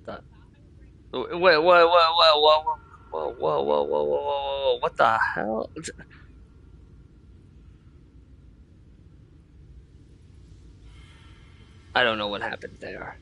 The wait, whoa, what the hell? I don't know what happened there.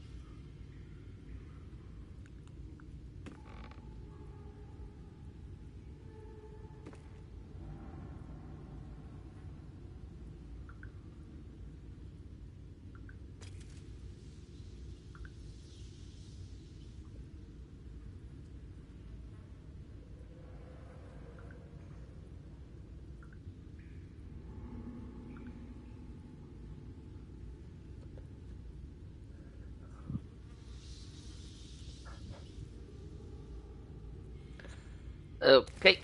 Okay.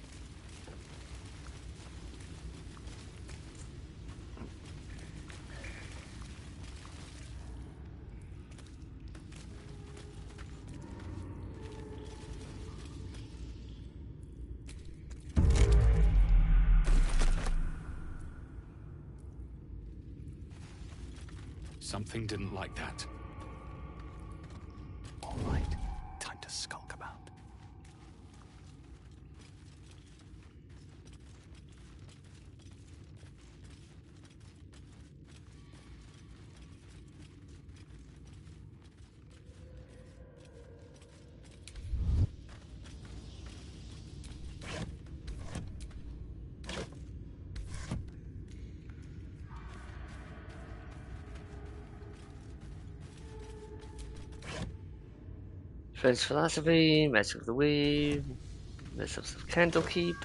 Something didn't like that. All right, time to skulk about. French philosophy, magic of the weave, missiles of Candlekeep.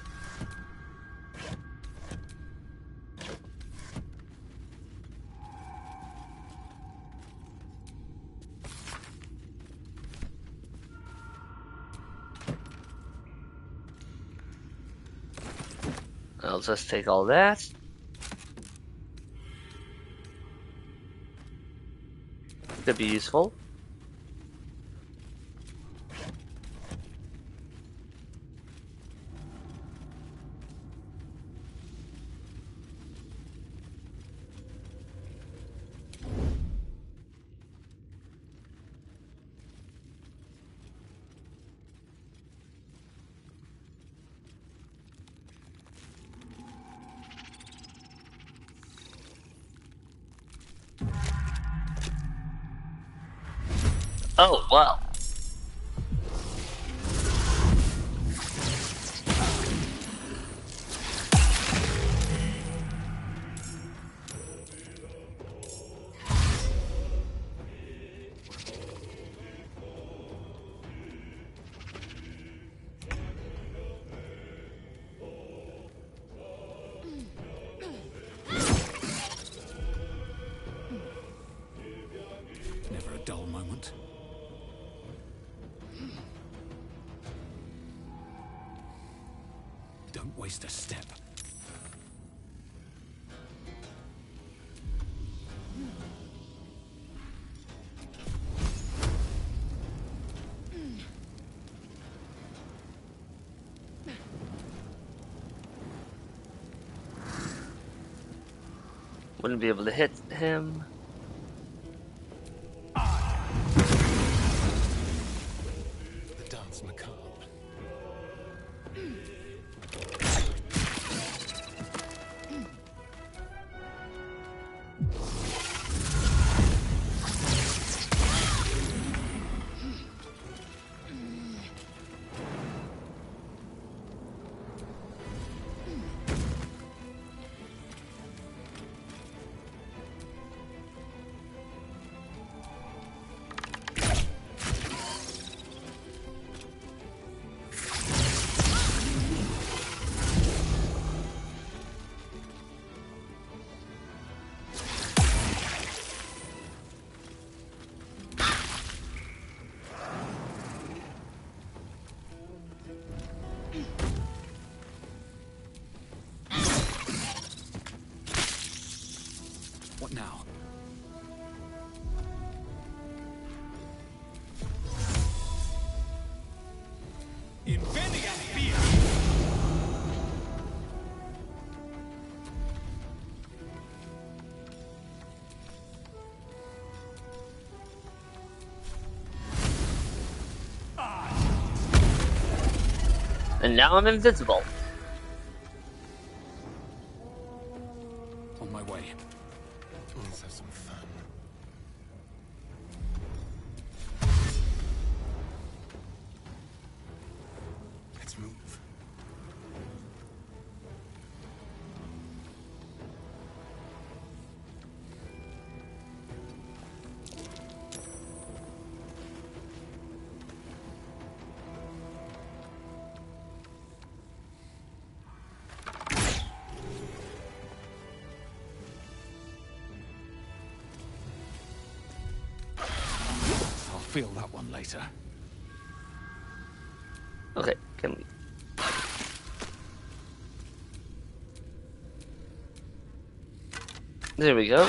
I'll just take all that. Could be useful. Oh, wow. Never a dull moment. Don't waste a step. Wouldn't be able to hit him. The dance macabre. And now I'm invisible. On my way. Let's have some fun. Let's move. I'll feel that one later. Okay, can we? There we go.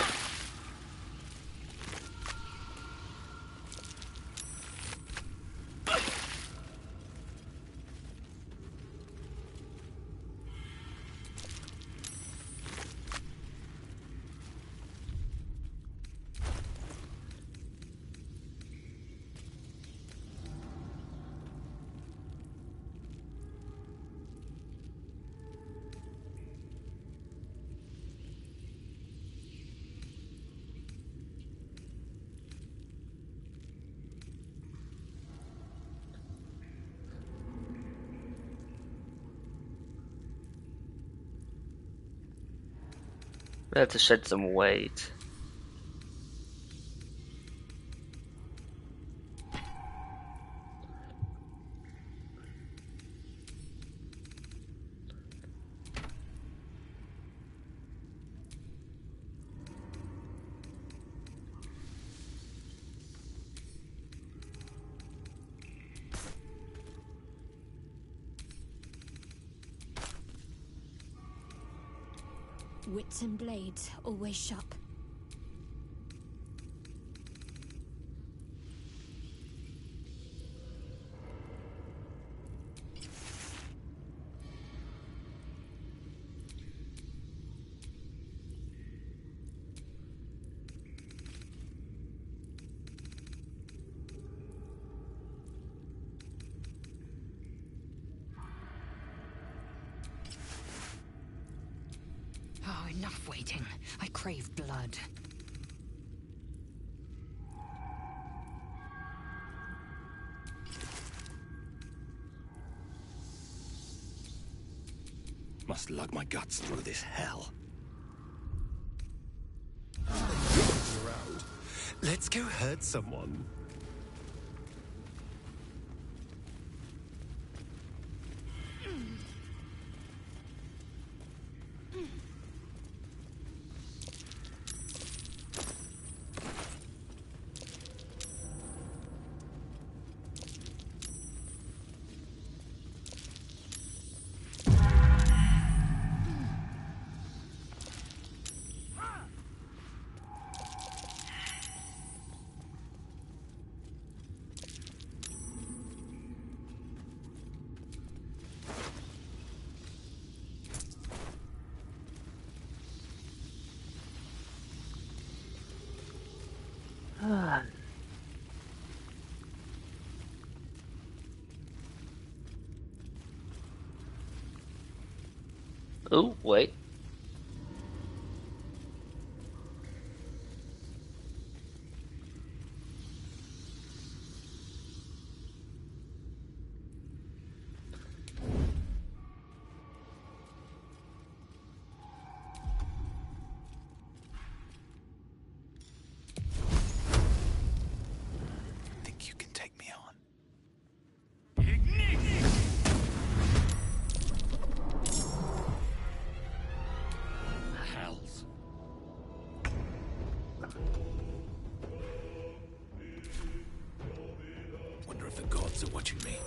We have to shed some weight. Wits and blades, always sharp. Oh, enough waiting. I crave blood. Must lug my guts through this hell. Around. Let's go hurt someone. Oh, wait. Think you can take me on? Hells. Wonder if the gods are watching me.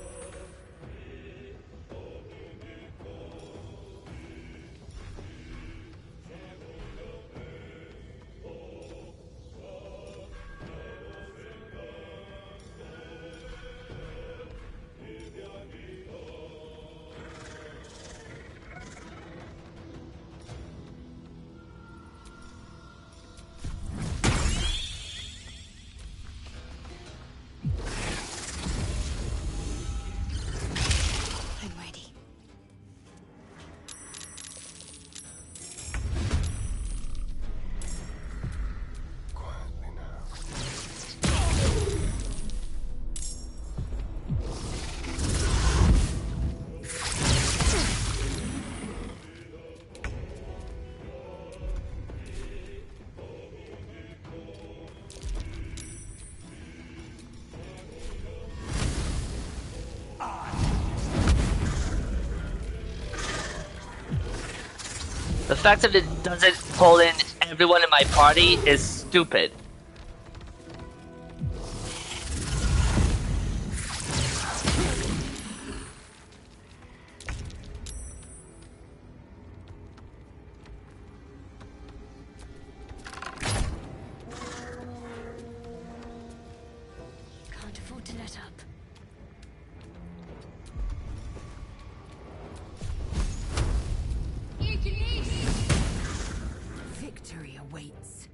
fact that it doesn't pull in everyone in my party is stupid. Can't afford to let up. Victory awaits.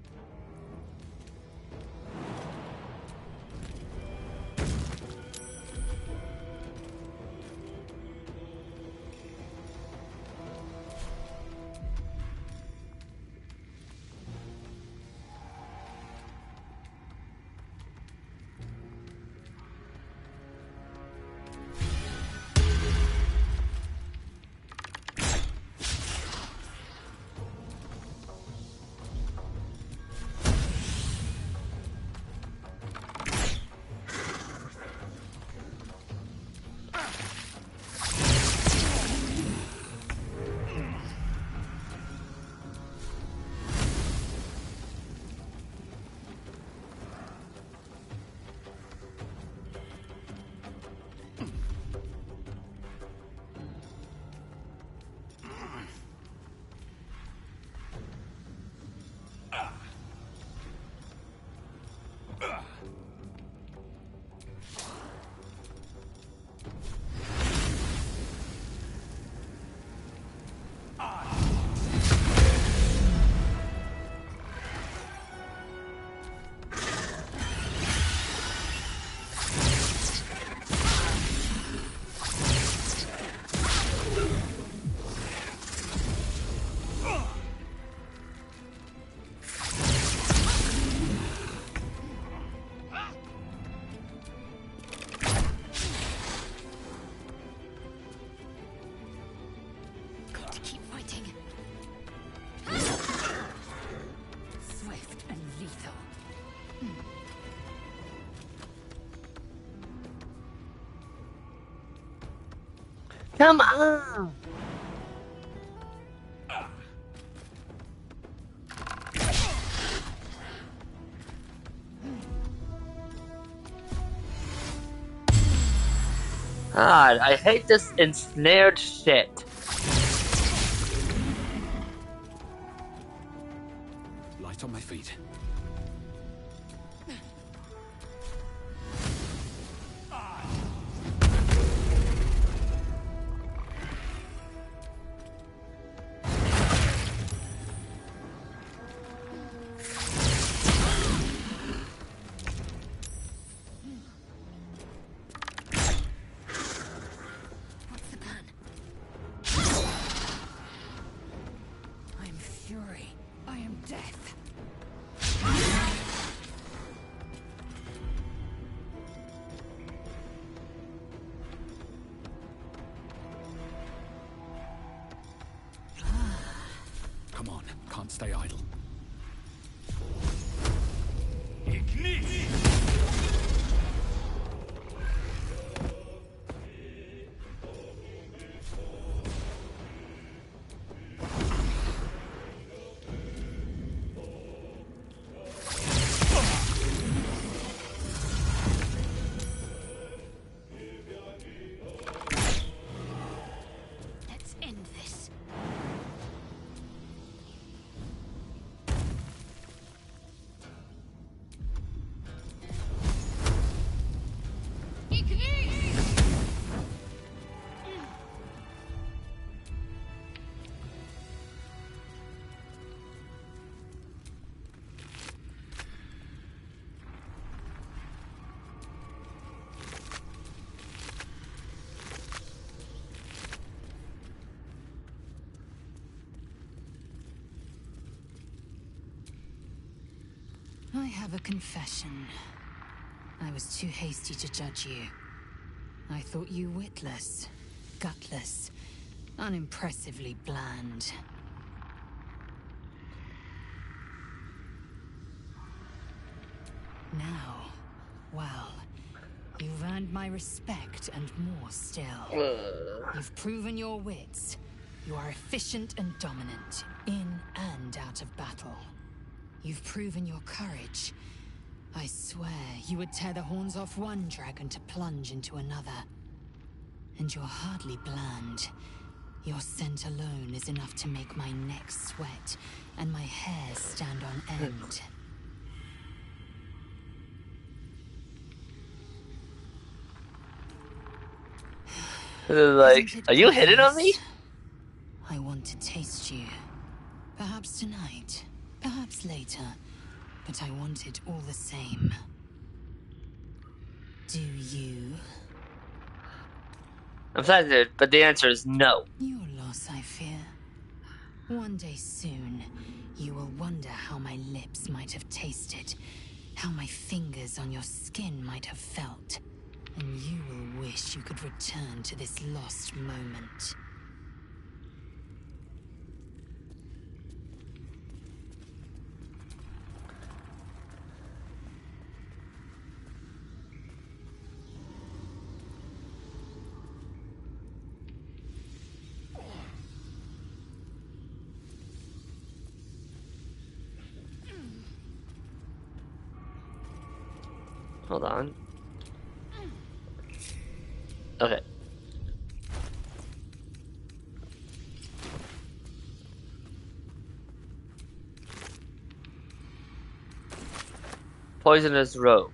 Come on! God, I hate this ensnared shit. Light on my feet. What's the plan? I am fury. I am death. Come on, can't stay idle. Let's end this. I have a confession. I was too hasty to judge you. I thought you witless, gutless, unimpressively bland. Now, well, you've earned my respect and more still. You've proven your wits. You are efficient and dominant, in and out of battle. You've proven your courage. I swear you would tear the horns off one dragon to plunge into another. And you're hardly bland. Your scent alone is enough to make my neck sweat and my hair stand on end. Like, are you hitting on me? I want to taste you. Perhaps tonight, perhaps later, but I want it all the same. Do you? I'm flattered, but the answer is no. Your loss, I fear. One day soon, you will wonder how my lips might have tasted, how my fingers on your skin might have felt, and you will wish you could return to this lost moment. Hold on. Okay. Poisonous rope.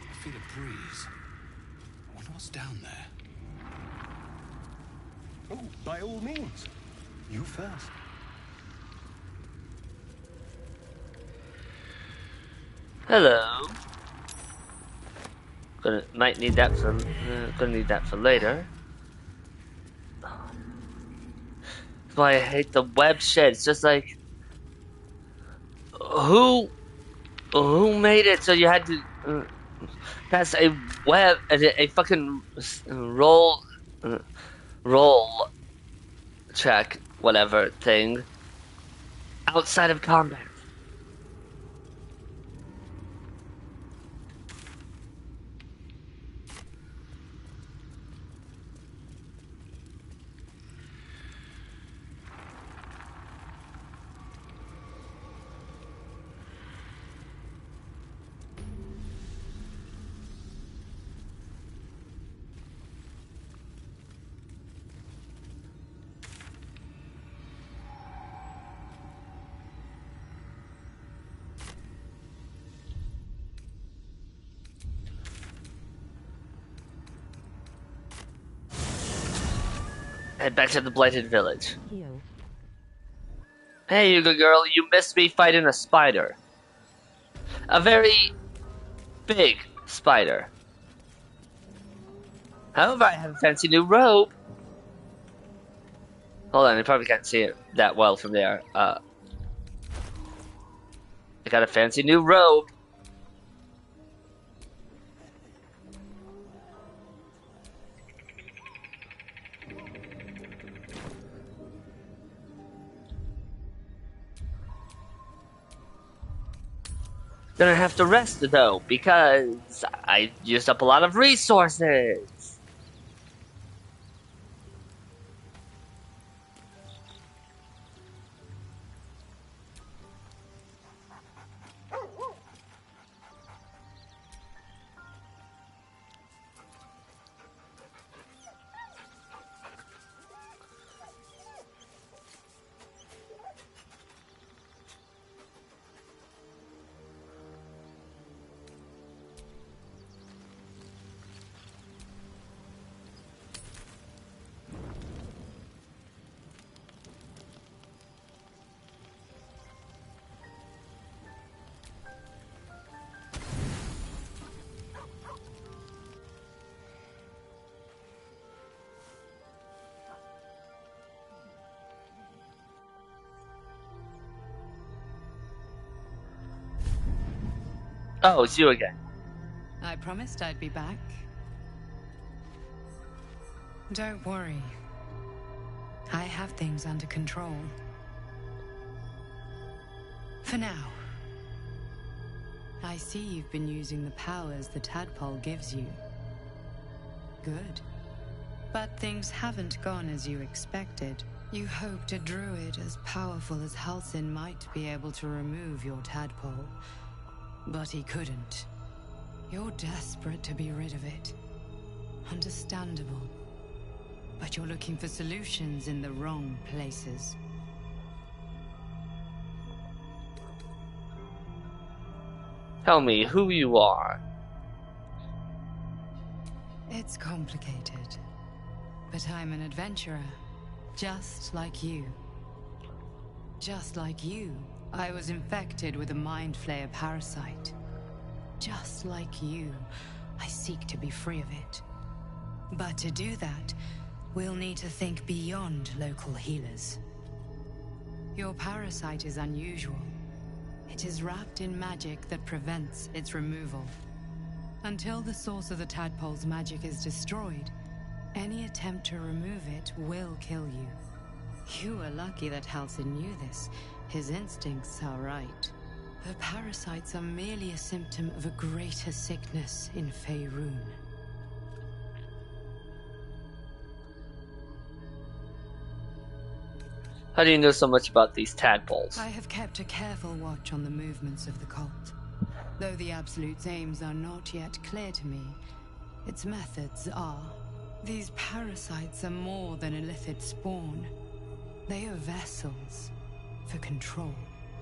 I feel a breeze. I wonder what's down there. Oh, by all means. You first. Hello. Might need that for. Gonna need that for later. That's why I hate the web shit. It's just like, who made it so you had to pass a web, a fucking roll check, whatever thing, outside of combat. Head back to the blighted village. Hey, you good girl, you missed me fighting a spider. A very big spider. However, I have a fancy new robe. Hold on, you probably can't see it that well from there. I got a fancy new robe. Gonna have to rest though, because I used up a lot of resources. Oh, it's you again. I promised I'd be back. Don't worry. I have things under control. For now. I see you've been using the powers the tadpole gives you. Good. But things haven't gone as you expected. You hoped a druid as powerful as Halsin might be able to remove your tadpole. But he couldn't. You're desperate to be rid of it. Understandable. But you're looking for solutions in the wrong places. Tell me who you are. It's complicated. But I'm an adventurer. Just like you. Just like you, I was infected with a mind flayer parasite. Just like you, I seek to be free of it. But to do that, we'll need to think beyond local healers. Your parasite is unusual. It is wrapped in magic that prevents its removal. Until the source of the tadpole's magic is destroyed, any attempt to remove it will kill you. You were lucky that Halsin knew this. His instincts are right. The parasites are merely a symptom of a greater sickness in Faerun. How do you know so much about these tadpoles? I have kept a careful watch on the movements of the cult. Though the Absolute's aims are not yet clear to me, its methods are. These parasites are more than illithid spawn. They are vessels for control.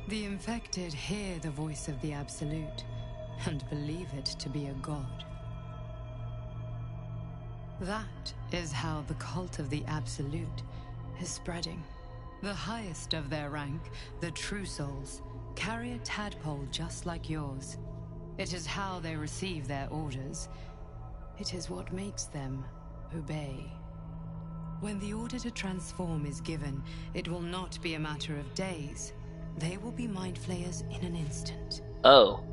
The infected hear the voice of the Absolute and believe it to be a god. That is how the cult of the Absolute is spreading. The highest of their rank, the True Souls, carry a tadpole just like yours. It is how they receive their orders. It is what makes them obey. When the order to transform is given, it will not be a matter of days. They will be mind flayers in an instant. Oh.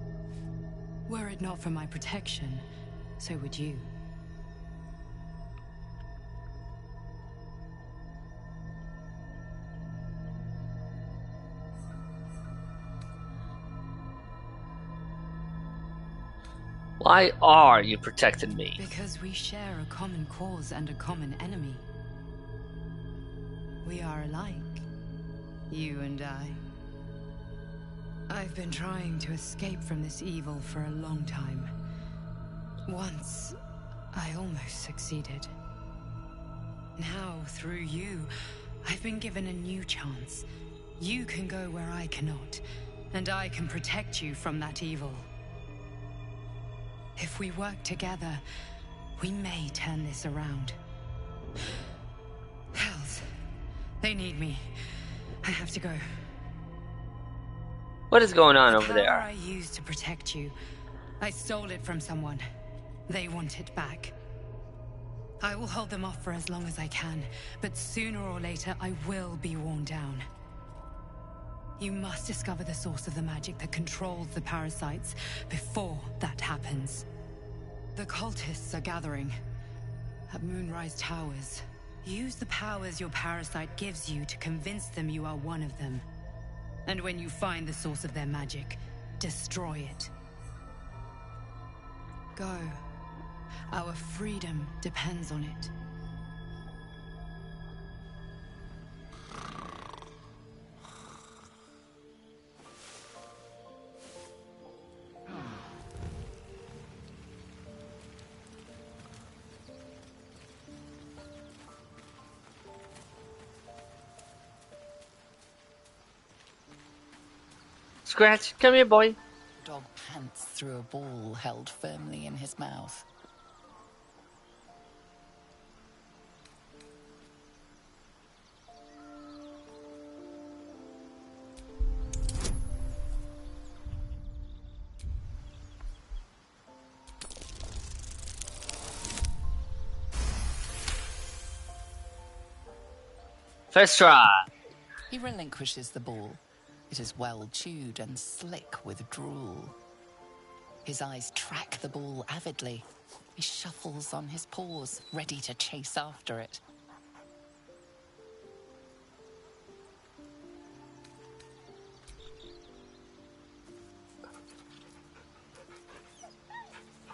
Were it not for my protection, so would you. Why are you protecting me? Because we share a common cause and a common enemy. We are alike, you and I. I've been trying to escape from this evil for a long time. Once, I almost succeeded. Now, through you, I've been given a new chance. You can go where I cannot, and I can protect you from that evil. If we work together, we may turn this around. Hells, they need me. I have to go. What is going on The over power there? I used to protect you, I stole it from someone. They want it back. I will hold them off for as long as I can, but sooner or later I will be worn down. You must discover the source of the magic that controls the parasites before that happens. The cultists are gathering at Moonrise Towers. Use the powers your parasite gives you to convince them you are one of them. And when you find the source of their magic, destroy it. Go. Our freedom depends on it. Scratch, come here, boy. Dog pants through a ball held firmly in his mouth. First try. He relinquishes the ball. It is well chewed and slick with drool. His eyes track the ball avidly. He shuffles on his paws, ready to chase after it.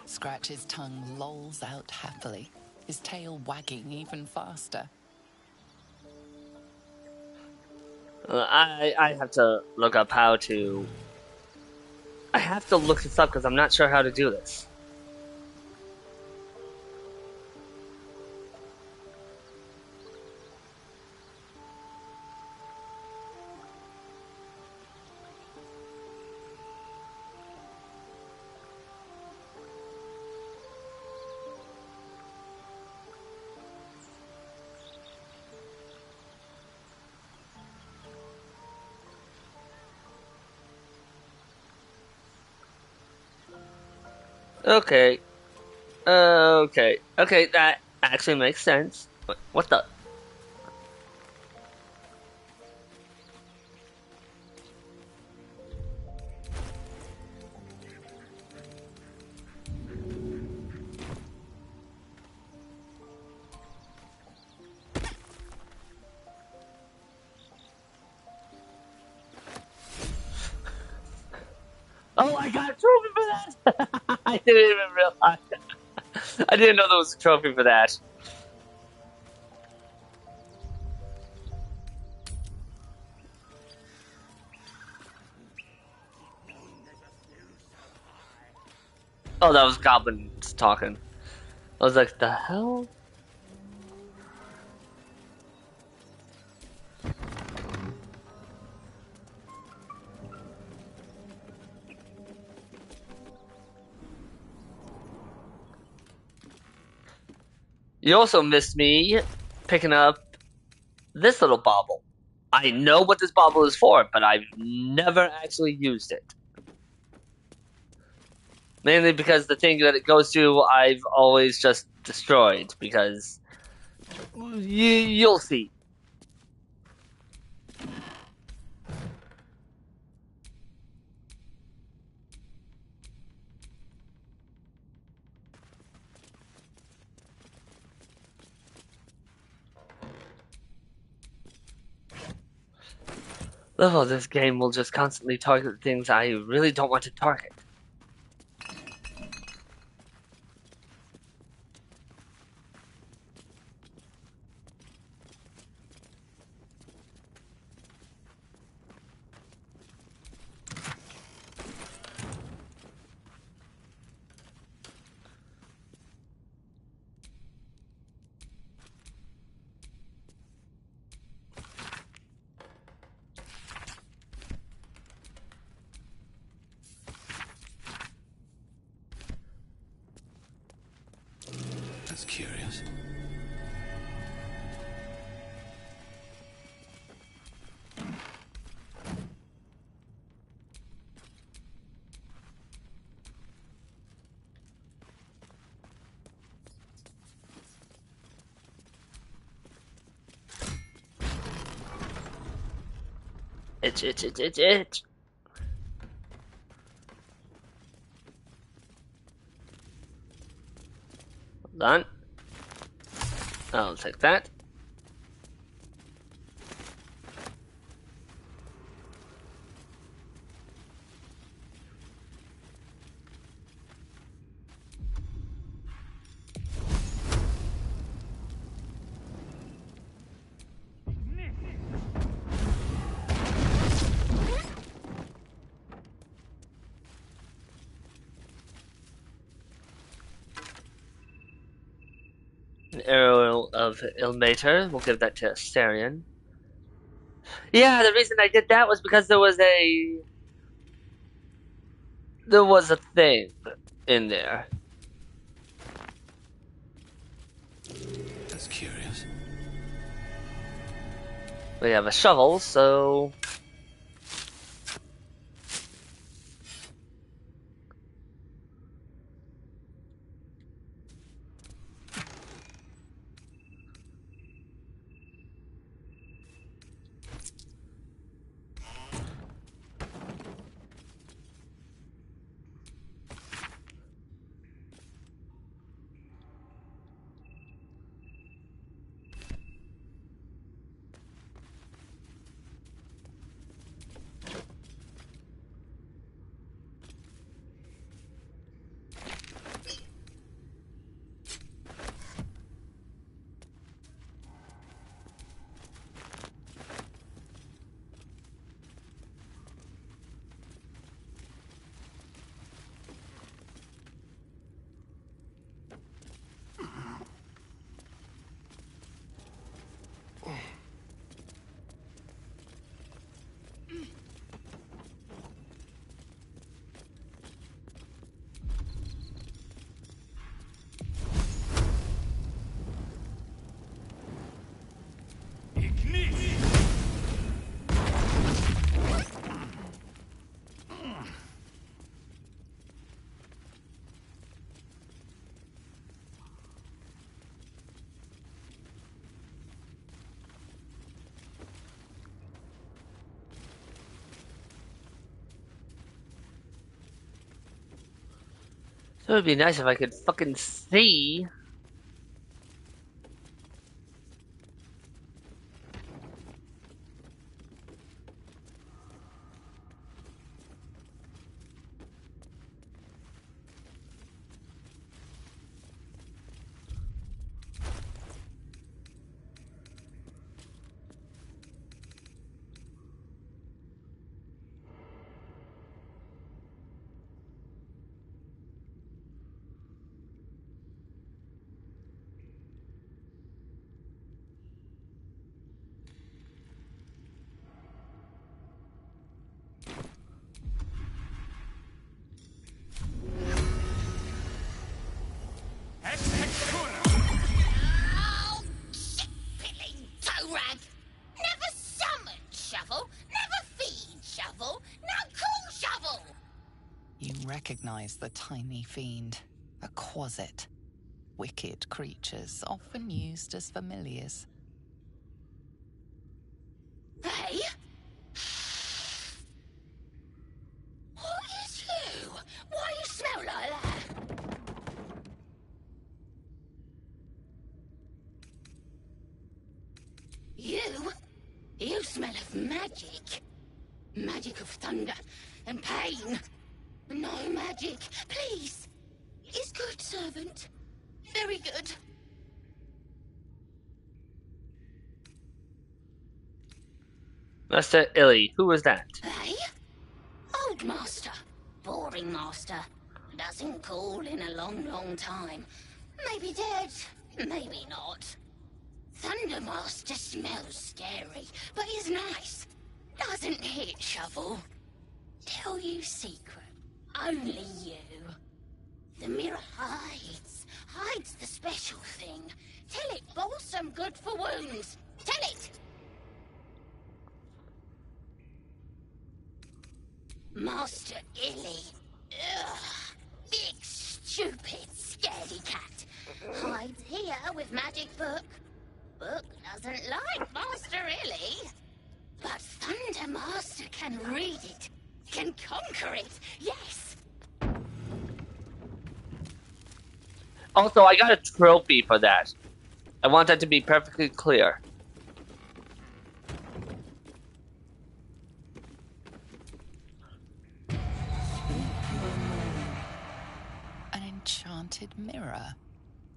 Scratch's tongue lolls out happily, his tail wagging even faster. I have to look up how to. I have to look this up because I'm not sure how to do this. Okay. Okay, that actually makes sense. What the? Oh, I got a trophy for that! I didn't even realize. I didn't know there was a trophy for that. Oh, that was goblins talking. I was like, the hell? You also missed me picking up this little bauble. I know what this bauble is for, but I've never actually used it. Mainly because the thing that it goes to, I've always just destroyed, because you'll see. Oh, this game will just constantly target things I really don't want to target. That's curious. Itch. Hold on. I'll take that. An arrow of Ilmater. We'll give that to Astarion. Yeah, the reason I did that was because there was a thing in there. That's curious. We have a shovel, so It would be nice if I could fucking see. Oh, shit-filling toe-rag! Never summon shovel, never feed shovel, now call shovel! You recognize the tiny fiend, a quasit. Wicked creatures, often used as familiars. Hey? What is you? Why you smell like that? You smell of magic. Magic of thunder and pain. No magic, please. Is good, servant. Very good. Master Illy, who was that? Hey? Old master. Boring master. Doesn't call in a long, long time. Maybe dead, maybe not. Thunder master smells scary, but is nice. Doesn't hit shovel. Tell you secret. Only you. The mirror hides the special thing. Tell it balsam good for wounds. Tell it! Master Illy. Ugh. Big, stupid, scaredy cat. Hides here with magic book. Book doesn't like Master Illy. But Thunder Master can read it. Can conquer it. Yes. Also, I got a trophy for that. I want that to be perfectly clear. An enchanted mirror.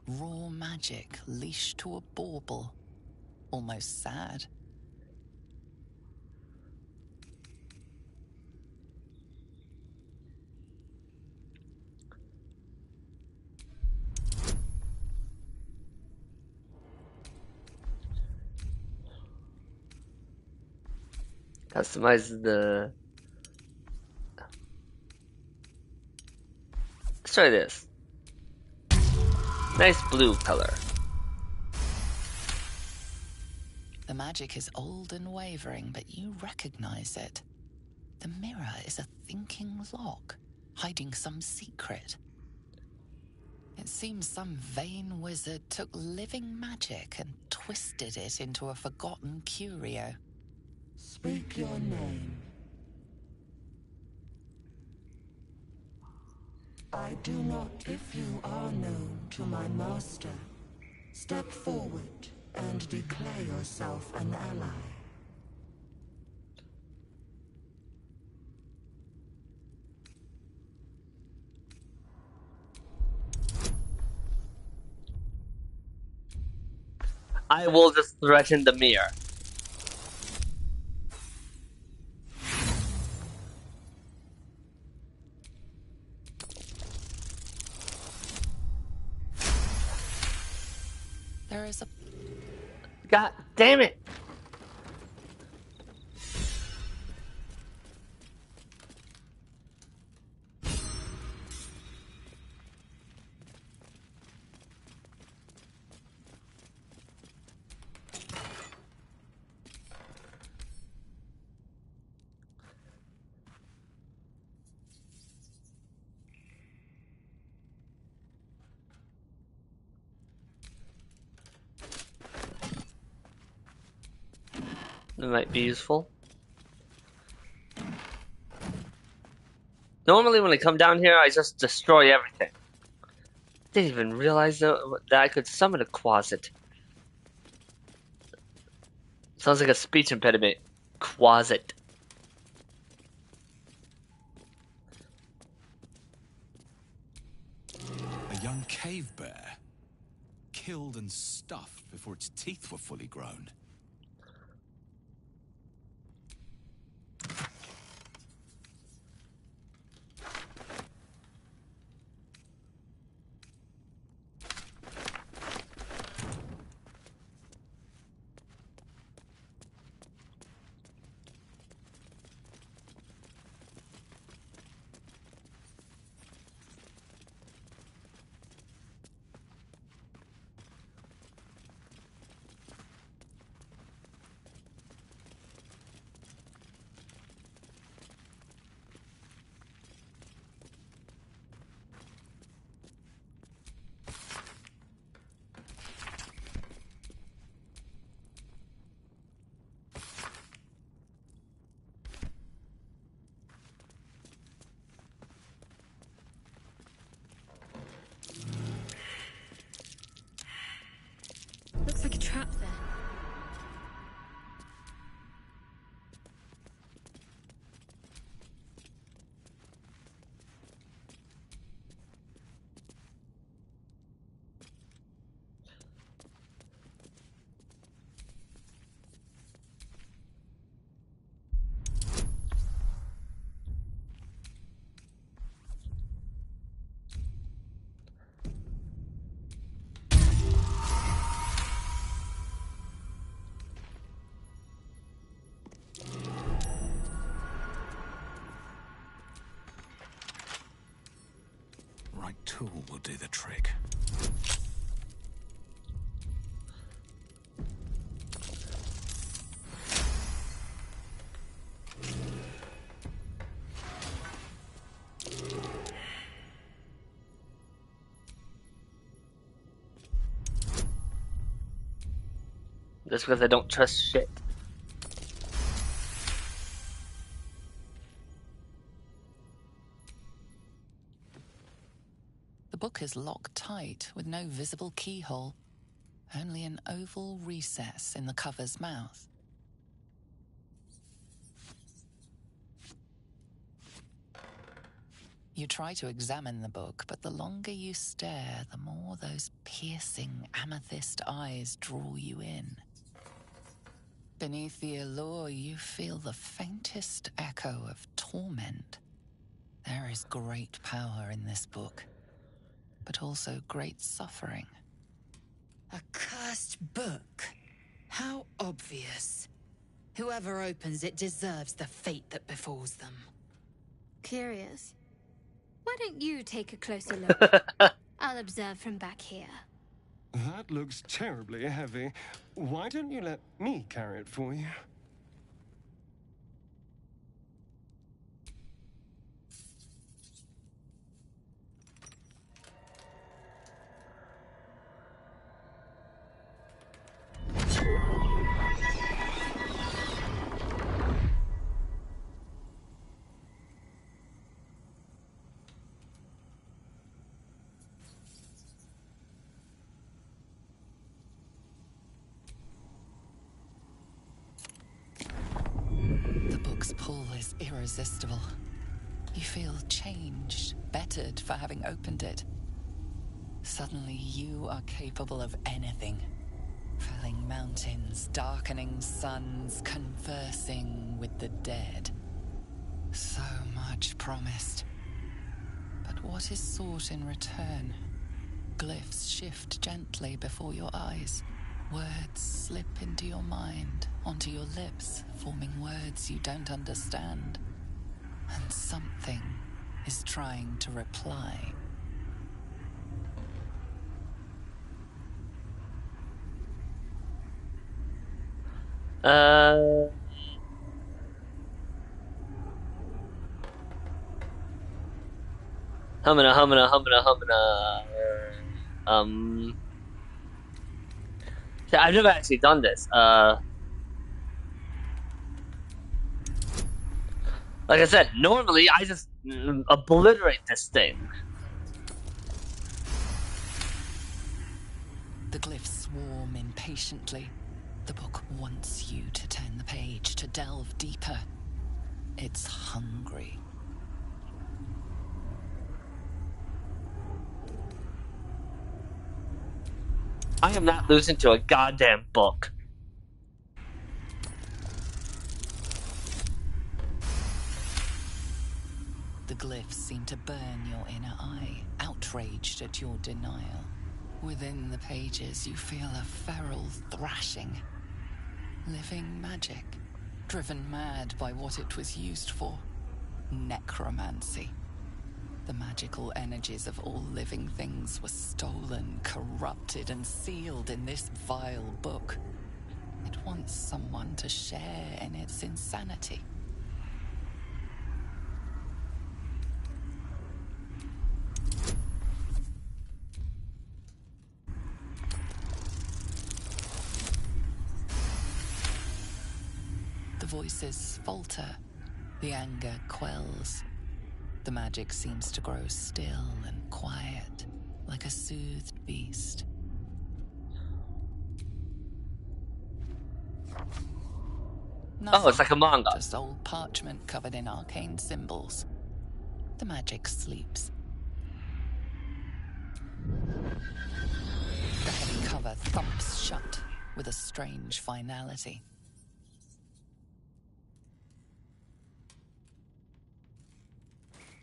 Raw magic leashed to a bauble. Almost sad. Customize the... Let's try this. Nice blue color. The magic is old and wavering, but you recognize it. The mirror is a thinking lock, hiding some secret. It seems some vain wizard took living magic and twisted it into a forgotten curio. Speak your name. I do not, if you are known to my master. Step forward and declare yourself an ally. I will just threaten the mirror. There is a... God damn it! That might be useful. Normally when I come down here, I just destroy everything. Didn't even realize that I could summon a Quasit. Sounds like a speech impediment. Quasit. A young cave bear, killed and stuffed before its teeth were fully grown. Looks like a trap there. Right tool will do the trick. Just because I don't trust shit. The book is locked tight with no visible keyhole, only an oval recess in the cover's mouth. You try to examine the book, but the longer you stare, the more those piercing amethyst eyes draw you in. Beneath the allure, you feel the faintest echo of torment. There is great power in this book, but also great suffering. A cursed book. How obvious. Whoever opens it deserves the fate that befalls them. Curious. Why don't you take a closer look? I'll observe from back here. That looks terribly heavy. Why don't you let me carry it for you? The book's pull is irresistible. You feel changed, bettered for having opened it. Suddenly you are capable of anything. Felling mountains, darkening suns, conversing with the dead. So much promised. But what is sought in return? Glyphs shift gently before your eyes. Words slip into your mind, onto your lips, forming words you don't understand. And something is trying to reply. Humana. Yeah, I've never actually done this. Like I said, normally I just obliterate this thing. The glyphs swarm impatiently. The book wants you to turn the page, to delve deeper. It's hungry. I am not losing to a goddamn book. The glyphs seem to burn your inner eye, outraged at your denial. Within the pages, you feel a feral thrashing. Living magic, driven mad by what it was used for. Necromancy. The magical energies of all living things were stolen, corrupted, and sealed in this vile book. It wants someone to share in its insanity. The voices falter, the anger quells. The magic seems to grow still and quiet, like a soothed beast. Oh, it's Nothing, like a manga. just old parchment covered in arcane symbols. The magic sleeps. The heavy cover thumps shut with a strange finality.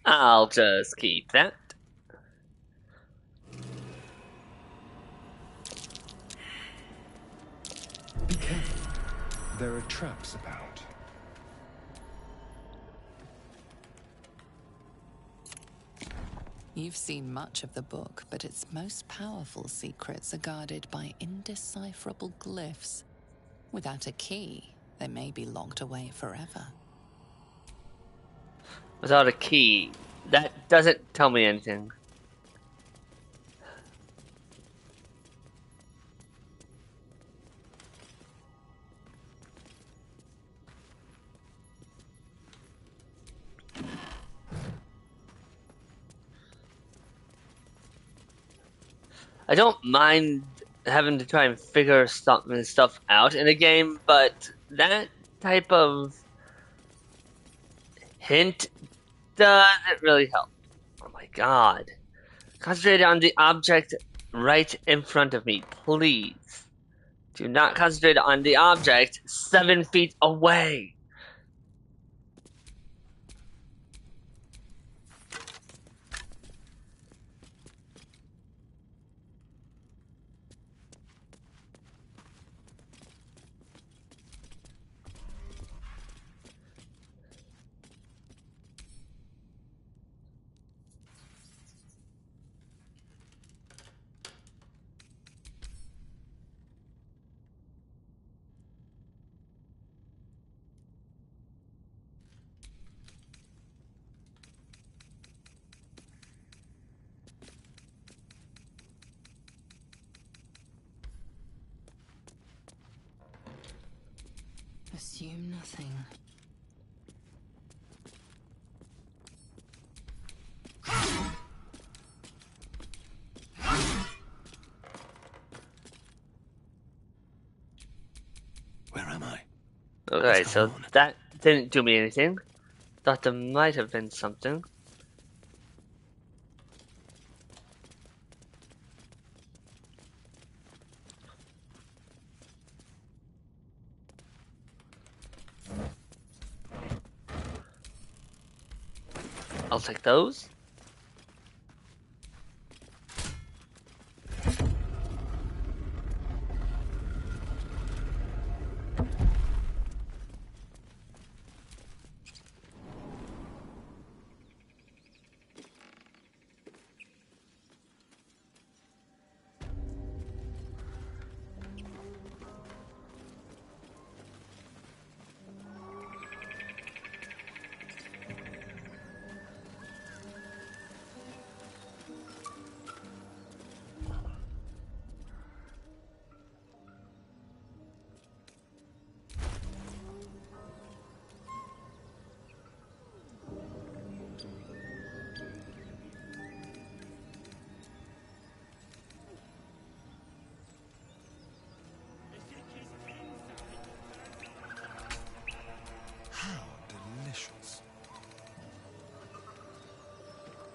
I'll just keep that. Be careful. There are traps about. You've seen much of the book, but its most powerful secrets are guarded by indecipherable glyphs. Without a key, they may be locked away forever. Without a key. That doesn't tell me anything. I don't mind having to try and figure stuff out in a game, but that type of hint doesn't really help. Oh my god. Concentrate on the object right in front of me, please. Do not concentrate on the object 7 feet away. Assume nothing. Where am I? Okay, What's so going on? that didn't do me anything. Thought there might have been something. I'll take those.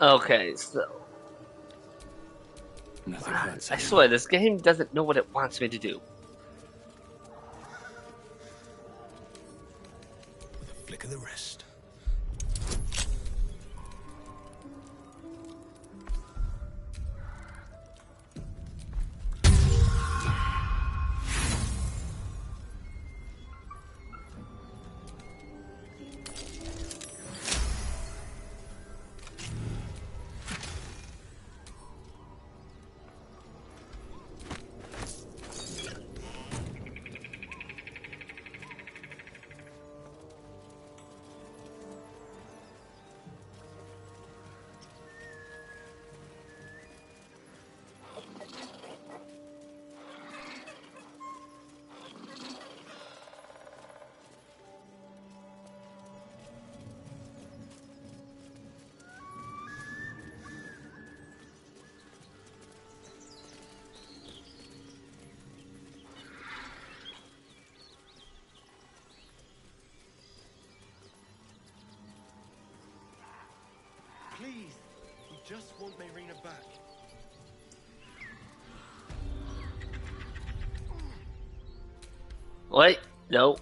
Okay, so Nothing hurts I anymore. swear this game doesn't know what it wants me to do. With a flick of the wrist. Please, we just want Mayrina back. Wait, no.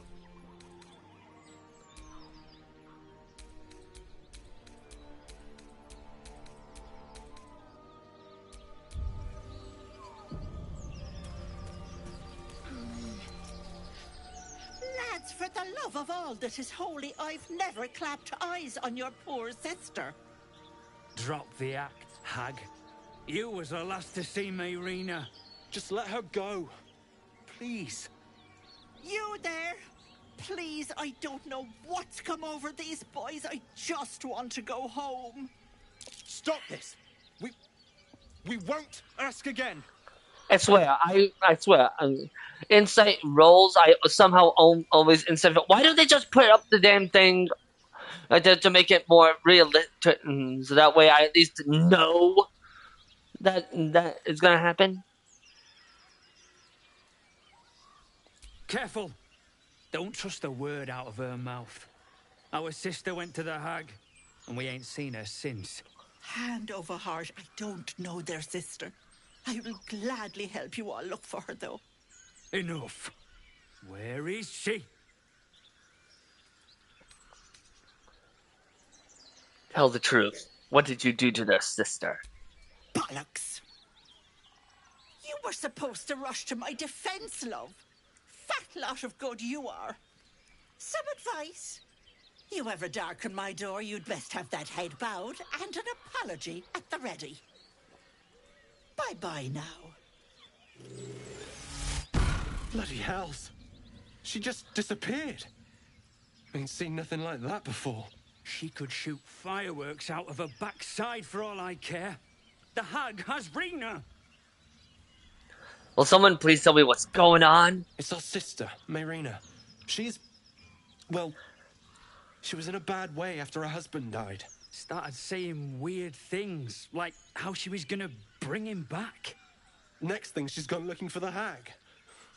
Lads, for the love of all that is holy, I've never clapped eyes on your poor sister. Drop the act, hag. You was the last to see Mayrina. Just let her go. Please. You there? Please, I don't know what's come over these boys. I just want to go home. Stop this. We won't ask again. I swear, I swear. Insight rolls, I somehow always insight. Why don't they just put up the damn thing to make it more realistic, so that way I at least know that is gonna happen? Careful! Don't trust a word out of her mouth. Our sister went to the hag, and we ain't seen her since. Hand over heart, I don't know their sister. I will gladly help you all look for her, though. Enough. Where is she? Tell the truth. What did you do to their sister? Bollocks! You were supposed to rush to my defense, love. Fat lot of good you are. Some advice? You ever darken my door, you'd best have that head bowed and an apology at the ready. Bye-bye now. Bloody hells. She just disappeared. Ain't seen nothing like that before. She could shoot fireworks out of her backside for all I care. The hag has Rena. Will someone please tell me what's going on? It's our sister, Mayrina. Well, she was in a bad way after her husband died. Started saying weird things, like how she was gonna bring him back. Next thing, she's gone looking for the hag.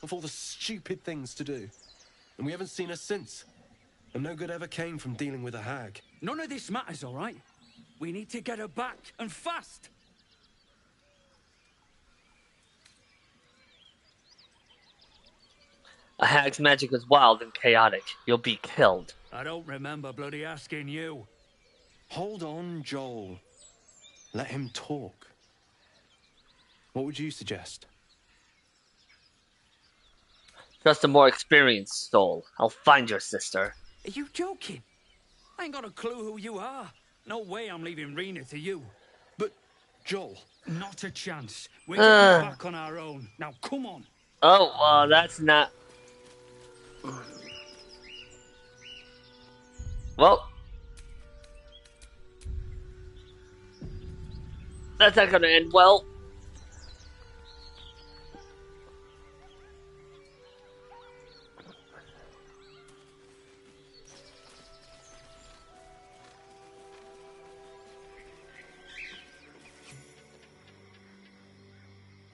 Of all the stupid things to do. And we haven't seen her since. And no good ever came from dealing with a hag. None of this matters, all right? We need to get her back, and fast! A hag's magic is wild and chaotic. You'll be killed. I don't remember bloody asking you. Hold on, Joel. Let him talk. What would you suggest? Trust a more experienced soul. I'll find your sister. Are you joking? I ain't got a clue who you are. No way I'm leaving Rena to you. But, Joel... Not a chance. We're getting back on our own. Now, come on. Oh, well, that's not... Well... That's not gonna end well.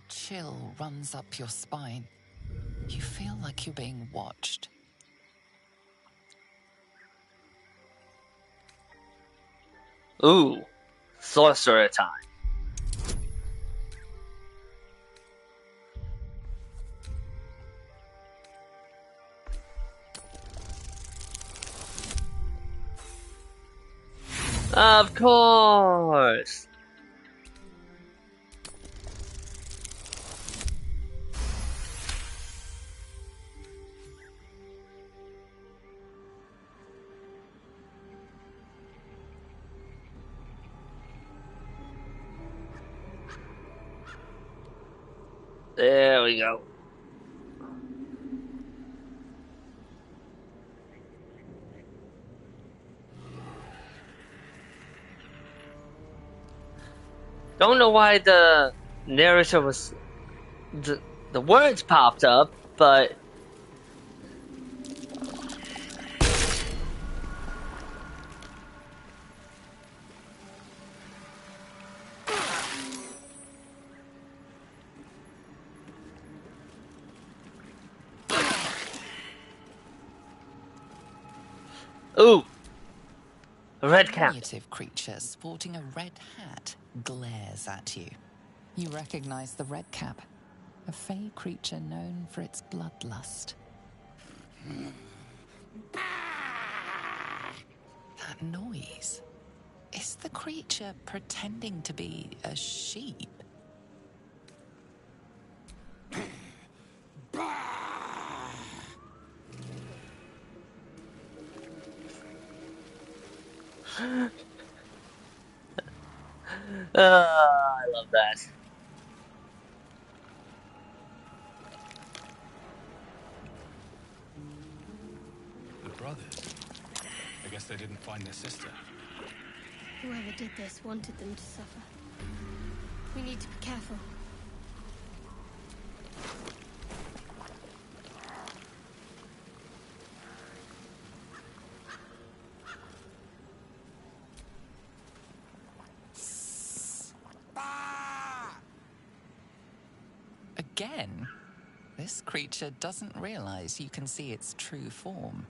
Chill runs up your spine. You feel like you're being watched. Ooh. Sorcerer time. Of course. There we go. Don't know why the narrator was the words popped up, but ooh, a red A cap. diminutive creature sporting a red hat glares at you. You recognize the red cap, a fey creature known for its bloodlust. That noise. Is the creature pretending to be a sheep? I love that. The brothers. I guess they didn't find their sister. Whoever did this wanted them to suffer. We need to be careful. Again? This creature doesn't realize you can see its true form.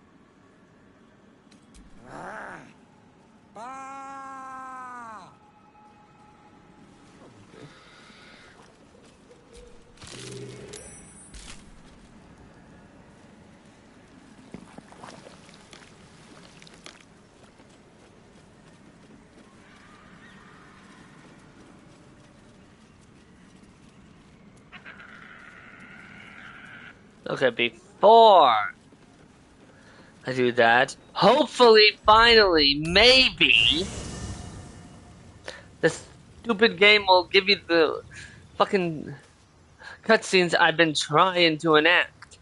Okay, before I do that, hopefully, finally, maybe, this stupid game will give you the fucking cutscenes I've been trying to enact.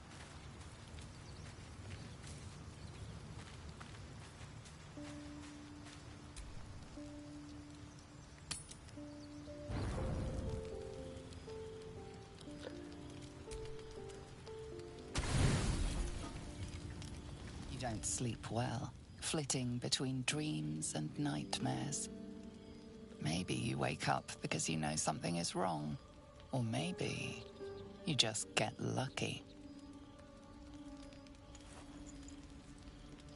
You don't sleep well, flitting between dreams and nightmares. Maybe you wake up because you know something is wrong. Or maybe you just get lucky.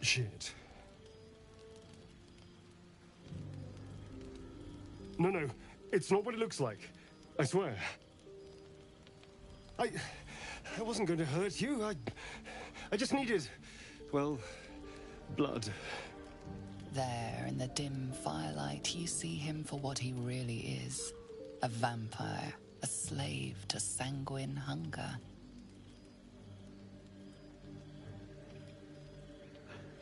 Shit. No, it's not what it looks like. I swear. I wasn't going to hurt you. I just needed, well, blood. There, in the dim firelight, you see him for what he really is. A vampire, a slave to sanguine hunger.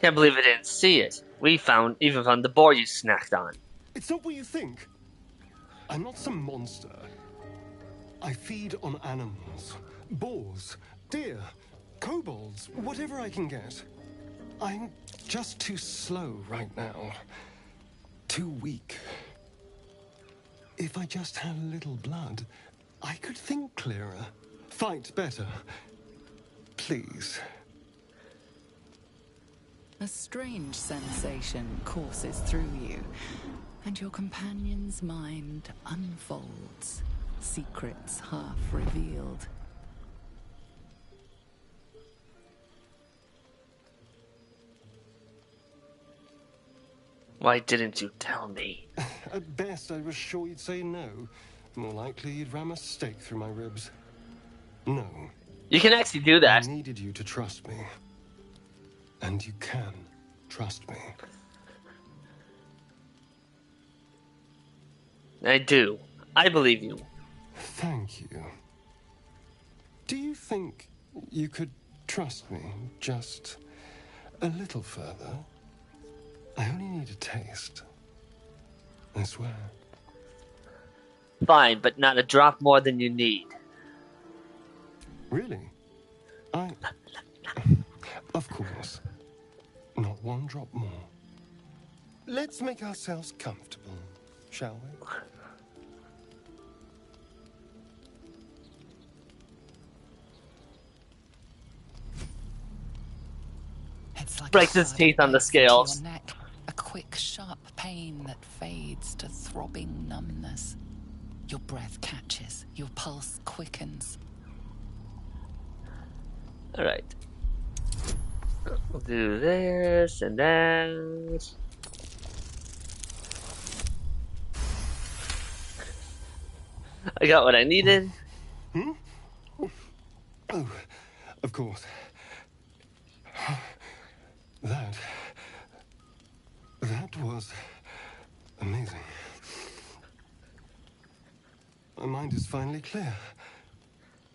Can't believe I didn't see it. We even found the boar you snacked on. It's not what you think. I'm not some monster. I feed on animals. Boars, deer, kobolds, whatever I can get. I'm just too slow right now. Too weak. If I just had a little blood, I could think clearer. Fight better. Please. A strange sensation courses through you, and your companion's mind unfolds, secrets half revealed. Why didn't you tell me? At best, I was sure you'd say no. More likely, you'd ram a stake through my ribs. No. You can actually do that. I needed you to trust me. And you can trust me. I do. I believe you. Thank you. Do you think you could trust me just a little further? I only need a taste. I swear. Fine, but not a drop more than you need. Really? Of course. Not one drop more. Let's make ourselves comfortable, shall we? It's like Breaks his teeth on the scales. your neck, a quick, sharp pain that fades to throbbing numbness. Your breath catches, your pulse quickens. All right. We'll do this and that. I got what I needed. Hmm? Oh, of course. That was amazing. My mind is finally clear.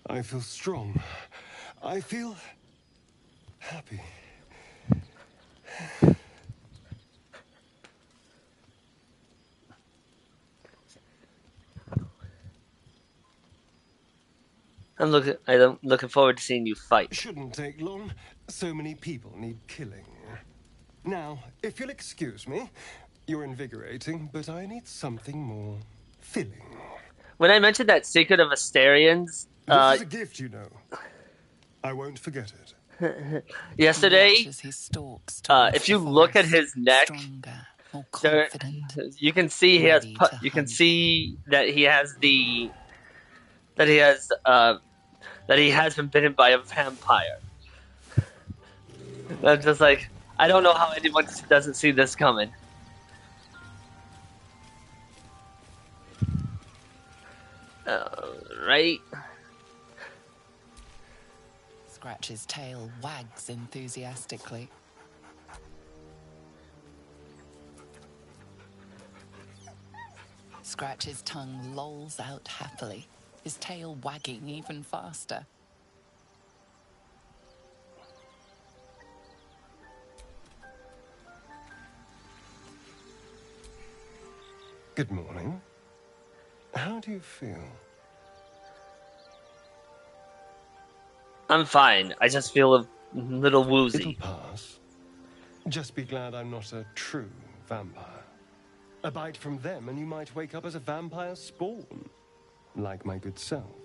I feel strong. I feel happy. I'm looking forward to seeing you fight. Shouldn't take long. So many people need killing. Now, if you'll excuse me, you're invigorating, but I need something more filling. When I mentioned that Secret of Asterians, This is a gift, you know. I won't forget it. Yesterday, if you look at his neck, there, you can see he has. You can see that he has the. That he has. That he has been bitten by a vampire. I'm just like, I don't know how anyone doesn't see this coming. Right. Scratch's tail wags enthusiastically. Scratch's tongue lolls out happily, his tail wagging even faster. Good morning. How do you feel? I'm fine. I just feel a little woozy. It'll pass. Just be glad I'm not a true vampire. A bite from them and you might wake up as a vampire spawn. Like my good self.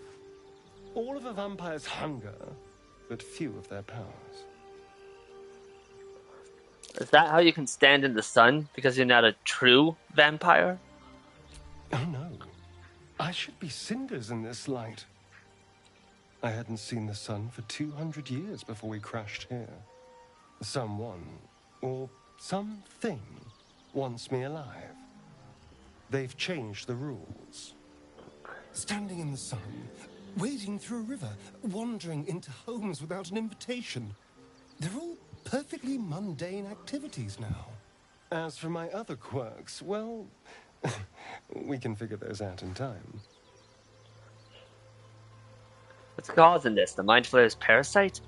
All of a vampire's hunger, but few of their powers. Is that how you can stand in the sun? Because you're not a true vampire? Oh no. I should be cinders in this light. I hadn't seen the sun for 200 years before we crashed here. Someone, or something, wants me alive. They've changed the rules. Standing in the sun, wading through a river, wandering into homes without an invitation. They're all perfectly mundane activities now. As for my other quirks, well, we can figure those out in time. What's causing this? The Mind Flayer's parasite?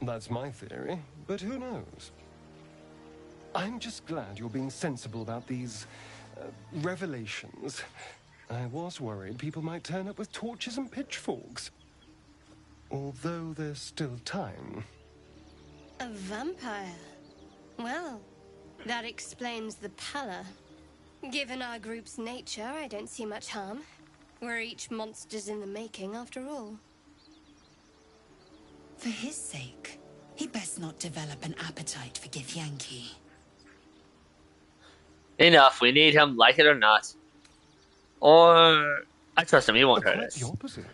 That's my theory, but who knows? I'm just glad you're being sensible about these revelations. I was worried people might turn up with torches and pitchforks. Although there's still time. A vampire? Well, that explains the pallor. Given our group's nature, I don't see much harm. We're each monsters in the making, after all. For his sake, he best not develop an appetite for Githyanki. Enough. We need him, like it or not. Or I trust him. He won't hurt us. The opposite.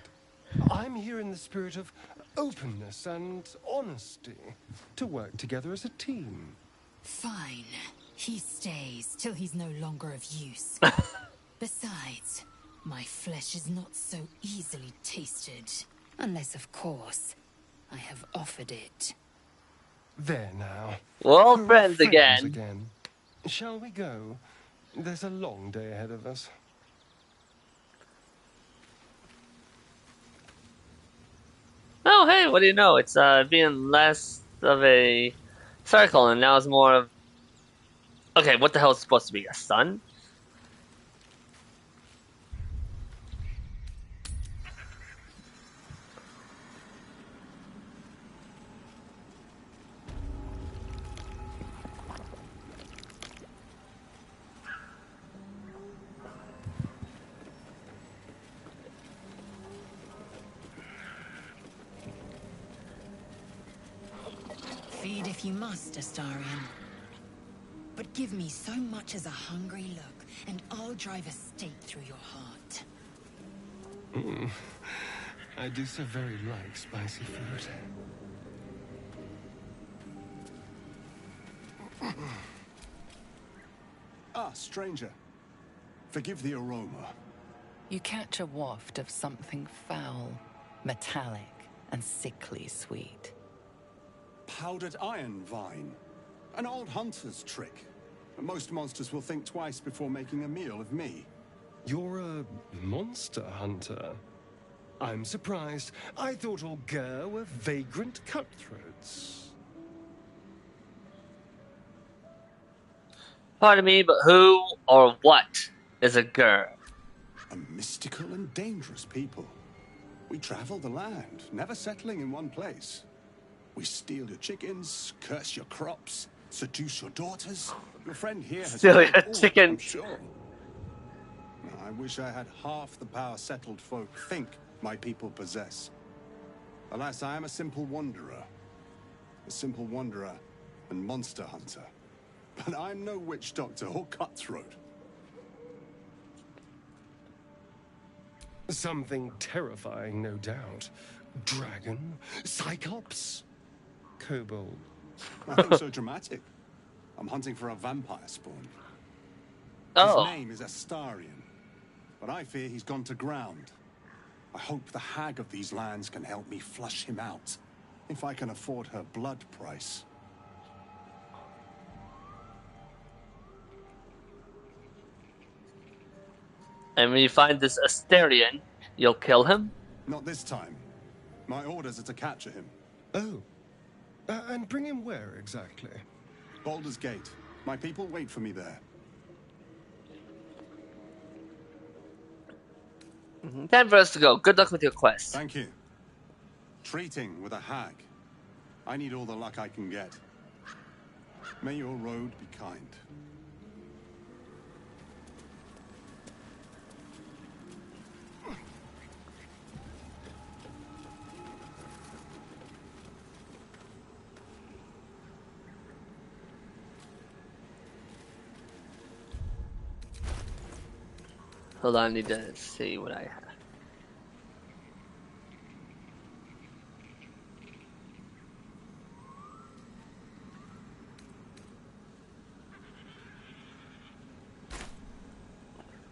I'm here in the spirit of openness and honesty to work together as a team. Fine. He stays till he's no longer of use. Besides, my flesh is not so easily tasted. Unless, of course, I have offered it. There now. Well, We're all friends again. again. Shall we go? There's a long day ahead of us. Oh, hey, what do you know? It's being less of a circle, and now it's more of. Okay, what the hell is it supposed to be? A sun? Feed if you must, Astarion. But give me so much as a hungry look, and I'll drive a stake through your heart. I do so very like spicy food. Ah, stranger. Forgive the aroma. You catch a waft of something foul, metallic, and sickly sweet. Powdered iron vine. An old hunter's trick. Most monsters will think twice before making a meal of me. You're a monster hunter. I'm surprised. I thought all Gur were vagrant cutthroats. Pardon me, but who or what is a Gur? A mystical and dangerous people. We travel the land, never settling in one place. We steal your chickens, curse your crops, seduce your daughters. Your friend here has Steal heard your all, chicken. I'm sure. I wish I had half the power settled folk think my people possess. Alas, I am a simple wanderer. A simple wanderer and monster hunter. But I'm no witch doctor or cutthroat. Something terrifying, no doubt. Dragon? Cyclops? Kobold? Nothing so dramatic. I'm hunting for a vampire spawn. Oh. His name is Astarion, but I fear he's gone to ground. I hope the hag of these lands can help me flush him out, if I can afford her blood price. And when you find this Astarion, you'll kill him? Not this time. My orders are to capture him. Oh. And bring him where exactly? Baldur's Gate. My people wait for me there. Time for us to go. Good luck with your quest. Thank you. Treating with a hag. I need all the luck I can get. May your road be kind. Hold on, I need to see what I have.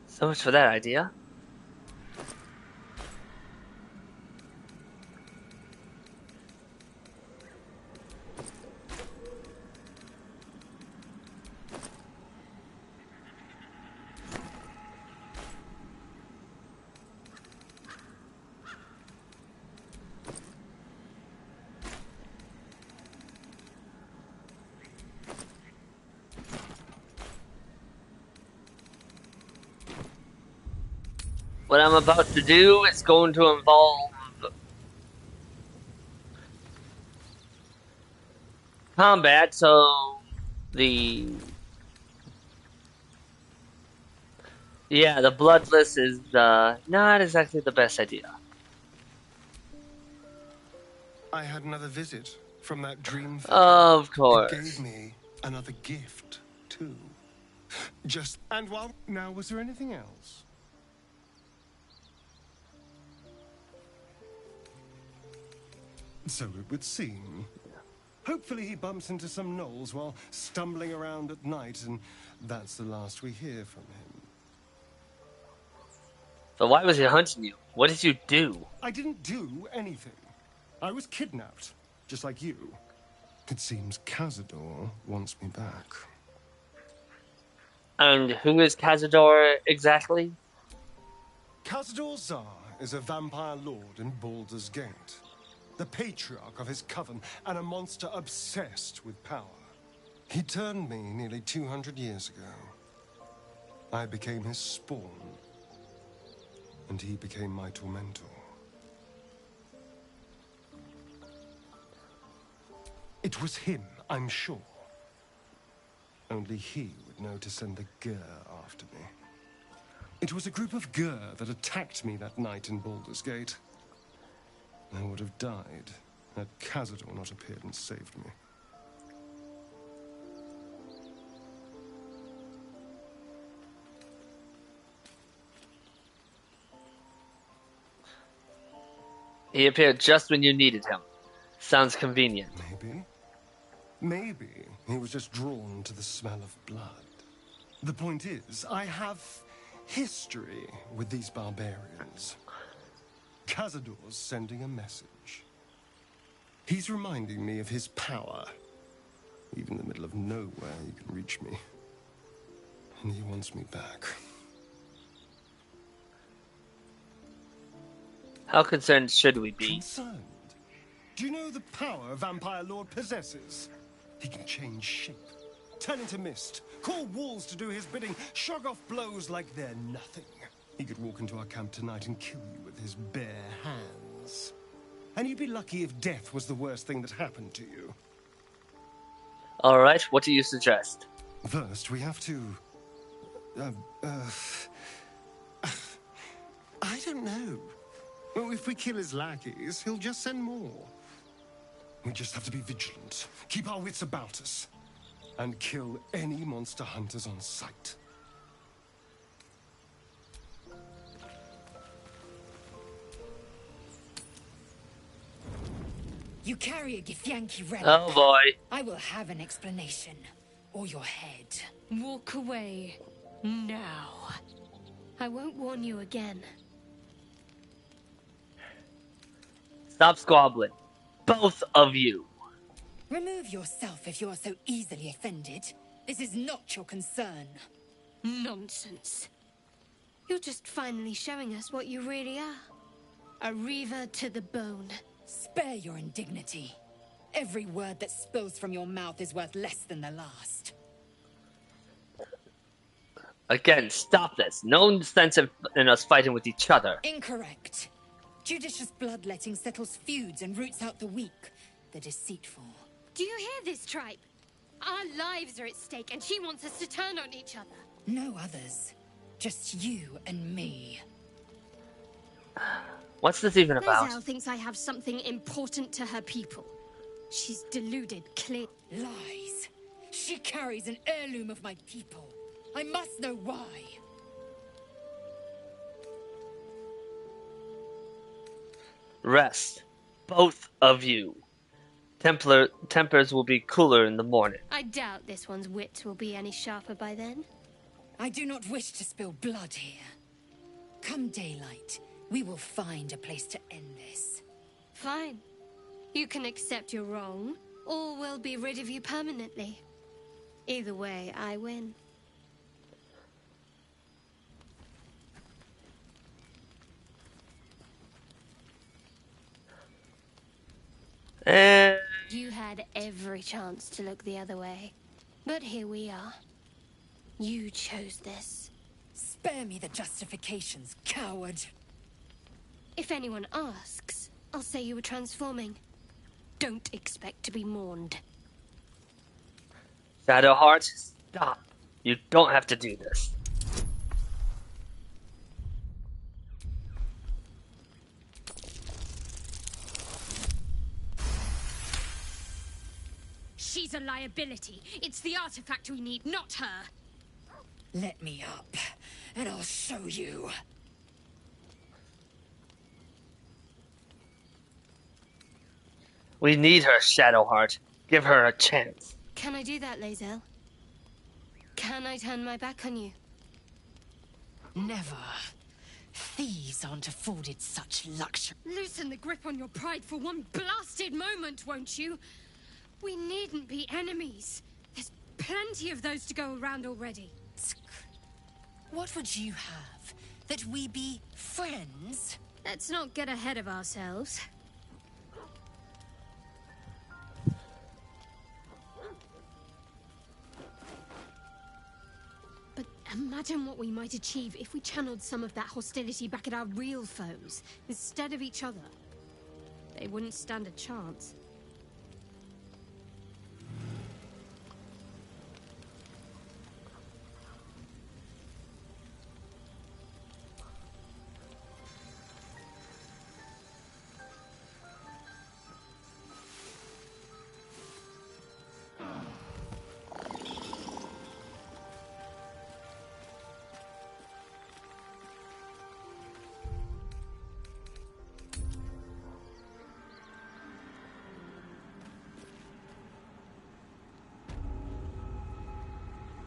So much for that idea. What I'm about to do is going to involve combat, so the bloodless is not exactly the best idea. I had another visit from that dream thing. Of course. It gave me another gift, too. Now, was there anything else? So it would seem. Hopefully he bumps into some gnolls while stumbling around at night, and that's the last we hear from him. But why was he hunting you? What did you do? I didn't do anything. I was kidnapped, just like you. It seems Cazador wants me back. And who is Cazador exactly? Cazador Zar is a vampire lord in Baldur's Gate. The patriarch of his coven and a monster obsessed with power. He turned me nearly 200 years ago. I became his spawn, and he became my tormentor. It was him, I'm sure. Only he would know to send the Gur after me. It was a group of Gur that attacked me that night in Baldur's Gate. I would have died had Cazador not appeared and saved me. He appeared just when you needed him. Sounds convenient. Maybe he was just drawn to the smell of blood. The point is, I have history with these barbarians. Cazador's sending a message. He's reminding me of his power. Even in the middle of nowhere, he can reach me. And he wants me back. How concerned should we be? Concerned? Do you know the power Vampire Lord possesses? He can change shape, turn into mist, call walls to do his bidding, shrug off blows like they're nothing. He could walk into our camp tonight and kill you with his bare hands. And you'd be lucky if death was the worst thing that happened to you. Alright, what do you suggest? First, we have to... I don't know. Well, if we kill his lackeys, he'll just send more. We just have to be vigilant, keep our wits about us, and kill any monster hunters on sight. You carry a Githyanki relic. Oh boy. I will have an explanation. Or your head. Walk away. Now. I won't warn you again. Stop squabbling. Both of you. Remove yourself if you are so easily offended. This is not your concern. Nonsense. You're just finally showing us what you really are. A reaver to the bone. Spare your indignity. Every word that spills from your mouth is worth less than the last. Again, stop this. No sense in us fighting with each other. Incorrect. Judicious bloodletting settles feuds and roots out the weak, the deceitful. Do you hear this, tribe? Our lives are at stake, and she wants us to turn on each other. No others. Just you and me. What's this even about? Lae'zel thinks I have something important to her people. She's deluded, clear. Lies. She carries an heirloom of my people. I must know why. Rest. Both of you. Tempers will be cooler in the morning. I doubt this one's wits will be any sharper by then. I do not wish to spill blood here. Come daylight, we will find a place to end this. Fine. You can accept you're wrong, or we'll be rid of you permanently. Either way, I win. You had every chance to look the other way. But here we are. You chose this. Spare me the justifications, coward. If anyone asks, I'll say you were transforming. Don't expect to be mourned. Shadowheart, stop. You don't have to do this. She's a liability. It's the artifact we need, not her. Let me up, and I'll show you. We need her, Shadowheart. Give her a chance. Can I do that, Lae'zel? Can I turn my back on you? Never. Thieves aren't afforded such luxury. Loosen the grip on your pride for one blasted moment, won't you? We needn't be enemies. There's plenty of those to go around already. What would you have? That we be friends? Let's not get ahead of ourselves. But imagine what we might achieve if we channeled some of that hostility back at our real foes, instead of each other. They wouldn't stand a chance.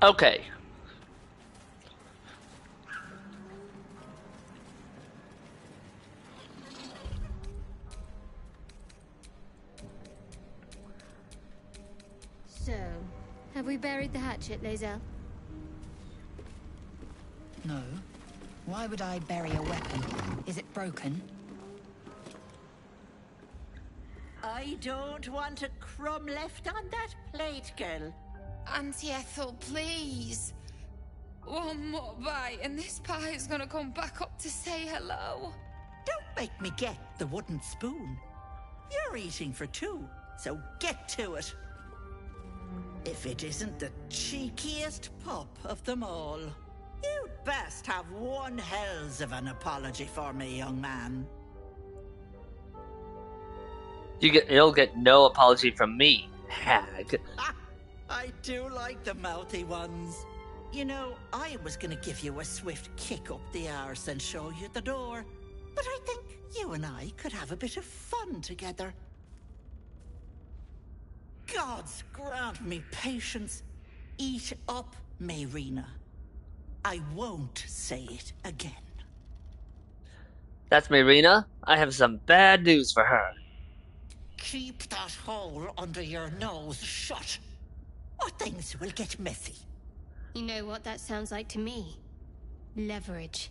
Okay. So, have we buried the hatchet, Lae'zel? No. Why would I bury a weapon? Is it broken? I don't want a crumb left on that plate, girl. Auntie Ethel, please. One more bite and this pie is gonna come back up to say hello. Don't make me get the wooden spoon. You're eating for two, so get to it. If it isn't the cheekiest pup of them all. You'd best have one hells of an apology for me, young man. You'll get no apology from me, hag. I do like the mouthy ones. You know, I was gonna give you a swift kick up the arse and show you the door. But I think you and I could have a bit of fun together. Gods grant me patience. Eat up, Mayrina. I won't say it again. That's Marina. I have some bad news for her. Keep that hole under your nose shut, or things will get messy. You know what that sounds like to me? Leverage.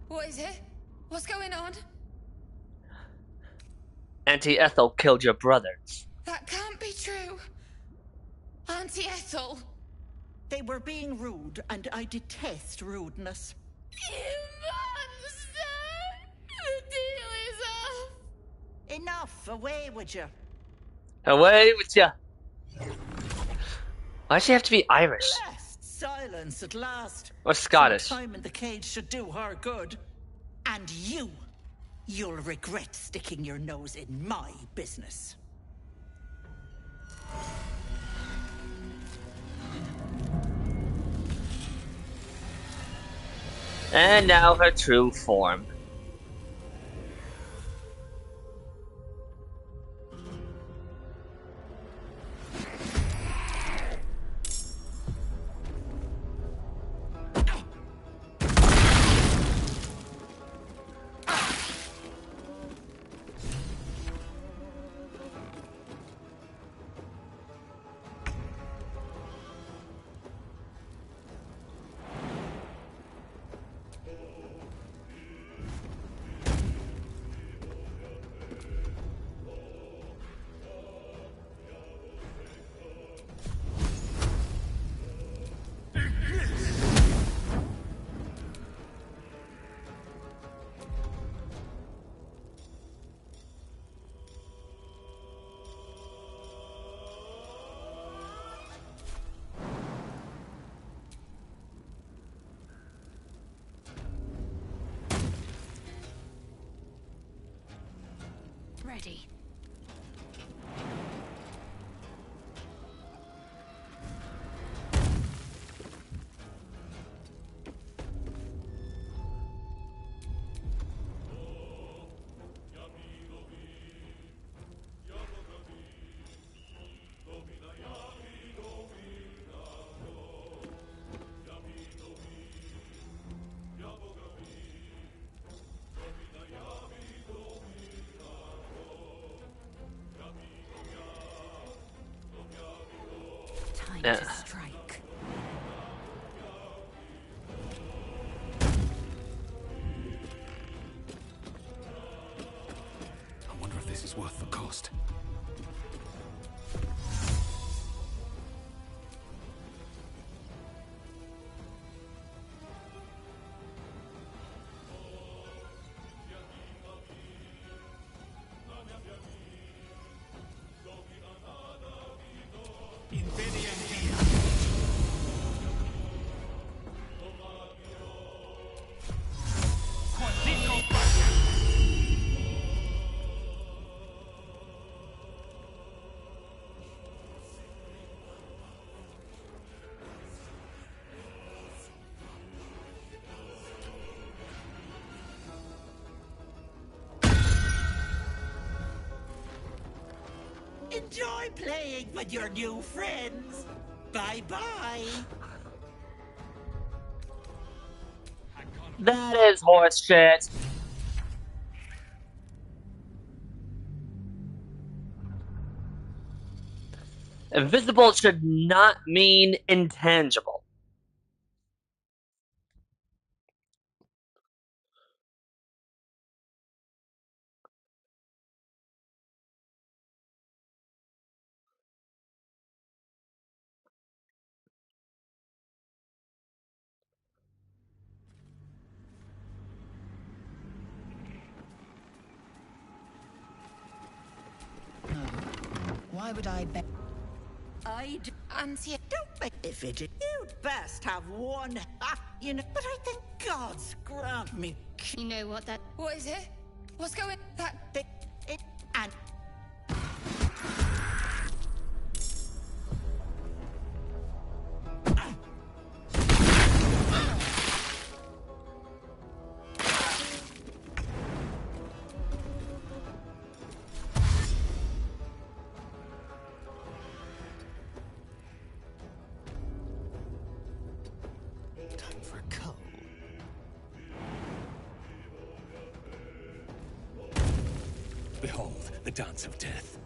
What is it? What's going on? Auntie Ethel killed your brothers. That can't be true. Auntie Ethel. They were being rude, and I detest rudeness. You monster! The deal is off. Enough, away with you. Away with ya. Why'd she have to be Irish? Blessed silence at last. Or Scottish? Some time in the cage should do her good. And you'll regret sticking your nose in my business. And now her true form. Ready. to strike. I wonder if this is worth the cost. Enjoy playing with your new friends. Bye-bye. That is horse shit. Invisible should not mean intangible. Why would I bet? Auntie, don't make it fidget. You'd best have one. You know, but I think God's grant me. You know what that... What is it? What's going... That... And... Time for a cull. Behold, the dance of death.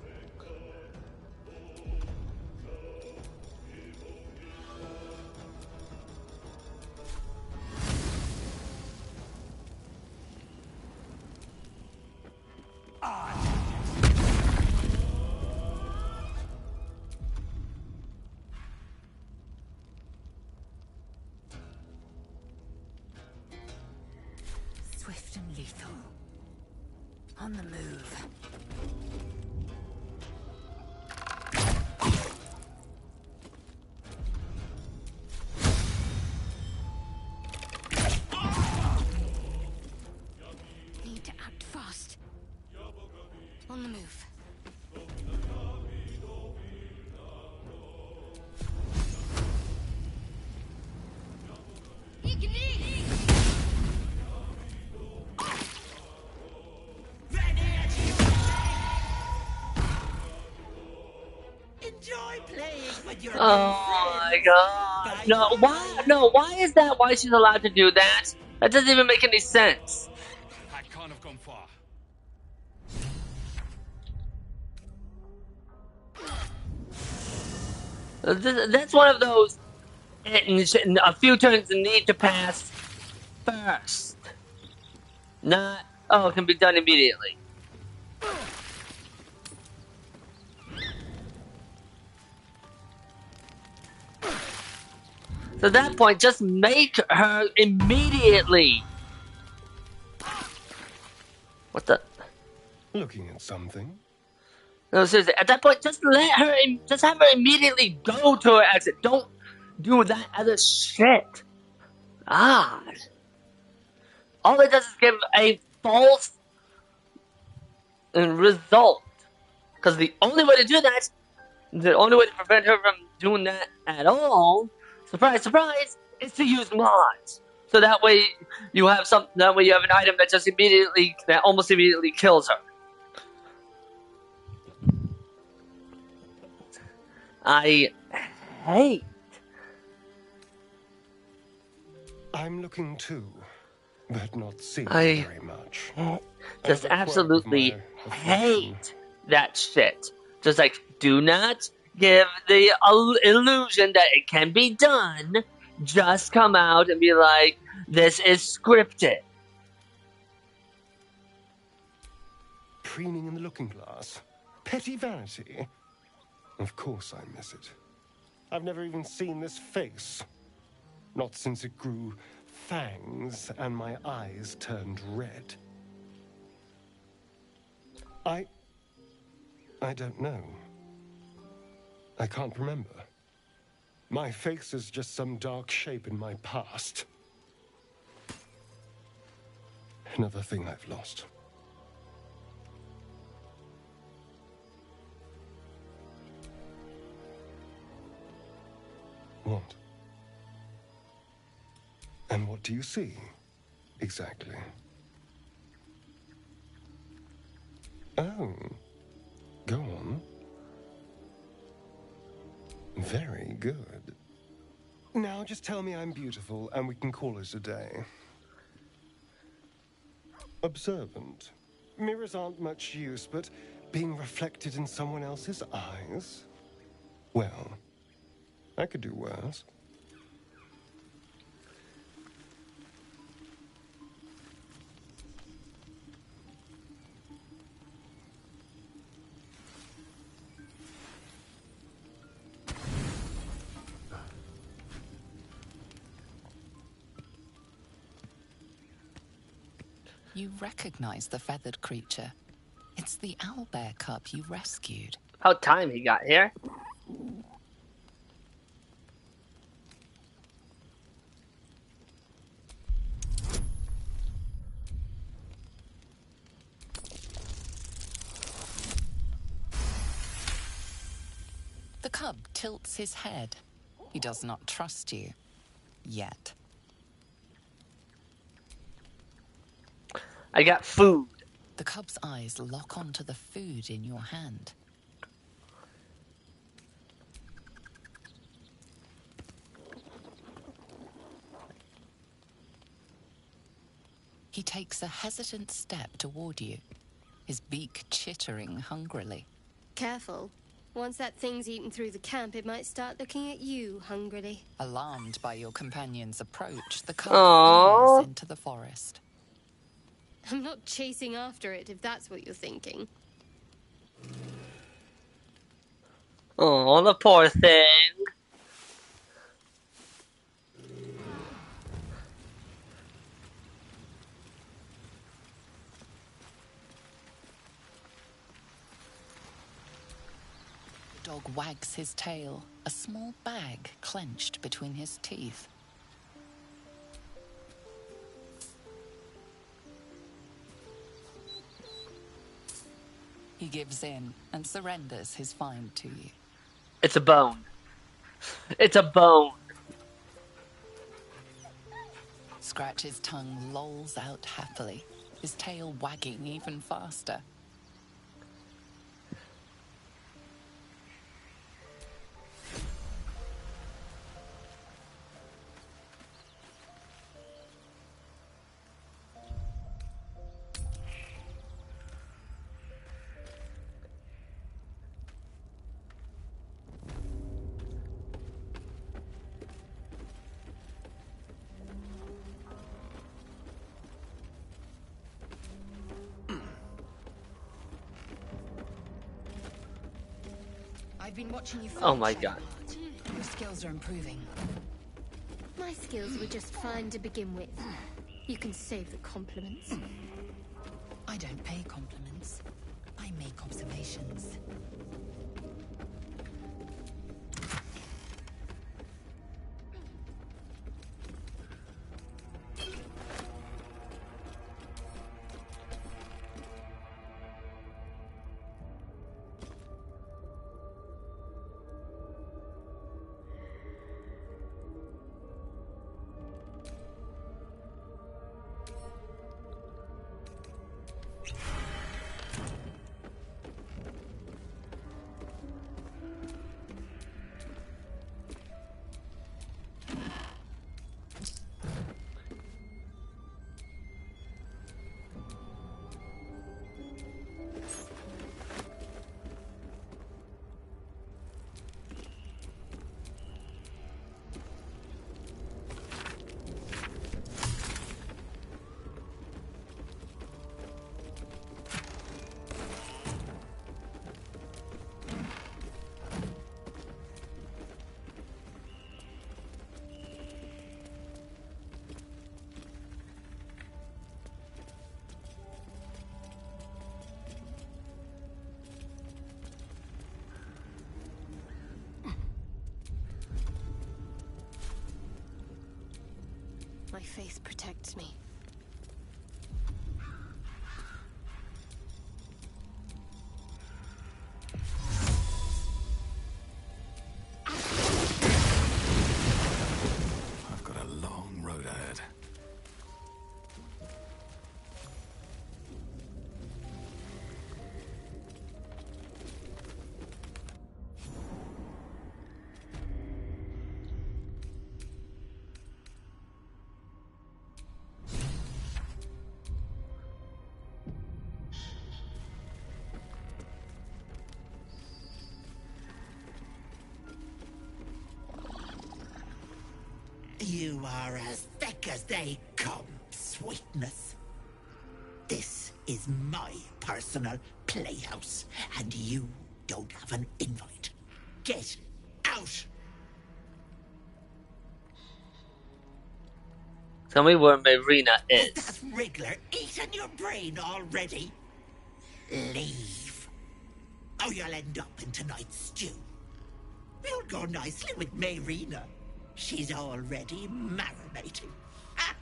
Swift and lethal. On the move. Need to act fast. On the move. Enjoy playing with your Oh my god. No, why? No, why is that? Why she's allowed to do that? That doesn't even make any sense. I can't have gone far. That's one of those. A few turns need to pass first. Not. Oh, it can be done immediately. So at that point, just make her immediately. What the? Looking at something. No, seriously. At that point, just let her. Just have her immediately go to her exit. Don't do that other shit. God. All it does is give a false result. Because the only way to do that, the only way to prevent her from doing that at all, surprise, surprise, is to use mods. So that way you have that way you have an item that almost immediately kills her. I hate. I'm looking too, but not seeing I very much. Just absolutely hate that shit. Just like, do not give the illusion that it can be done, just come out and be like, this is scripted. Preening in the looking glass? Petty vanity? Of course I miss it. I've never even seen this face. Not since it grew fangs and my eyes turned red. I don't know. I can't remember. My face is just some dark shape in my past. Another thing I've lost. What? And what do you see, exactly? Oh, go on. Very good. Now just tell me I'm beautiful and we can call it a day. Observant. Mirrors aren't much use, but being reflected in someone else's eyes? Well, I could do worse. You recognize the feathered creature. It's the owlbear cub you rescued. About time he got here. The cub tilts his head. He does not trust you. Yet. I got food. The cub's eyes lock onto the food in your hand. He takes a hesitant step toward you, his beak chittering hungrily. Careful. Once that thing's eaten through the camp, it might start looking at you hungrily. Alarmed by your companion's approach, the cub Aww. flees into the forest. I'm not chasing after it, if that's what you're thinking. Oh, the poor thing. The dog wags his tail, a small bag clenched between his teeth. He gives in and surrenders his find to you. It's a bone. It's a bone. Scratch's tongue lolls out happily, his tail wagging even faster. I've been watching you. Oh my god. Your skills are improving. My skills were just fine to begin with. You can save the compliments. I don't pay compliments. I make observations. faith protects me. I've got a long road ahead. You are as thick as they come, sweetness. This is my personal playhouse, and you don't have an invite. Get out! Tell me where Marina Has is. that wriggler eaten your brain already? Leave. Or you'll end up in tonight's stew. You'll go nicely with Marina. She's already marinating. Ah!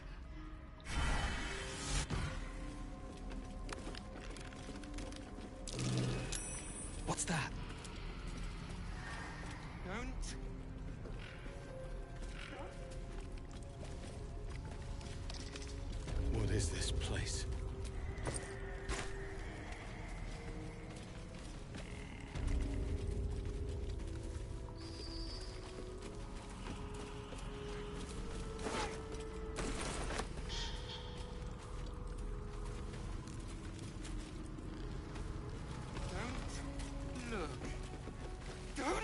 What's that? Don't. What is this place? Don't look. Don't!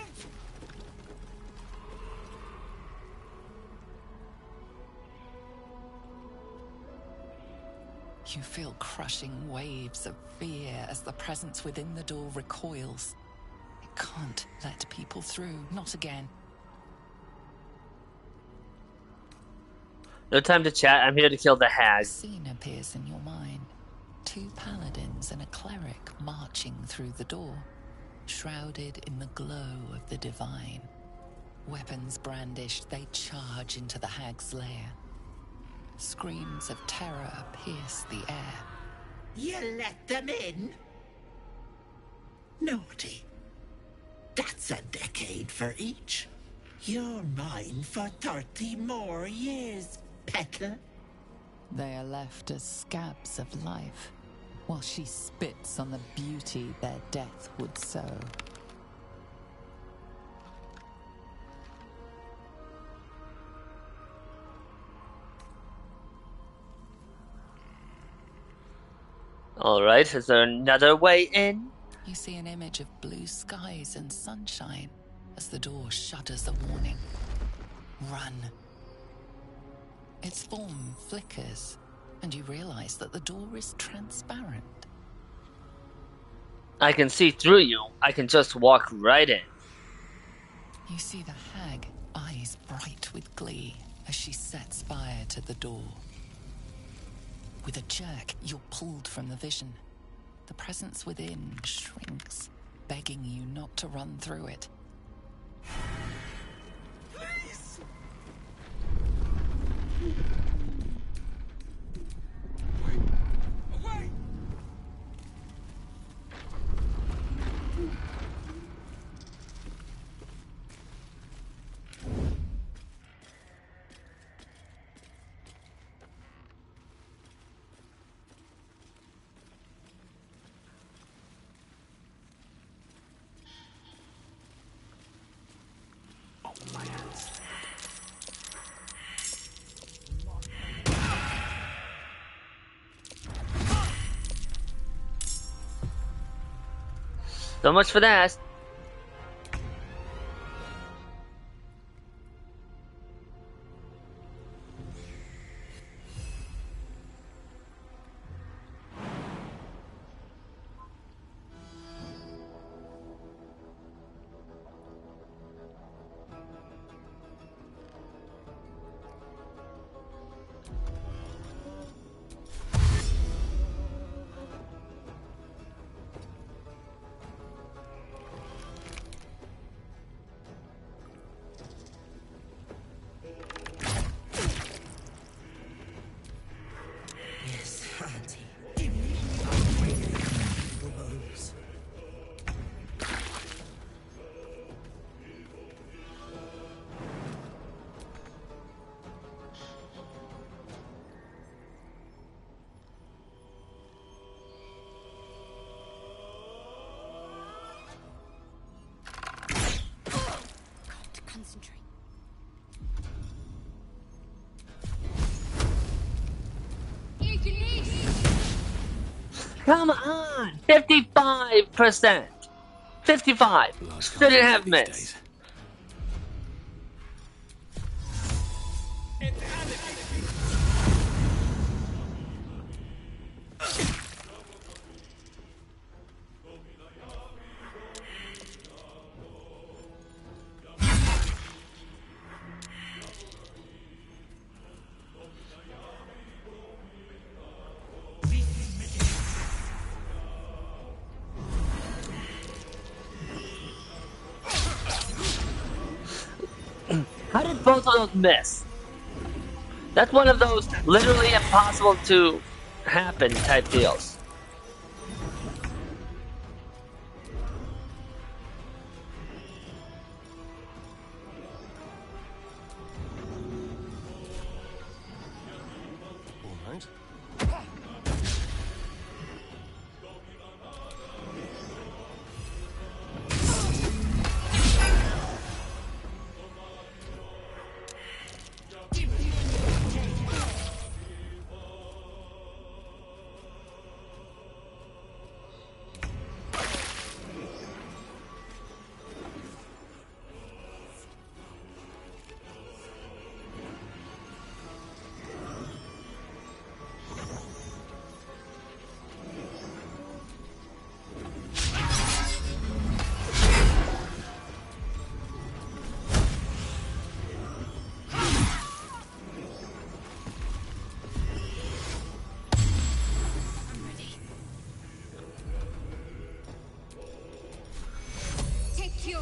You feel crushing waves of fear as the presence within the door recoils. It can't let people through, not again. No time to chat. I'm here to kill the A hag. scene appears in your mind. 2 paladins and a cleric marching through the door, shrouded in the glow of the divine. Weapons brandished, they charge into the hag's lair. Screams of terror pierce the air. You let them in? Naughty. That's a decade for each. You're mine for 30 more years, petal. They are left as scabs of life, while she spits on the beauty their death would sow. Alright, is there another way in? You see an image of blue skies and sunshine as the door shudders a warning. Run. Its form flickers, and you realize that the door is transparent. I can see through you. I can just walk right in. You see the hag, eyes bright with glee, as she sets fire to the door. With a jerk, you're pulled from the vision. The presence within shrinks, begging you not to run through it. Please! Away! Oh, my hands. So much for that. Come on! 55%! 55! Blood can't Shouldn't easy have these missed. days. How did both of those miss? That's one of those literally impossible to happen type deals. All right. Take your...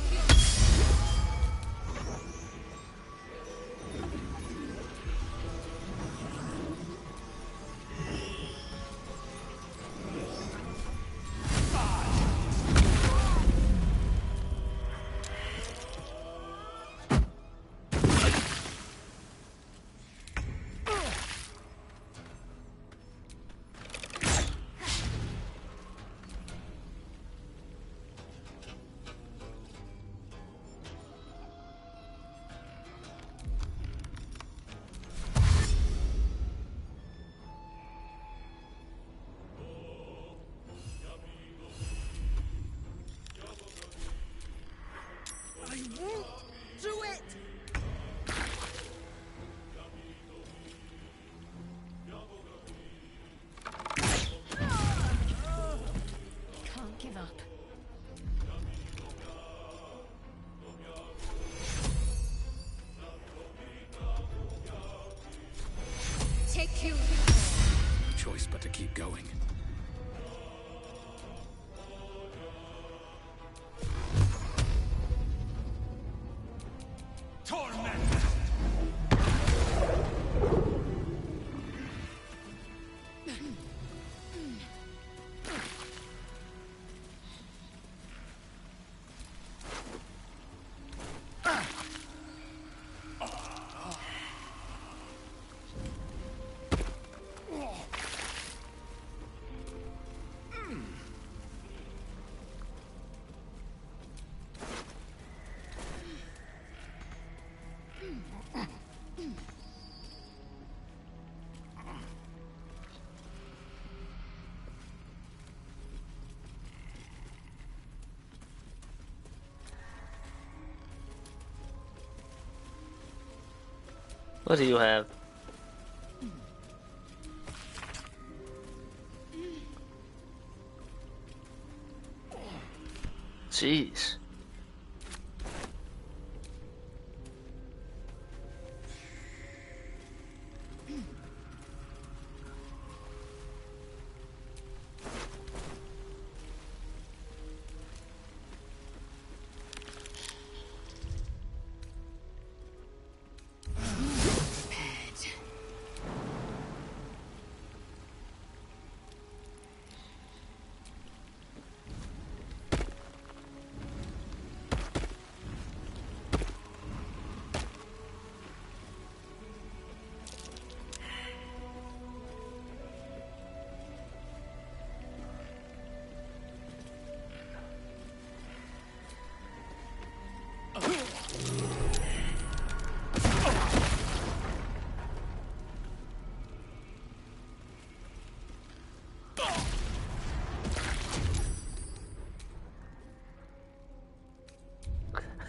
I won't do it! Can't give up. Take you... No choice but to keep going. What do you have? Jeez.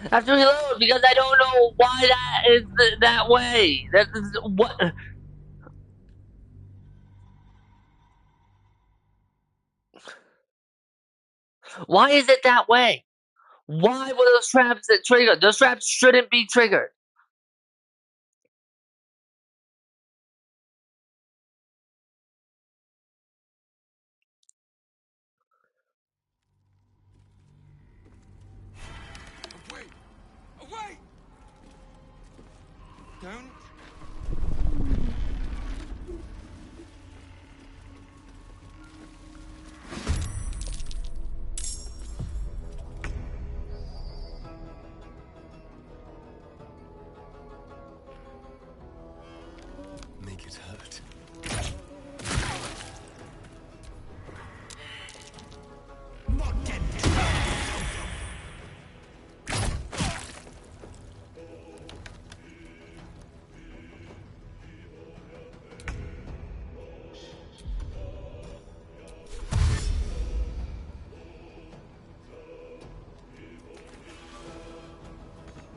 I have to reload because I don't know why that is that way. That is what. Why is it that way? Why were those traps that triggered? Those traps shouldn't be triggered. Away! Away! Don't. Make it hurt. Not dead.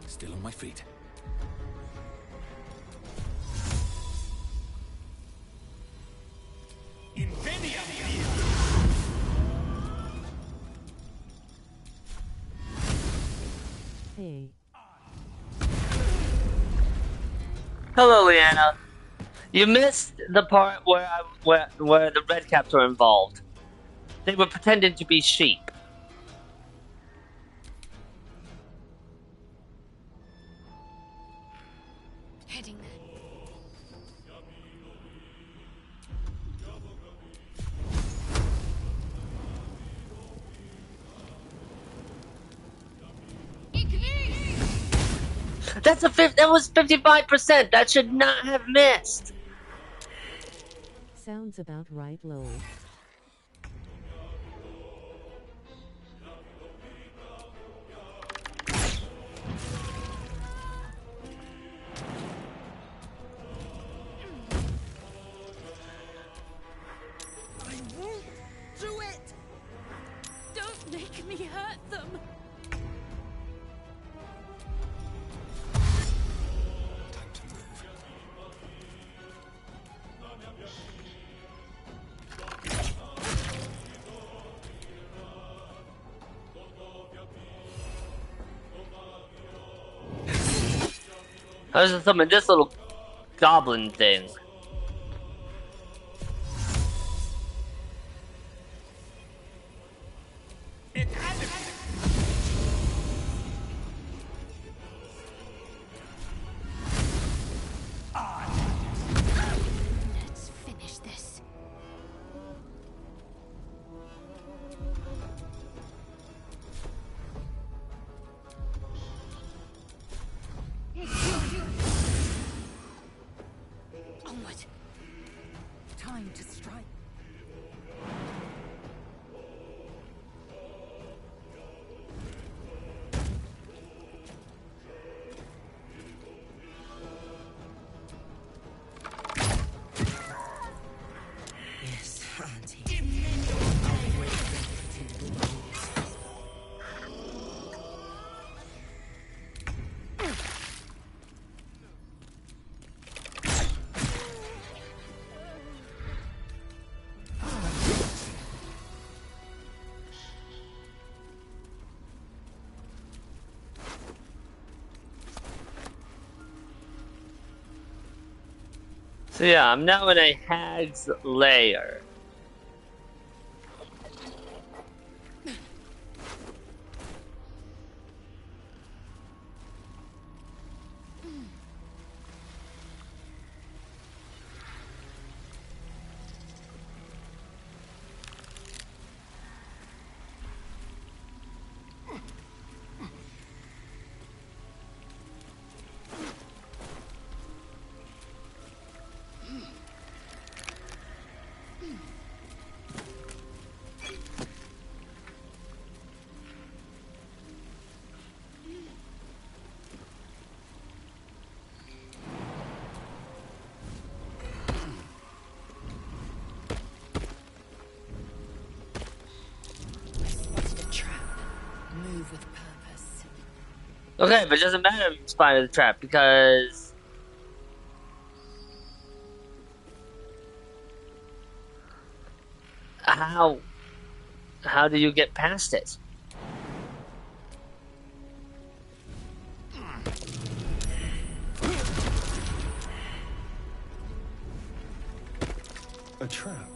Still on my feet. Hey. Hello, Leanna. You missed the part where the red caps were involved. They were pretending to be sheep. Heading there. That was 55%. That should not have missed. Sounds about right, Lowell. I won't do it! Don't make me hurt them! Time to move. I was just summon this little goblin thing. Let's finish this. Onward. Time to strike. Yes, Auntie. So yeah, I'm now in a hag's lair. Okay, but it doesn't matter if you spy the trap because how do you get past it? A trap.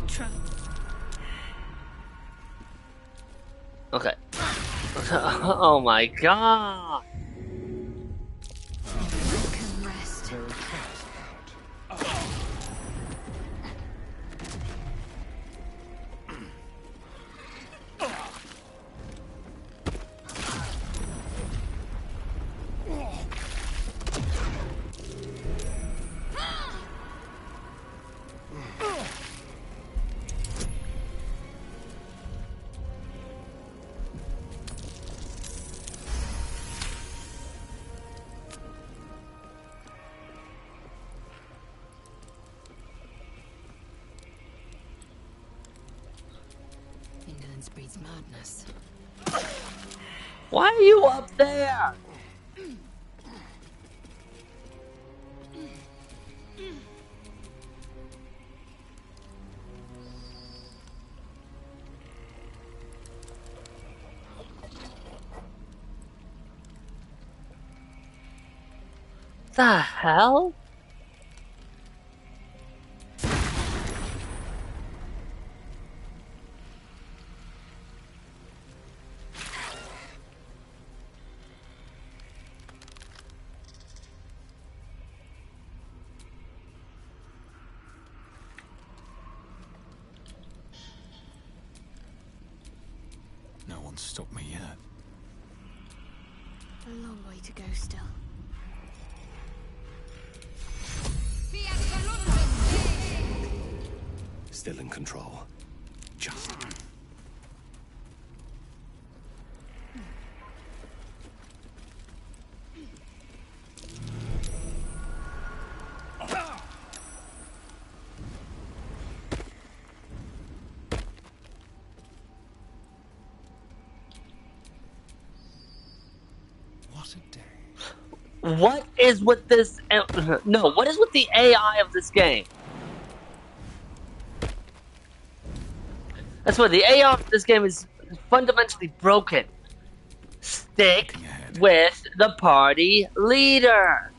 Trap. Okay. Oh my god. Can rest. There are traps about. Indolence breeds madness. Why are you up there? The hell? No one's stopped me yet. A long way to go still. Still in control. Just. What a day. What is with this? No, what is with the AI of this game? That's what the AI of this game is fundamentally broken. Stick with the party leader.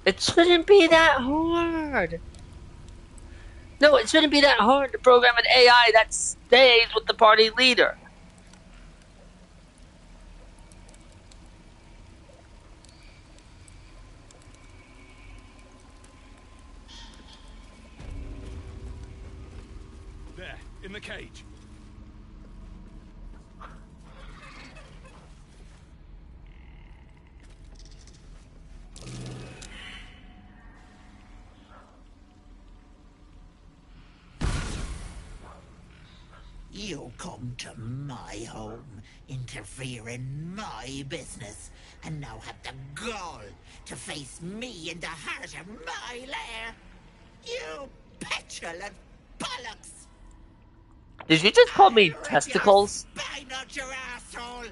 It shouldn't be that hard. No, it shouldn't be that hard to program an AI that stays with the party leader. There, in the cage. You come to my home, interfere in my business, and now have the gall to face me in the heart of my lair. You petulant bollocks! Did you just call me I'll rip testicles? your spine out your asshole!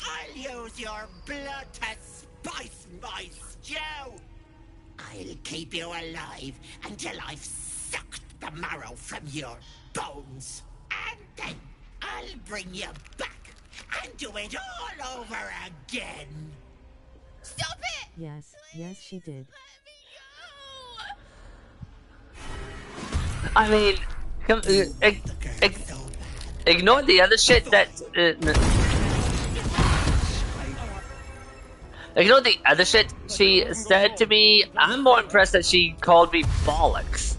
I'll use your blood to spice my stew! I'll keep you alive until I've sucked the marrow from your bones. And then I'll bring you back and do it all over again. Stop it! Yes, yes, she did. I mean, ignore the other shit that. Ignore the other shit she said to me. I'm more impressed that she called me bollocks.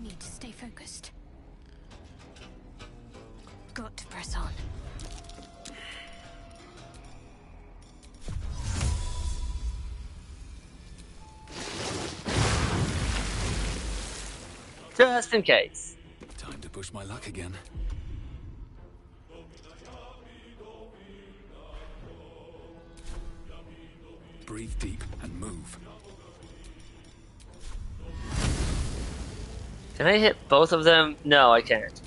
Need to stay focused. Got to press on. Just in case. Time to push my luck again. Breathe deep and move. Can I hit both of them? No, I can't.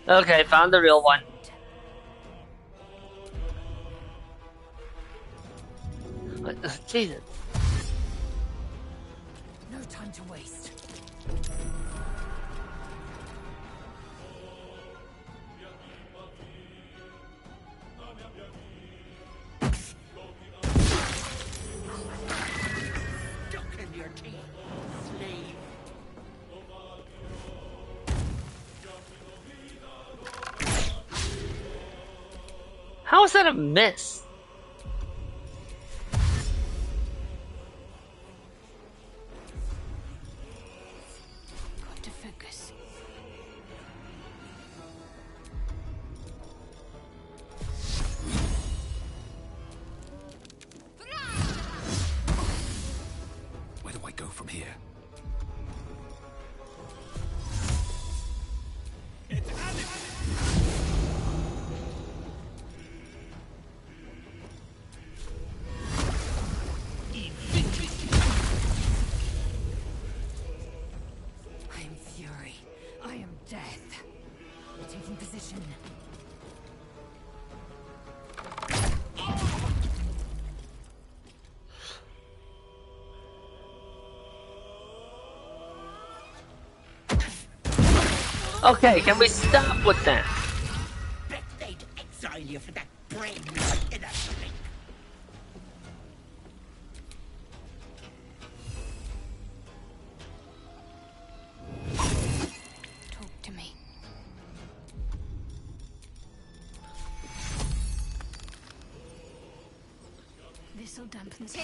Okay, found the real one. Jesus. No time to waste. Duck in your teeth, slave. How is that a miss? Got to focus. Where do I go from here? I am fury. I am death. Taking position. Okay, can we stop with that? Bet they'd exile you for that brain in a blink. Talk to me. This'll dampen the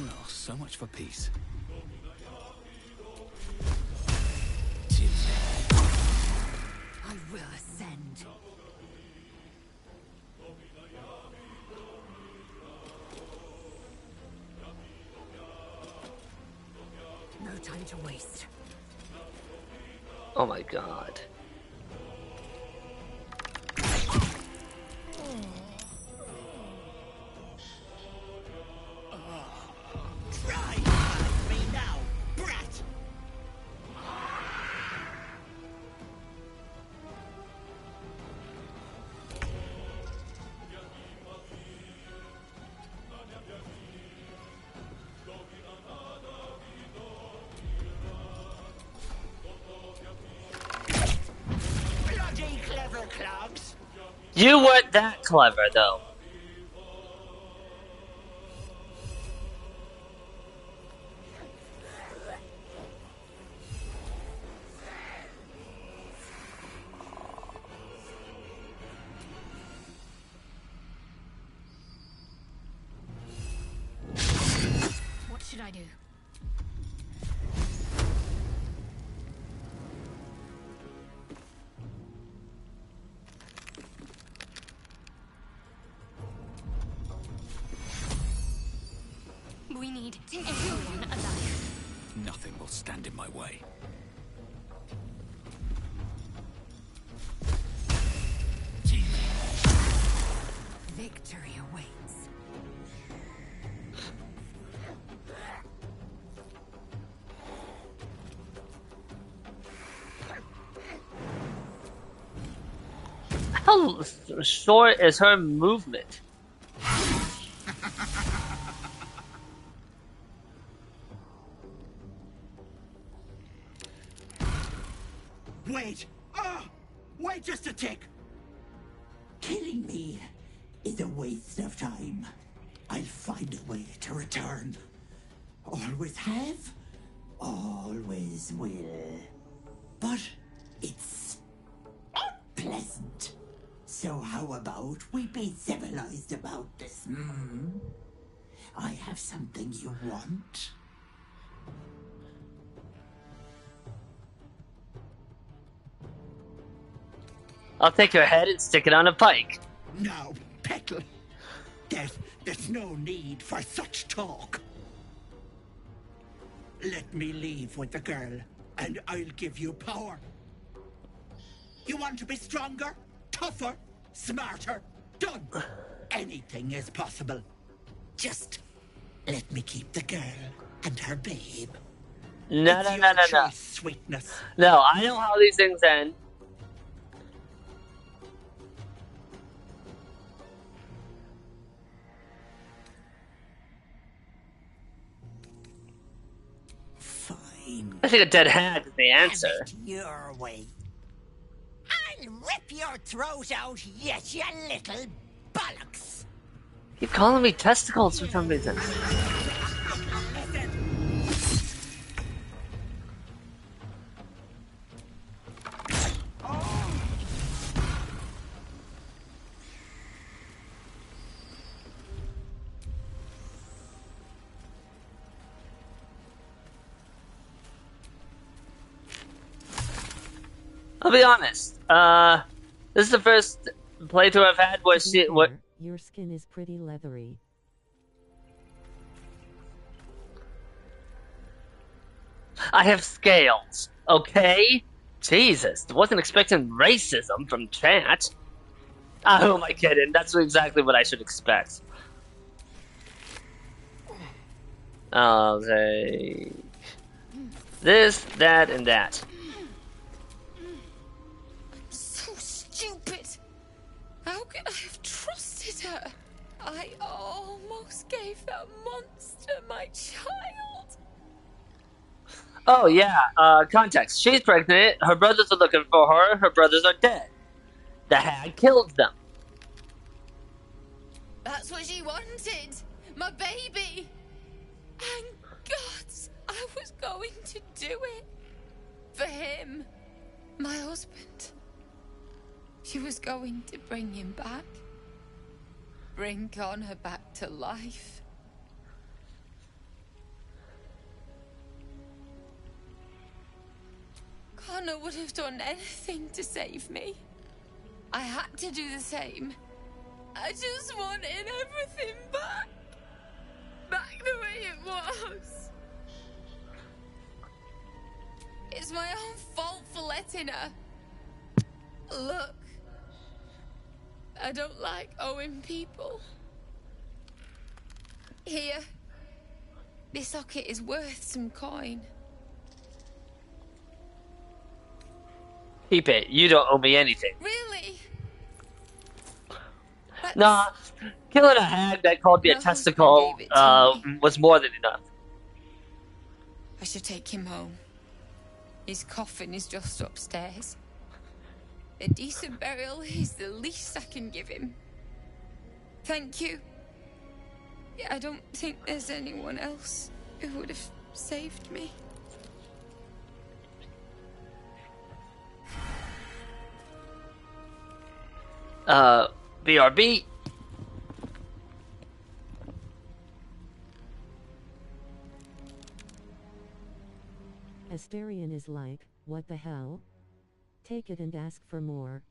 Well, so much for peace. I will ascend. No time to waste. Oh my god. Try find me now, brat! Bloody clever clogs! You weren't that clever, though. What should I do? We need everyone alive. Nothing will stand in my way. Victory awaits. How short is her movement? Wait! Wait just a tick! Killing me is a waste of time. I'll find a way to return. Always have, always will. But it's unpleasant. So how about we be civilized about this, hmm? I have something you want. I'll take your head and stick it on a pike. Now, Petal, there's no need for such talk. Let me leave with the girl, and I'll give you power. You want to be stronger, tougher, smarter? Done. Anything is possible. Just let me keep the girl and her babe. No, It's no, your no, no, no. choice, sweetness. No, I know how these things end. Fine. I think a dead hag is the answer. Have it your way. I'll rip your throat out yet, you little bollocks. Keep calling me testicles for some reason. I'll be honest. This is the first playthrough I've had where Your skin is pretty leathery. I have scales, okay? Jesus, wasn't expecting racism from chat. Oh, am I kidding? That's exactly what I should expect. I'll take this, that, and that. So stupid. How could I have trusted her? I almost gave that monster my child. Oh, yeah, context. She's pregnant, her brothers are looking for her brothers are dead. The hag killed them. That's what she wanted. My baby. And God, I was going to do it. For him. My husband. She was going to bring him back. Bring Connor back to life. Connor would have done anything to save me. I had to do the same. I just wanted everything back. Back the way it was. It's my own fault for letting her. Look. I don't like owing people. Here. This socket is worth some coin. Keep it. You don't owe me anything. Really? Nah, killing a hag that called me a testicle was more than enough. I should take him home. His coffin is just upstairs. A decent burial is the least I can give him. Thank you. I don't think there's anyone else who would have saved me. BRB. Astarion is like, what the hell? Take it and ask for more.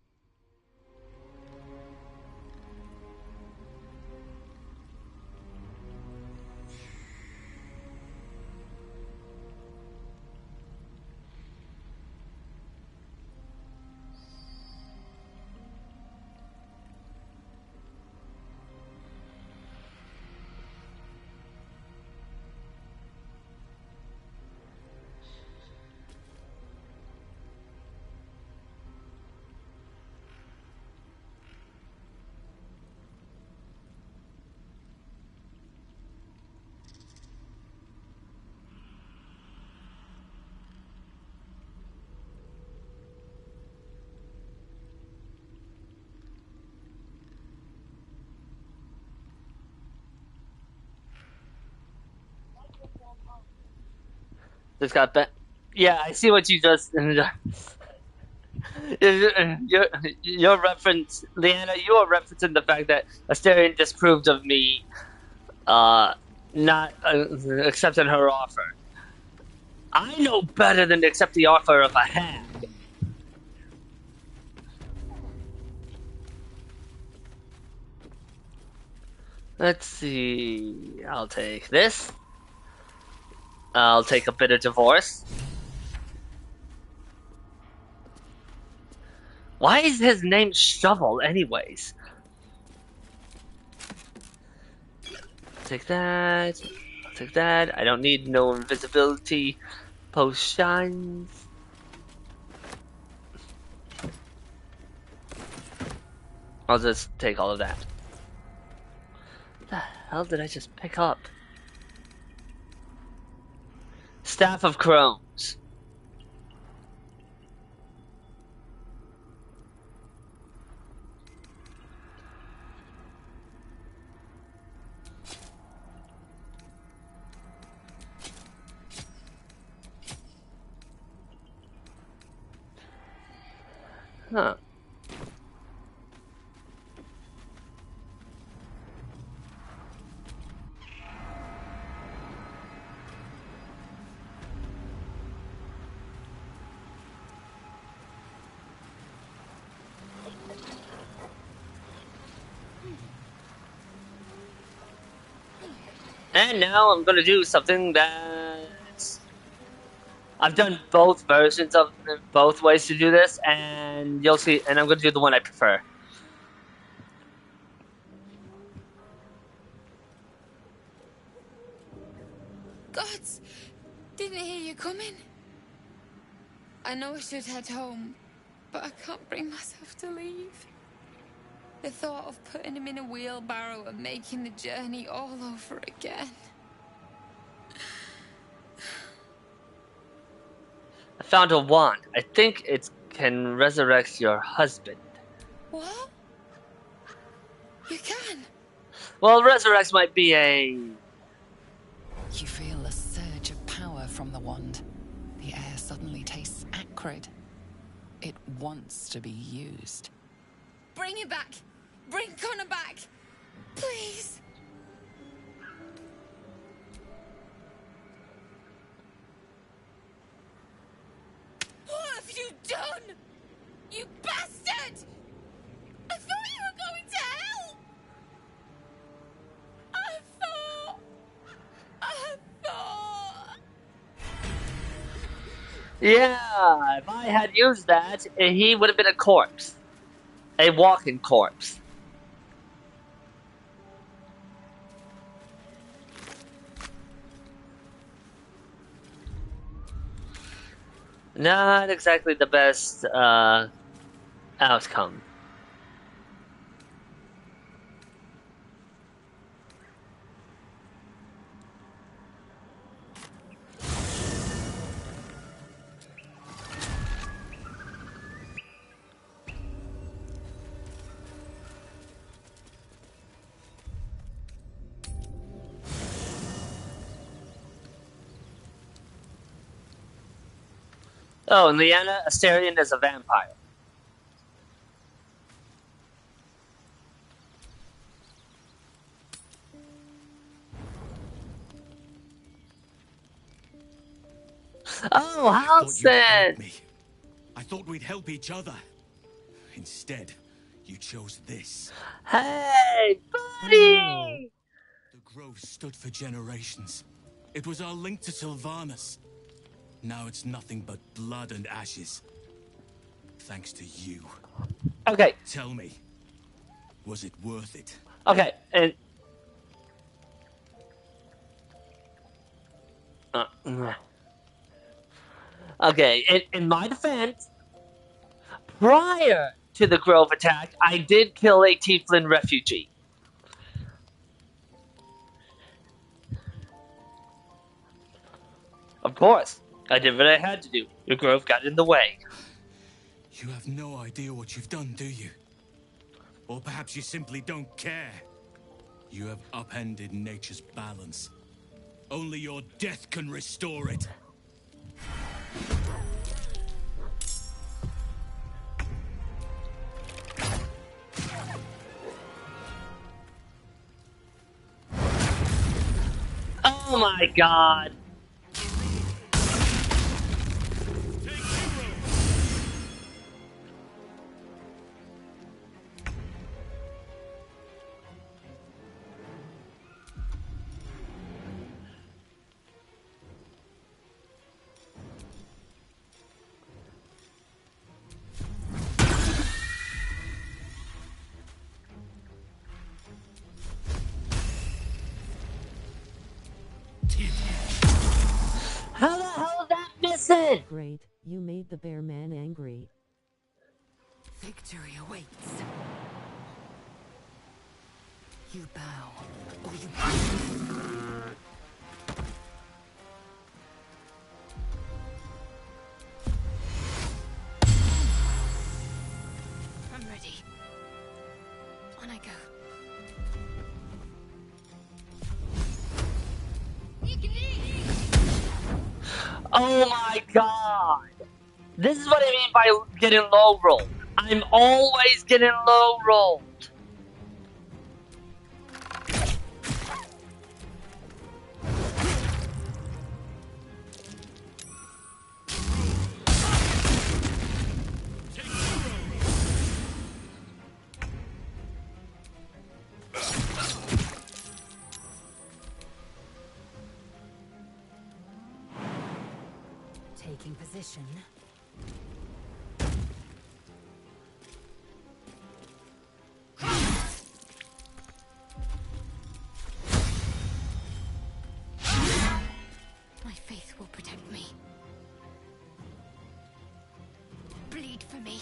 Just got that. Yeah, I see what you just. Your reference, Leanna, you are referencing the fact that Asterion disapproved of me not accepting her offer. I know better than to accept the offer of a hag. Let's see. I'll take this. I'll take a bit of divorce. Why is his name Shovel, anyways? Take that. I'll take that. I don't need no invisibility potions. I'll just take all of that. What the hell did I just pick up? Staff of Crones. Huh. And now I'm gonna do something that I've done both versions of both ways to do this, and you'll see. And I'm gonna do the one I prefer. Gods, didn't hear you coming. I know I should head home, but I can't bring myself to leave. The thought of putting him in a wheelbarrow and making the journey all over again. I found a wand. I think it can resurrect your husband. What? You can? Well, resurrect might be a... You feel a surge of power from the wand. The air suddenly tastes acrid. It wants to be used. Bring it back! Bring Connor back! Please! What have you done? You bastard! I thought you were going to hell! I thought... Yeah, if I had used that, he would have been a corpse. A walking corpse. Not exactly the best outcome. Oh, and Leanna, Asterion is a vampire. Oh, Halson! I thought we'd help each other. Instead, you chose this. Hey, buddy! The grove stood for generations. It was our link to Sylvanas. Now it's nothing but blood and ashes. Thanks to you. Okay. Tell me, was it worth it? Okay, and... Okay, in my defense, prior to the Grove attack, I did kill a Tieflin refugee. Of course, I did what I had to do. The Grove got in the way. You have no idea what you've done, do you? Or perhaps you simply don't care. You have upended nature's balance. Only your death can restore it. Oh my god. How the hell is that missing? Great, you made the bear man angry. Victory awaits. You bow, or you... I'm ready. On I go. Oh my god. This is what I mean by getting low rolled. I'm always getting low rolled. Taking position. My faith will protect me. Bleed for me.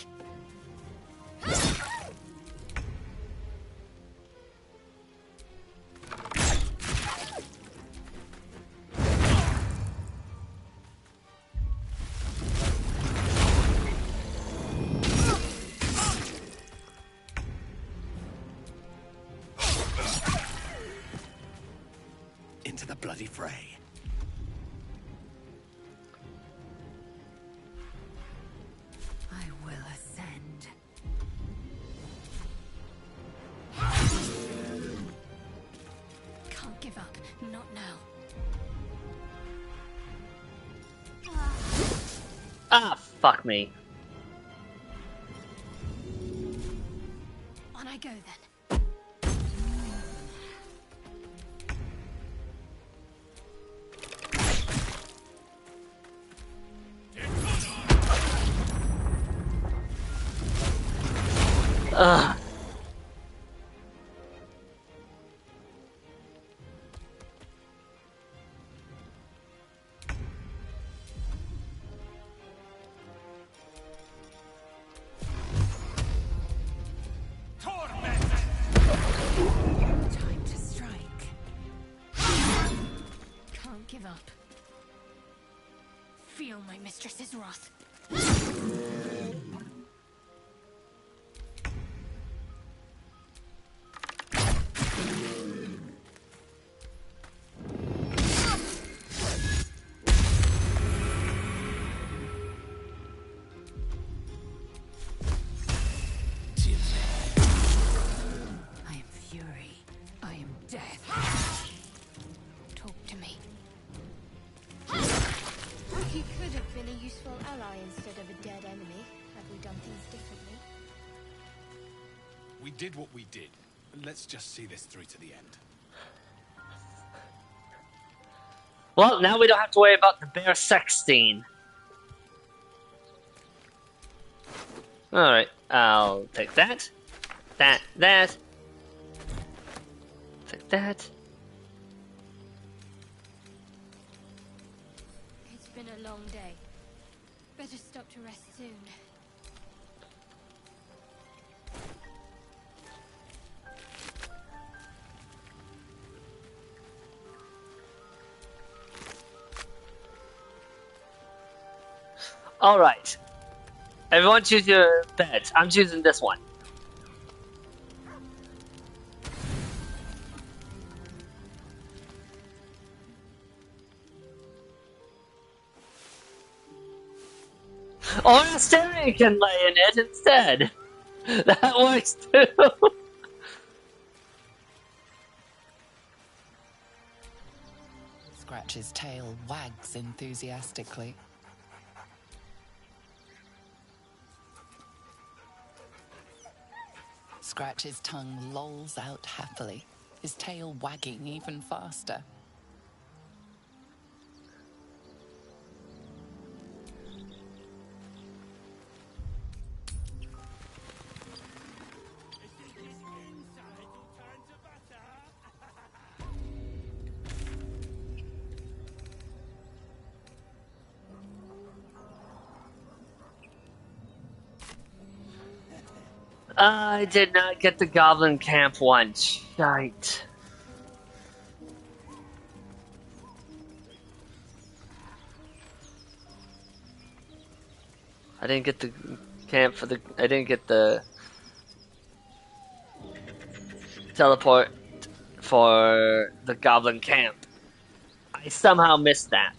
Into the bloody fray. I will ascend. Can't give up. Not now. Ah, fuck me. On I go then. Ugh. Time to strike. Can't give up. Feel my mistress's wrath. I am fury. I am death. Talk to me. He could have been a useful ally instead of a dead enemy, had we done things differently. We did what we did. Let's just see this through to the end. Well, now we don't have to worry about the bear sex scene. Alright, I'll take that. That. Take that. It's been a long day. Better stop to rest soon. Alright. Everyone choose your beds. I'm choosing this one. Or Astarion can lay in it instead. That works too. Scratch's tail wags enthusiastically. Scratch's tongue lolls out happily, his tail wagging even faster. I did not get the Goblin Camp one. Shite. I didn't get the camp for the. I didn't get the teleport for the Goblin Camp. I somehow missed that.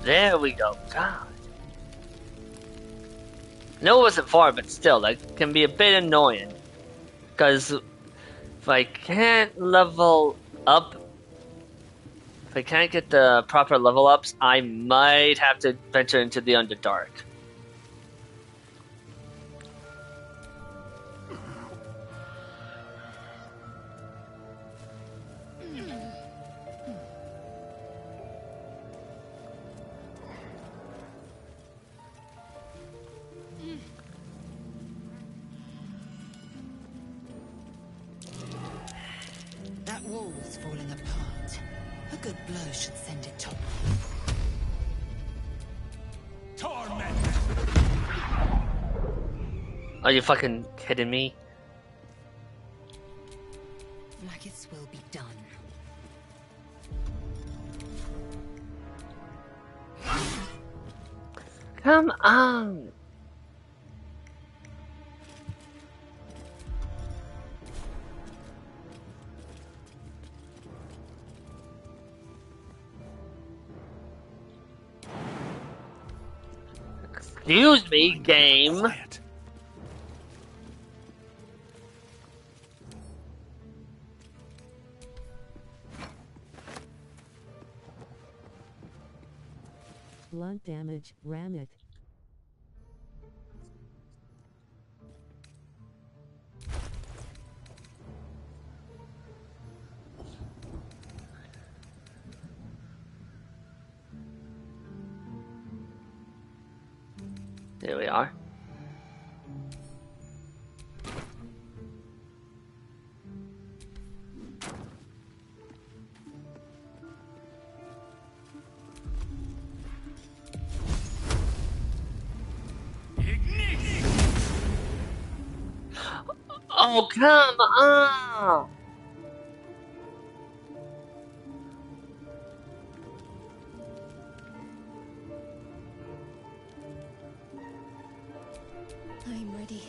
There we go. God. No, it wasn't far, but still, that can be a bit annoying. Because if I can't level up, if I can't get the proper level ups, I might have to venture into the Underdark. That wall's falling apart. A good blow should send it toppling. Torment! Are you fucking kidding me? Like will be done. Come on! Excuse me, game. Quiet. Blunt damage, ram it. There we are. Oh, come on! I'm ready.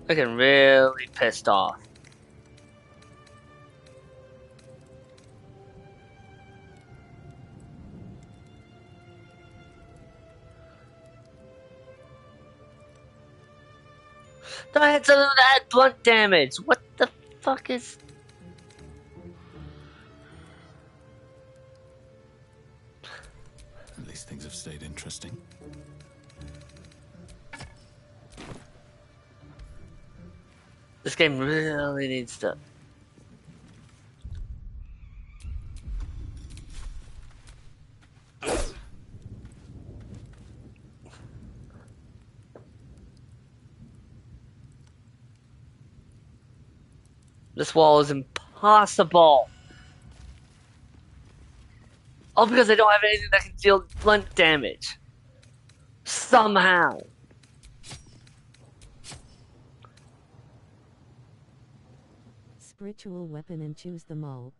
I get really pissed off. That's that blunt damage. What the fuck is? At least things have stayed interesting. This game really needs to. This wall is impossible. All because I don't have anything that can deal blunt damage. Somehow. Spiritual weapon and choose them all.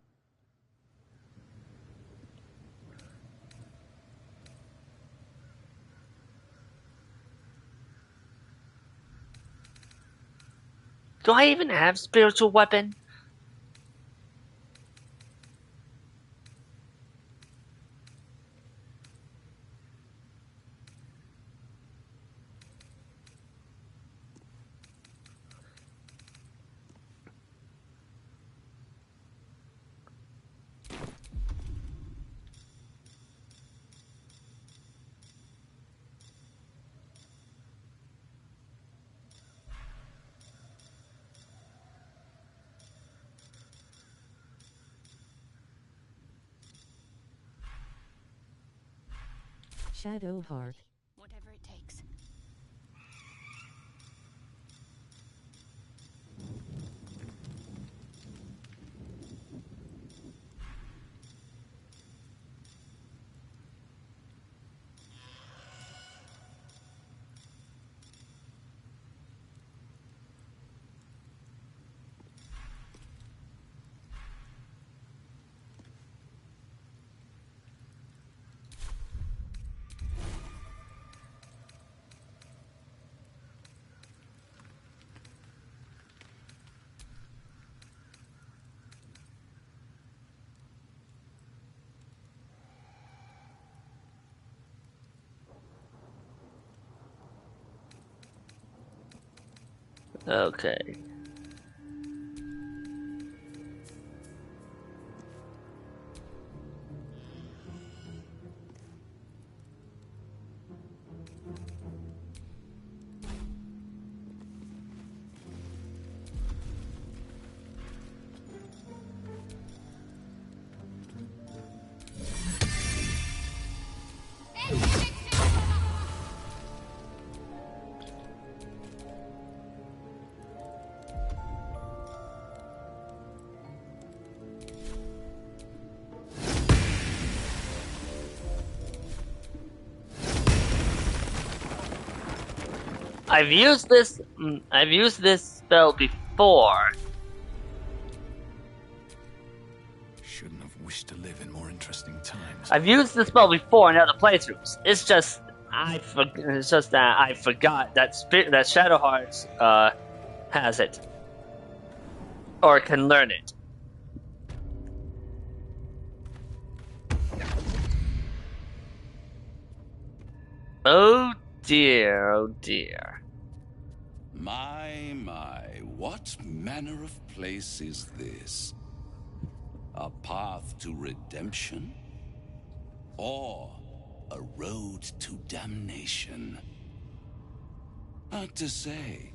Do I even have spiritual weapon? Shadow Heart. Whatever it takes. Okay. I've used this spell before. Shouldn't have wished to live in more interesting times. I've used this spell before in other playthroughs. It's just that I forgot that Shadowheart has it or can learn it. Oh dear, oh dear. My, what manner of place is this? A path to redemption? Or a road to damnation? Hard to say,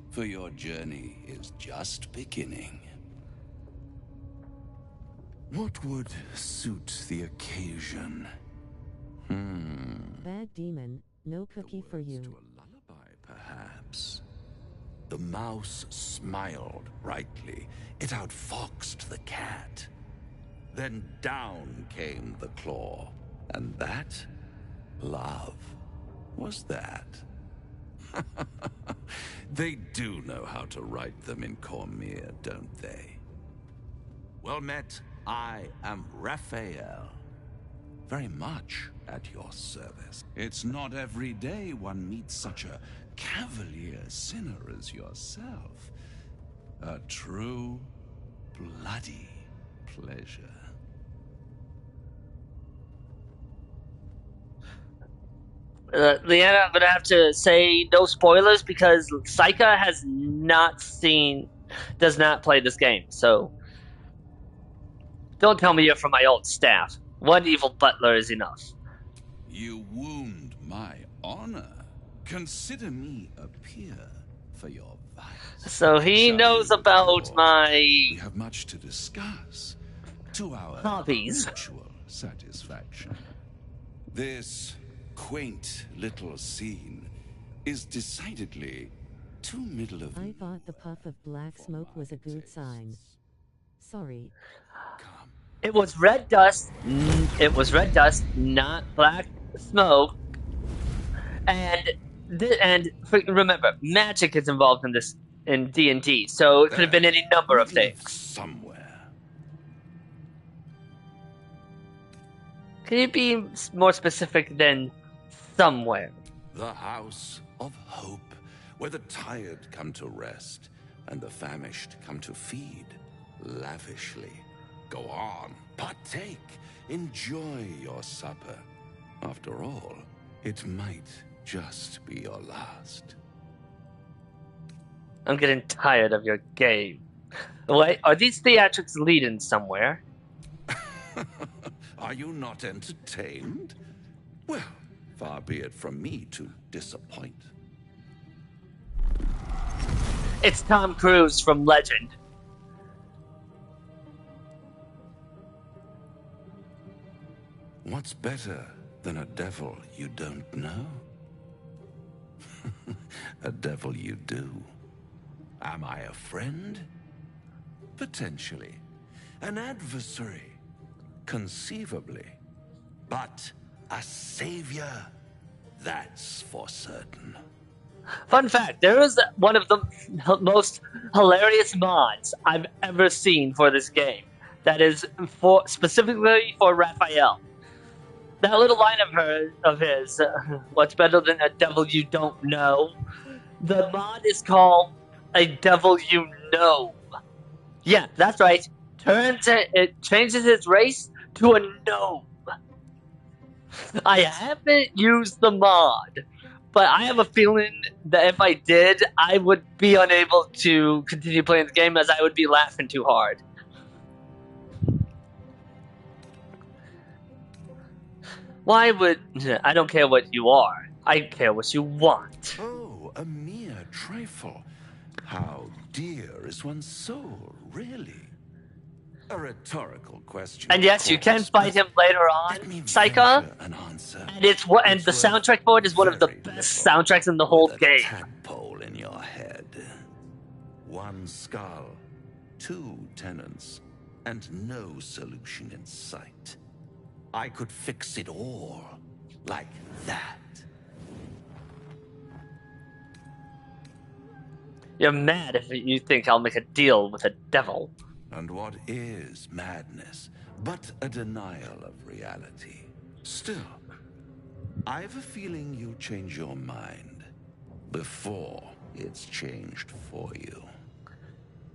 for your journey is just beginning. What would suit the occasion? Bad demon, no cookie for you. To a lullaby, perhaps. The mouse smiled brightly. It outfoxed the cat. Then down came the claw. And that? Love. Was that? They do know how to write them in Cormier, don't they? Well met, I am Raphael. Very much at your service. It's not every day one meets such a cavalier sinner as yourself. A true, bloody pleasure. Leanna, I'm gonna have to say no spoilers because Saika does not play this game, so don't tell me you're from my old staff. One evil butler is enough. You wound my honor. Consider me a peer for your vice. So he knows about my... We have much to discuss. To our hobbies. Mutual satisfaction. This quaint little scene is decidedly too middle of... I thought the puff of black smoke was a good sign. Sorry. It was red dust. It was red dust, not black smoke. And remember, magic is involved in this in D&D, so it could have been any number of We live things. somewhere. Can you be more specific than somewhere? The House of Hope, where the tired come to rest and the famished come to feed lavishly. Go on, partake, enjoy your supper. After all, it might just be your last. I'm getting tired of your game. Wait, are these theatrics leading somewhere? Are you not entertained? Well, far be it from me to disappoint. It's Tom Cruise from Legend. What's better than a devil you don't know? A devil you do. Am I a friend? Potentially. An adversary? Conceivably. But a savior? That's for certain. Fun fact, there is one of the most hilarious mods I've ever seen for this game. That is specifically for Raphael. That little line of his, what's better than a devil you don't know? The mod is called A Devil You Know. Yeah, that's right. It changes his race to a gnome. I haven't used the mod, but I have a feeling that if I did, I would be unable to continue playing the game as I would be laughing too hard. Why would... I don't care what you are. I care what you want. Oh, a mere trifle. How dear is one's soul, really? A rhetorical question. And yes, you can fight him later on, Psycho. And and the soundtrack for it is one of the best soundtracks in the whole game. Tadpole in your head. One skull, two tenants, and no solution in sight. I could fix it all like that. You're mad if you think I'll make a deal with a devil. And what is madness but a denial of reality? Still, I have a feeling you'll change your mind before it's changed for you.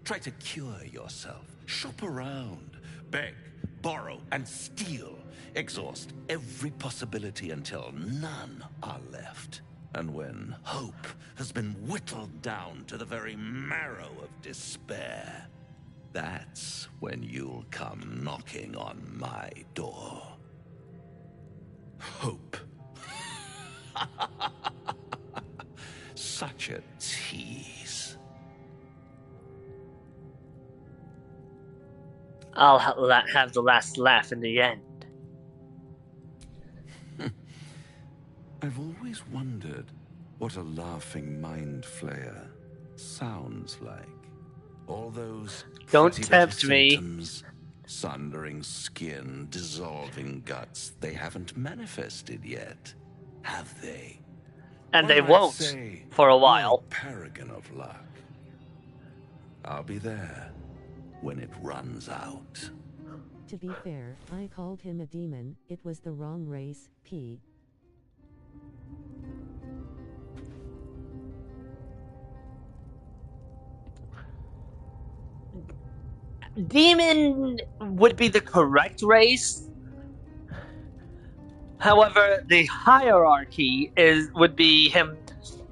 Try to cure yourself. Shop around. Beg, borrow, and steal. Exhaust every possibility until none are left. And when hope has been whittled down to the very marrow of despair, that's when you'll come knocking on my door. Hope. Such a tease. I'll have the last laugh in the end. I've always wondered what a laughing mind flayer sounds like. All those don't pretty tempt me. Symptoms, sundering skin, dissolving guts, they haven't manifested yet, have they? And they won't for a while. Paragon of luck. I'll be there when it runs out. To be fair, I called him a demon. It was the wrong race, P. Demon would be the correct race. However, the hierarchy would be him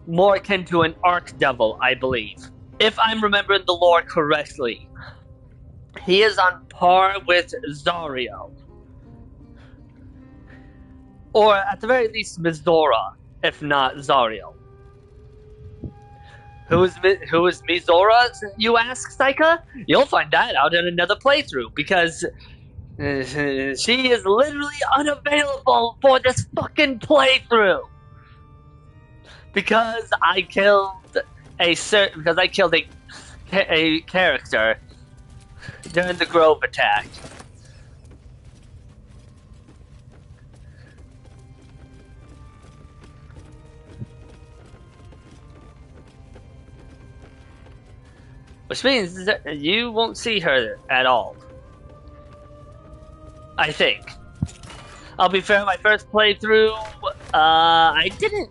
more akin to an archdevil, I believe. If I'm remembering the lore correctly. He is on par with Zario. Or at the very least Mizora, if not Zario. Who is Mizora, you ask, Saika? You'll find that out in another playthrough, because she is literally unavailable for this fucking playthrough. Because I killed a character during the Grove attack. Which means that you won't see her at all. I think. I'll be fair, my first playthrough, I didn't.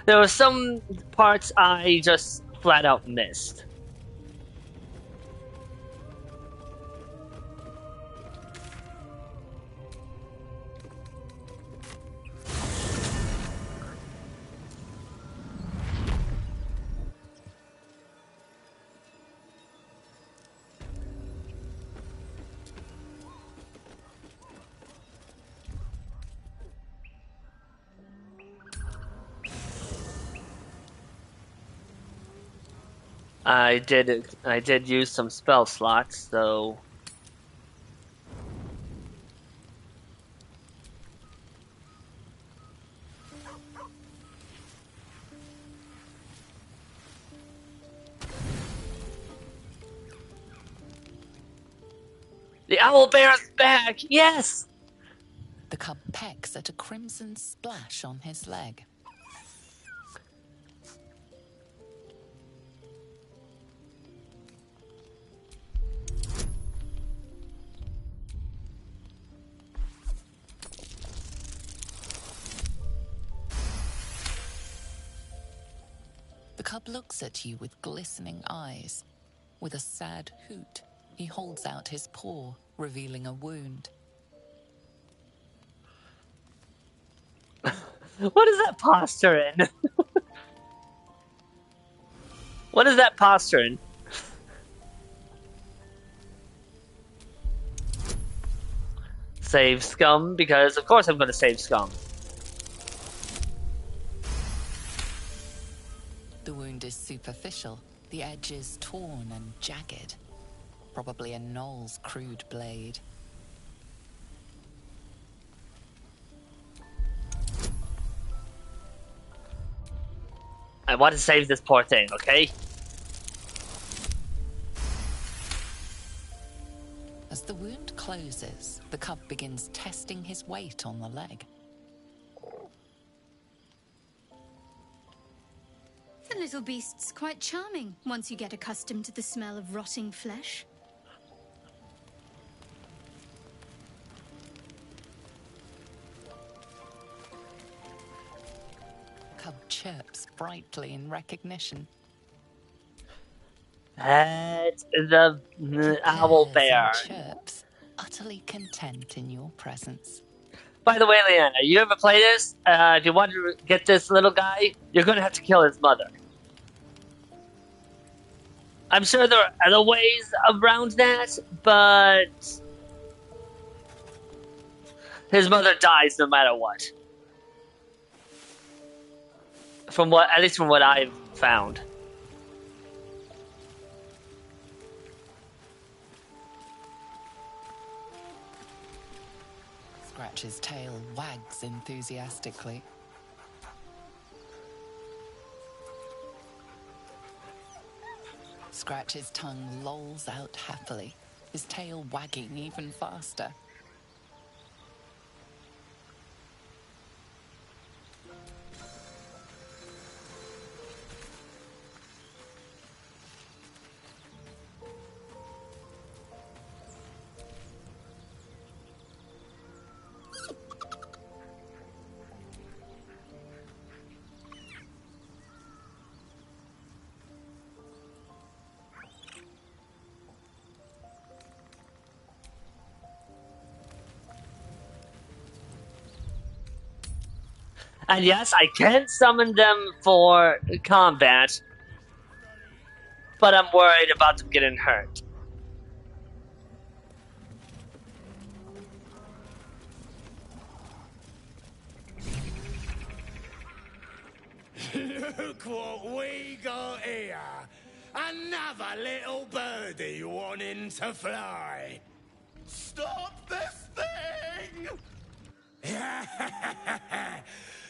There were some parts I just flat out missed. I did use some spell slots, so the owl bear is back! Yes! The cub pecks at a crimson splash on his leg. The cub looks at you with glistening eyes. With a sad hoot, he holds out his paw, revealing a wound. What is that posture in? What is that posture in? Save scum, because of course I'm going to save scum. The wound is superficial, the edge is torn and jagged. Probably a gnoll's crude blade. I want to save this poor thing, okay? As the wound closes, the cub begins testing his weight on the leg. The little beast's quite charming once you get accustomed to the smell of rotting flesh. Cub chirps brightly in recognition. That's the owl bear. Chirps, utterly content in your presence. By the way, Leanna, you ever play this? If you want to get this little guy, you're going to have to kill his mother. I'm sure there are other ways around that, but his mother dies no matter what. At least from what I've found. Scratch's tail wags enthusiastically. Scratch's tongue lolls out happily, his tail wagging even faster. And yes, I can summon them for combat, but I'm worried about them getting hurt. Look what we got here. Another little birdie wanting to fly. Stop this thing!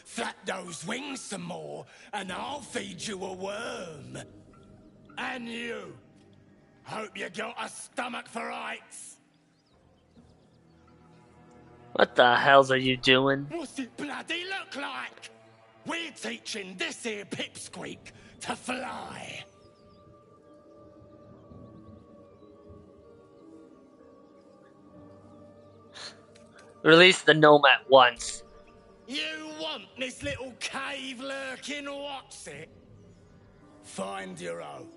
Flap those wings some more, and I'll feed you a worm. And you. Hope you got a stomach for heights. What the hells are you doing? What's it bloody look like? We're teaching this here pipsqueak to fly. Release the gnome at once. You want this little cave lurking what's it? Find your own.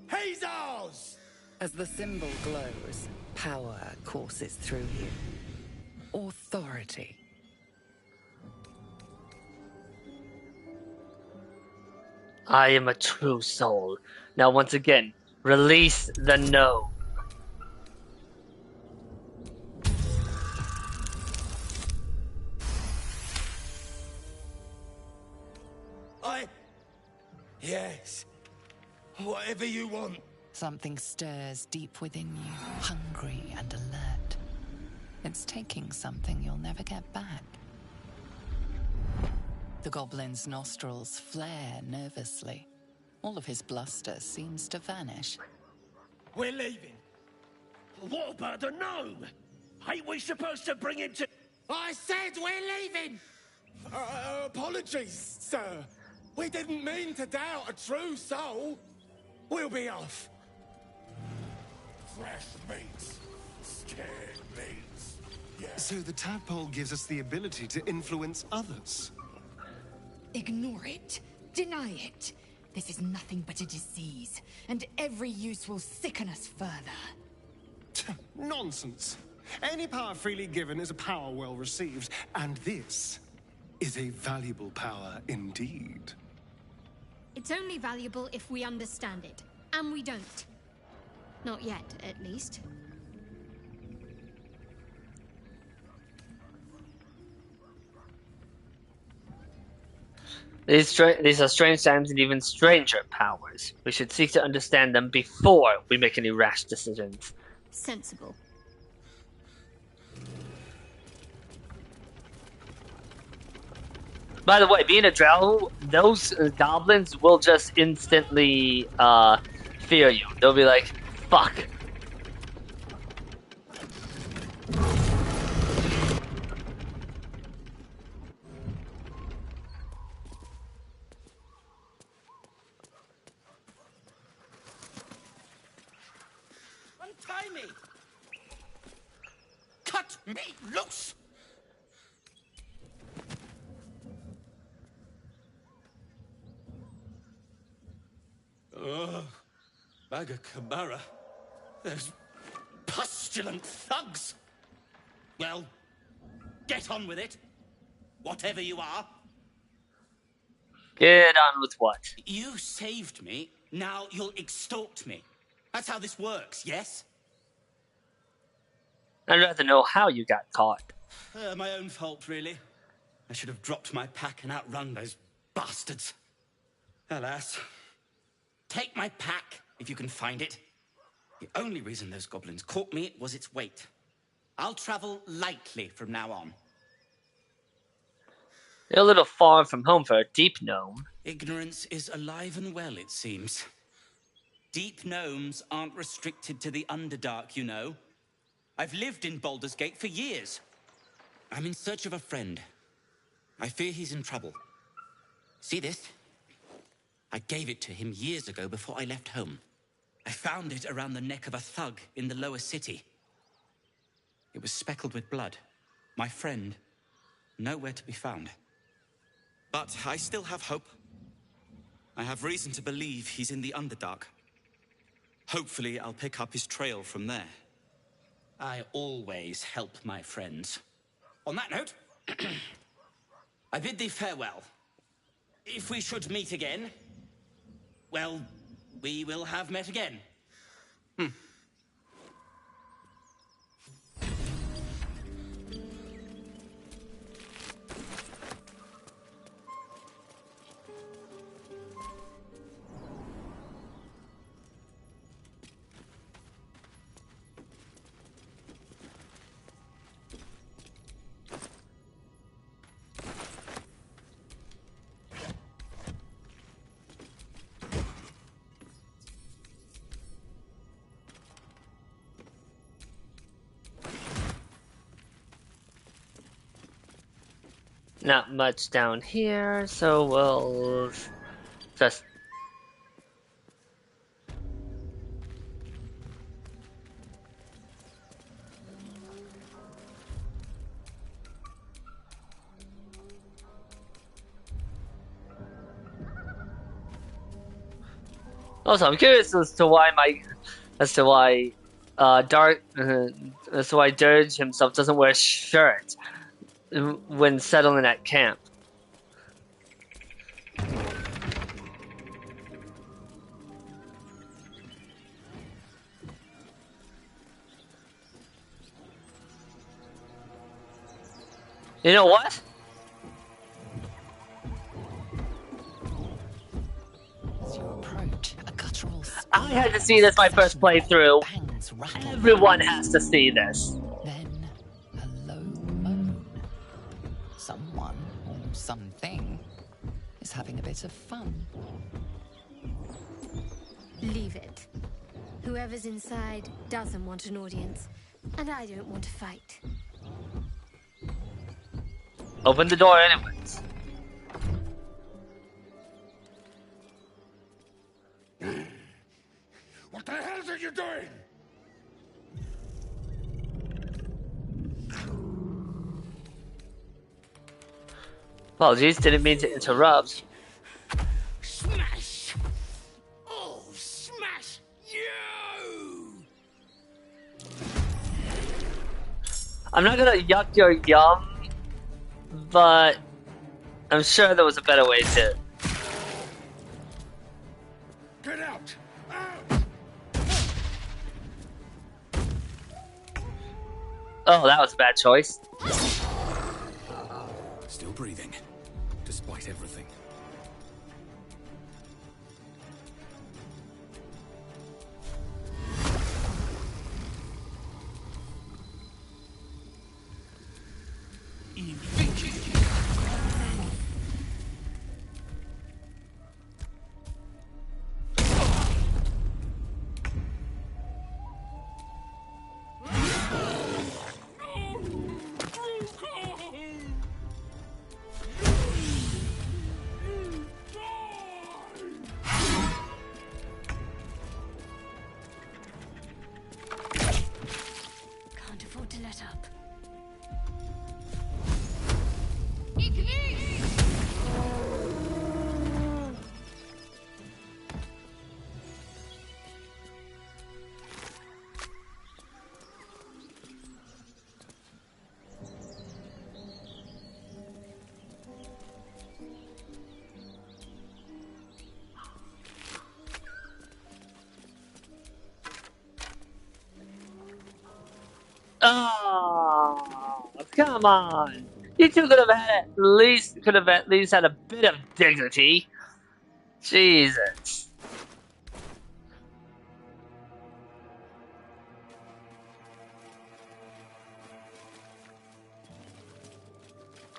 He's ours! As the symbol glows, power courses through you. Authority. I am a true soul. Now once again, release the gnome. Yes. Whatever you want. Something stirs deep within you, hungry and alert. It's taking something you'll never get back. The goblin's nostrils flare nervously. All of his bluster seems to vanish. We're leaving. What about the gnome? Ain't we supposed to bring him to... I said we're leaving! Apologies, sir. We didn't mean to doubt a true soul. We'll be off. Fresh meats. Scared meats. Yeah. So the tadpole gives us the ability to influence others. Ignore it. Deny it. This is nothing but a disease, and every use will sicken us further. Nonsense. Any power freely given is a power well received, and this is a valuable power indeed. It's only valuable if we understand it, and we don't. Not yet, at least. These are strange times and even stranger powers. We should seek to understand them before we make any rash decisions. Sensible. By the way, being a drow, those goblins will just instantly fear you. They'll be like, fuck. Untie me! Cut me loose! Ugh. Bag of Camara. Those pustulant thugs. Well, get on with it. Whatever you are. Get on with what? You saved me. Now you'll extort me. That's how this works, yes? I'd rather know how you got caught. My own fault, really. I should have dropped my pack and outrun those bastards. Alas. Take my pack, if you can find it. The only reason those goblins caught me was its weight. I'll travel lightly from now on. You're a little far from home for a deep gnome. Ignorance is alive and well, it seems. Deep gnomes aren't restricted to the Underdark, you know. I've lived in Baldur's Gate for years. I'm in search of a friend. I fear he's in trouble. See this? I gave it to him years ago before I left home. I found it around the neck of a thug in the lower city. It was speckled with blood. My friend, nowhere to be found. But I still have hope. I have reason to believe he's in the Underdark. Hopefully, I'll pick up his trail from there. I always help my friends. On that note, I bid thee farewell. If we should meet again, well, we will have met again. Not much down here, so we'll just... Also, I'm curious as to why as to why Dirge himself doesn't wear a shirt when settling at camp. You know what? As you approach, a guttural I had to see this my first playthrough. Everyone has to see this. Then a low moan. Someone or something is having a bit of fun. Leave it. Whoever's inside doesn't want an audience, and I don't want to fight. Open the door anyways. What the hell are you doing? Apologies, didn't mean to interrupt. Smash! Oh, smash you! I'm not gonna yuck your yum, but I'm sure there was a better way to. Get out! Oh, that was a bad choice. Still breathing, despite everything. Can't afford to let up. Oh, come on! You two could have at least had a bit of dignity. Jesus.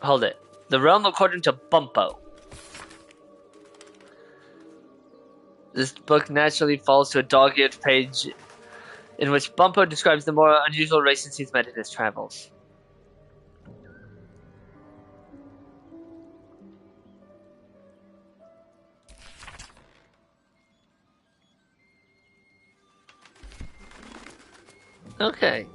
Hold it. The realm according to Bumpo. This book naturally falls to a dog-eared page in which Bumpo describes the more unusual races he's met in his travels. Okay.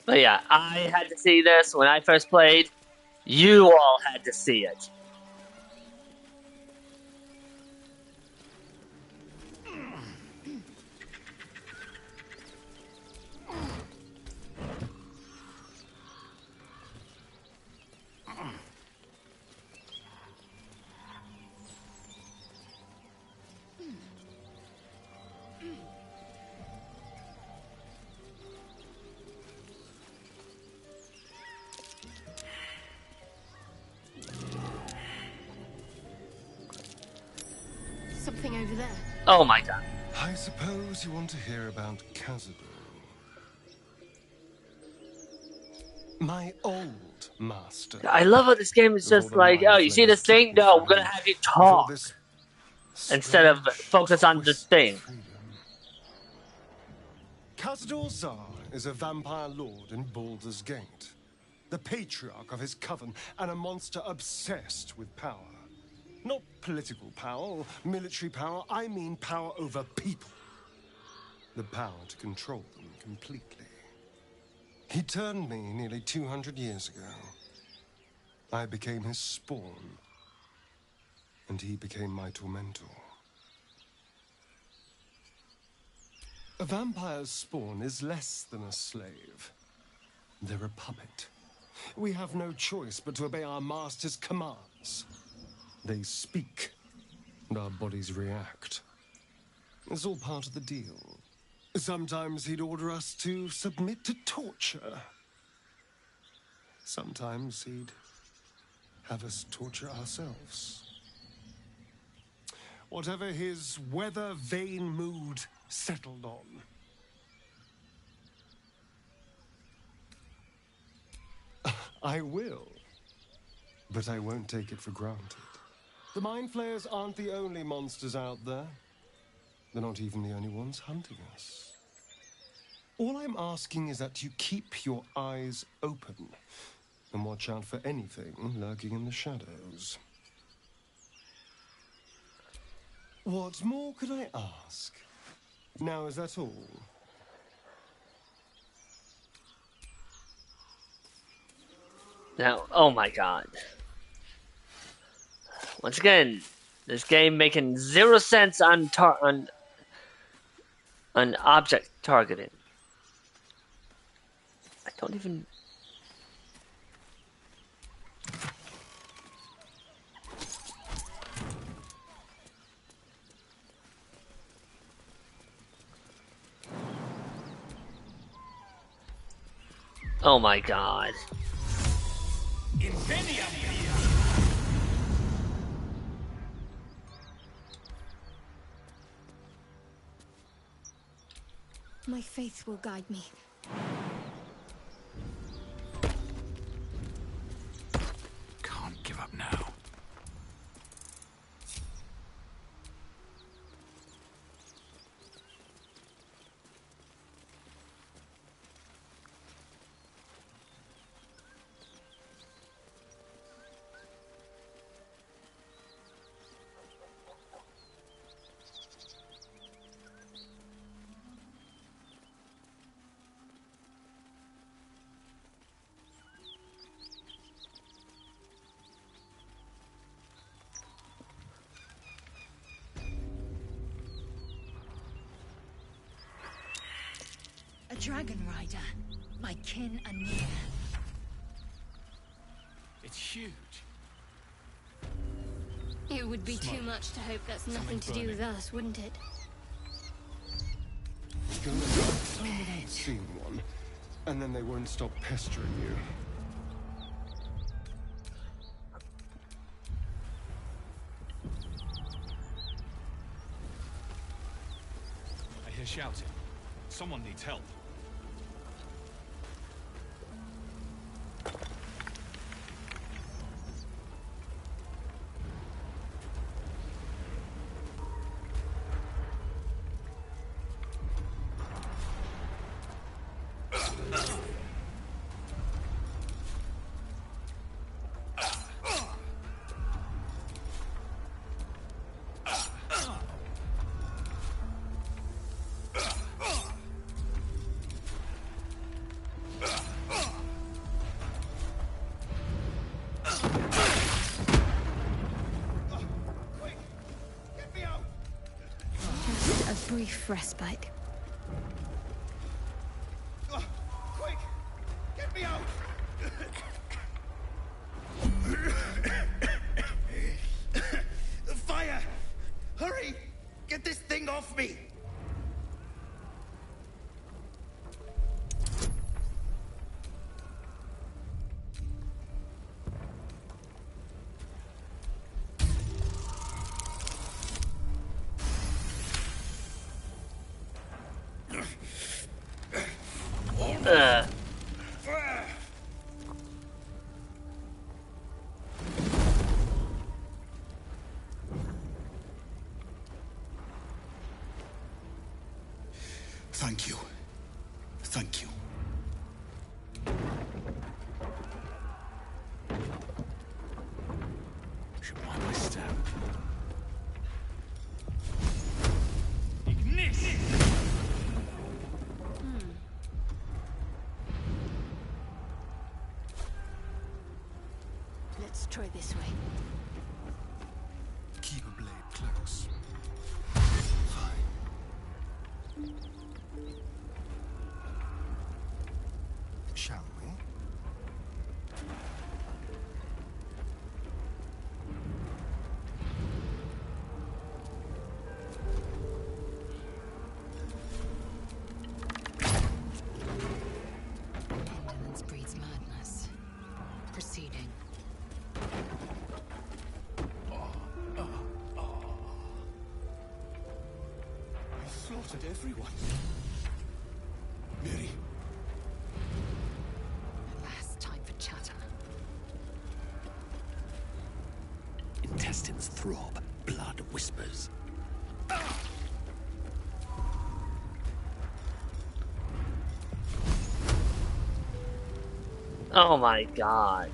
But yeah, I had to see this when I first played. You all had to see it. Something over there. Oh my god. I suppose you want to hear about Cazador. My old master. I love how this game is just like, oh, you see this thing? No, we're gonna have you talk. Instead of focus on the thing. Cazador Zar is a vampire lord in Baldur's Gate, the patriarch of his coven, and a monster obsessed with power. Not political power or military power, I mean power over people. The power to control them completely. He turned me nearly 200 years ago. I became his spawn, and he became my tormentor. A vampire's spawn is less than a slave. They're a puppet. We have no choice but to obey our master's commands. They speak, and our bodies react. It's all part of the deal. Sometimes he'd order us to submit to torture. Sometimes he'd have us torture ourselves. Whatever his weather-vane mood settled on. I will, but I won't take it for granted. The Mind Flayers aren't the only monsters out there. They're not even the only ones hunting us. All I'm asking is that you keep your eyes open and watch out for anything lurking in the shadows. What more could I ask? Now, is that all? Now, oh my god. Once again, this game making 0 cents on object targeting. I don't even... Oh my god. My faith will guide me. Can't give up now. A dragon rider, my kin and near. It's huge. It would be too much to hope that's nothing to do with us, wouldn't it? Go and tell me they've seen one, and then they won't stop pestering you. I hear shouting. Someone needs help. A brief respite. Quick! Get me out! Fire! Hurry! Get this thing off me! Thank you. Thank you. Let's try this way. Keep a blade close. Fine. Shall we? Indolence breeds madness. Proceeding. I slaughtered everyone. Mary. Last time for chatter. Intestines throb, blood whispers. Oh my god.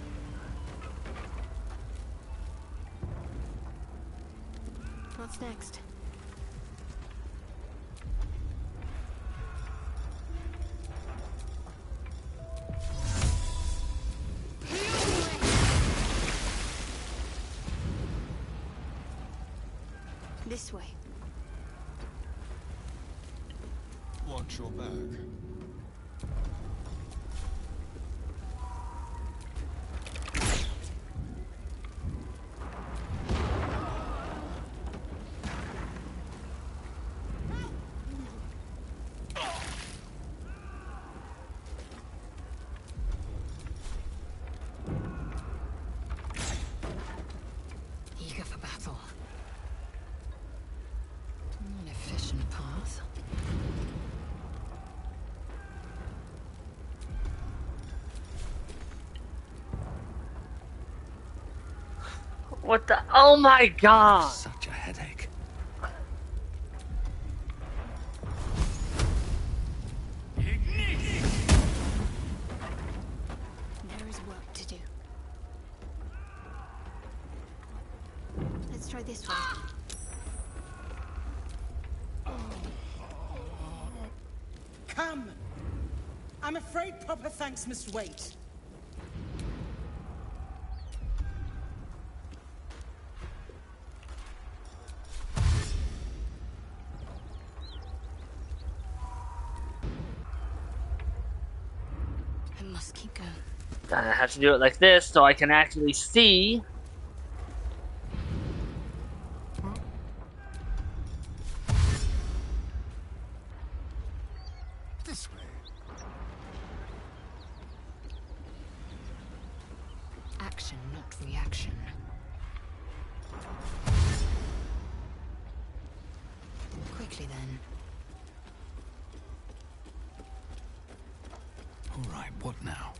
What's next? This way. Watch your back. Eager for battle. An efficient path. What the? Oh my god! Such a headache. There is work to do. Let's try this way. Come! I'm afraid proper thanks must wait. I must keep going. I have to do it like this so I can actually see. This way. Action, not reaction. Quickly then. All right, what now?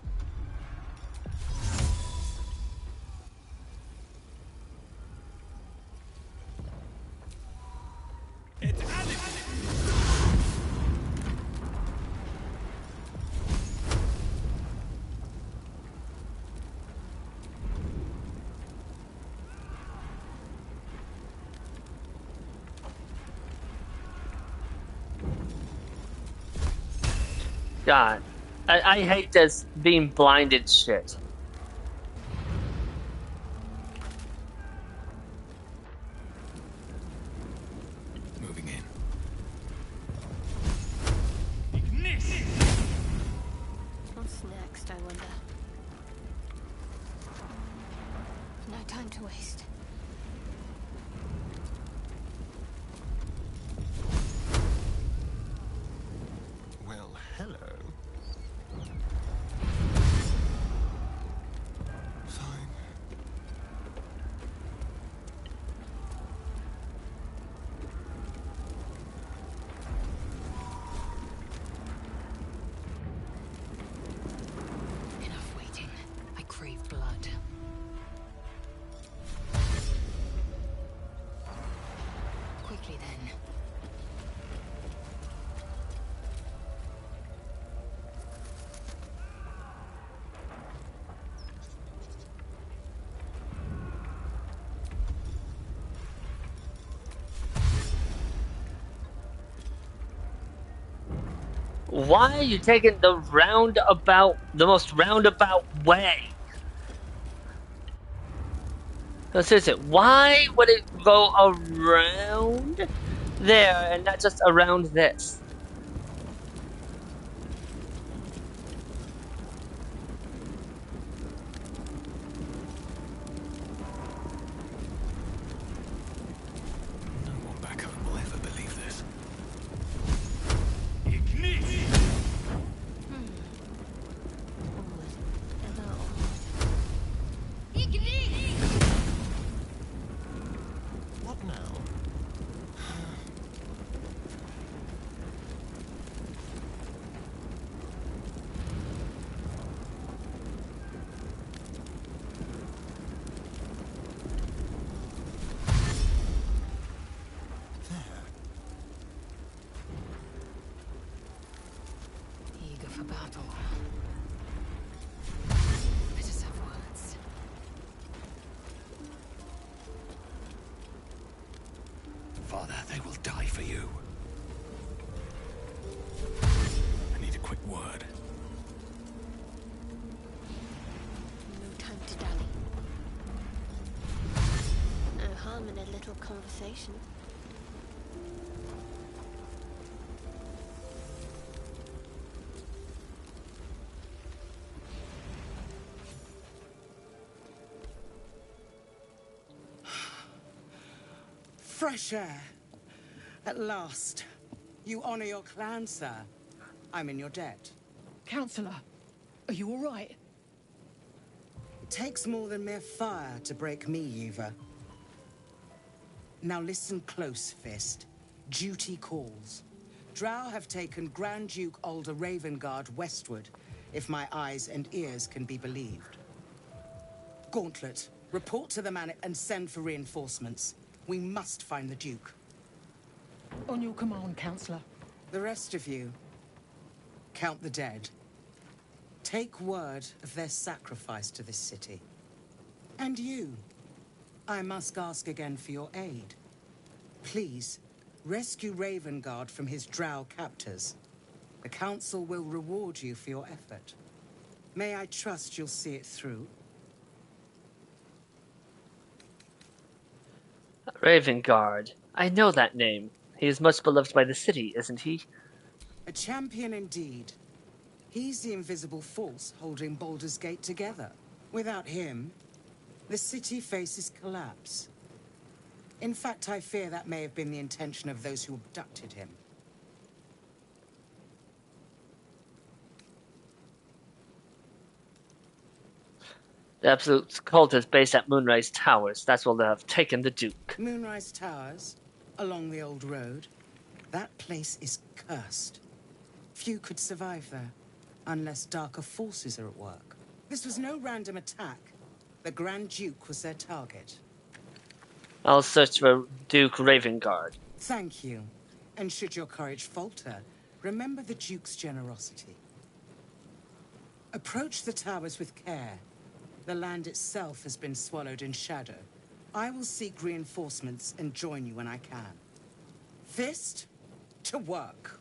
God. I hate this being blinded shit. Moving in. What's next, I wonder? No time to waste. Well, hello. Fine. Enough waiting. I crave blood. Quickly then. Why are you taking the most roundabout way? No, seriously, why would it go around there and not just around this? No one back home will ever believe this. What now? Eager for battle. Let us have words. Father, they will die for you. I need a quick word. No time to dally. No harm in a little conversation. Fresh air. At last. You honor your clan, sir. I'm in your debt. Counselor, are you all right? It takes more than mere fire to break me, Yuva. Now listen close, Fist. Duty calls. Drow have taken Grand Duke Alder Ravengard westward, if my eyes and ears can be believed. Gauntlet, report to the Manet and send for reinforcements. We must find the Duke. On your command, Counselor. The rest of you, count the dead. Take word of their sacrifice to this city. And you, I must ask again for your aid. Please, rescue Ravengard from his drow captors. The Council will reward you for your effort. May I trust you'll see it through? Ravengard. I know that name. He is much beloved by the city, isn't he? A champion indeed. He's the invisible force holding Baldur's Gate together. Without him, the city faces collapse. In fact, I fear that may have been the intention of those who abducted him. The Absolute cult is based at Moonrise Towers. That's where they have taken the Duke. Moonrise Towers, along the old road. That place is cursed. Few could survive there, unless darker forces are at work. This was no random attack. The Grand Duke was their target. I'll search for Duke Ravengard. Thank you. And should your courage falter, remember the Duke's generosity. Approach the towers with care. The land itself has been swallowed in shadow. I will seek reinforcements and join you when I can. Fist, to work.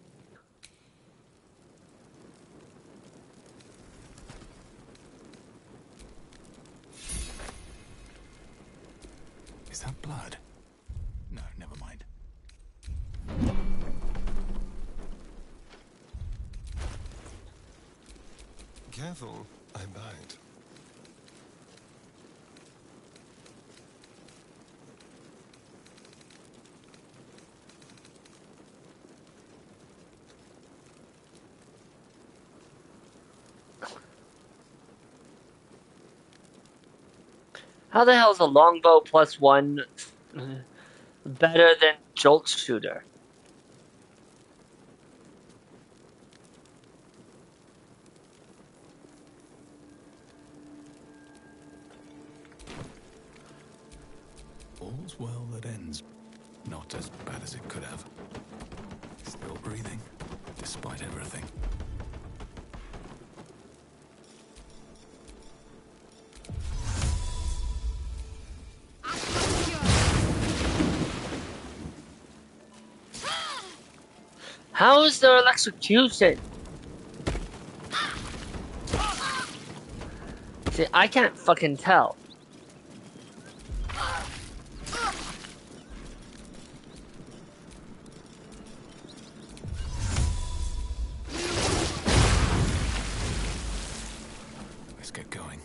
Is that blood? No, never mind. Careful, I bite. How the hell is a longbow +1 better than Jolt Shooter? All's well that ends. Not as bad as it could have. Still breathing, despite everything. How is there electrocution? See, I can't fucking tell. Let's get going.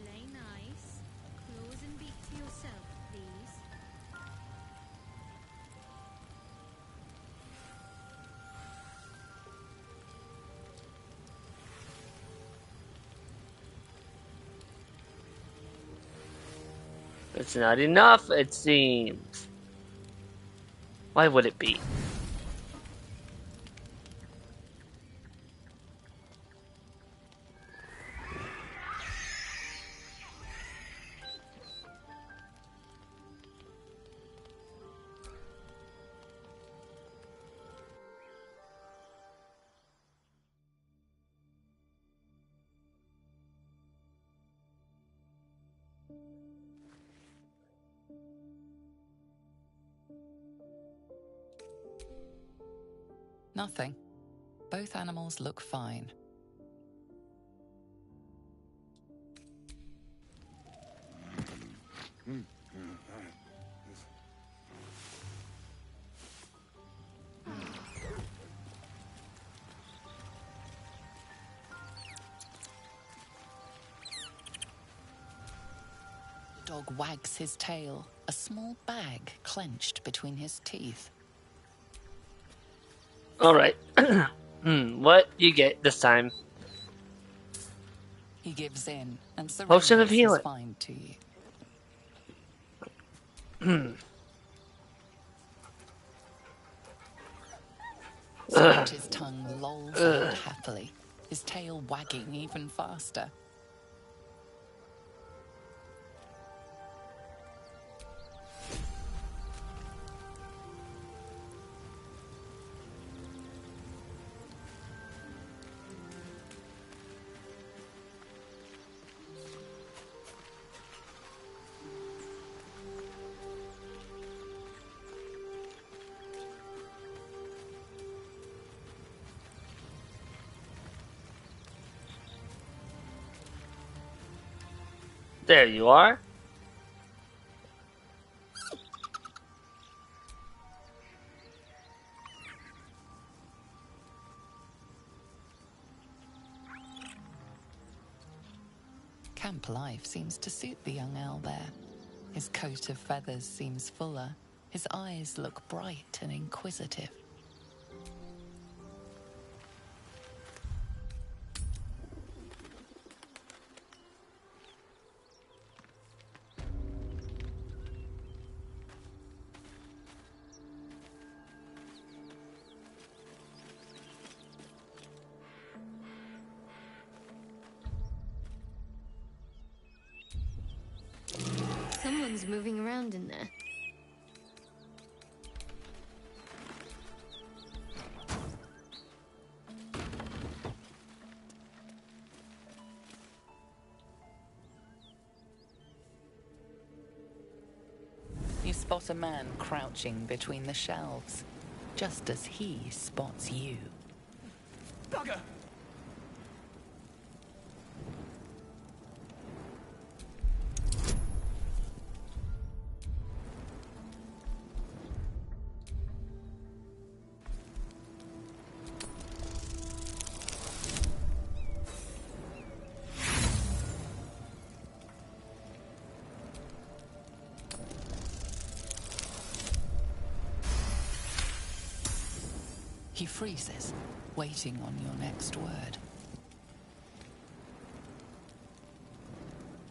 Play nice. Close and beat to yourself, please. It's not enough, it seems. Why would it be? Nothing. Both animals look fine. The dog wags his tail, a small bag clenched between his teeth. Alright. What you get this time? He gives in and Potion of surrenders his healing. find to you. His tongue lolls out happily, his tail wagging even faster. There you are. Camp life seems to suit the young owl there. His coat of feathers seems fuller. His eyes look bright and inquisitive. Someone's moving around in there. You spot a man crouching between the shelves, just as he spots you. Bugger! He freezes, waiting on your next word.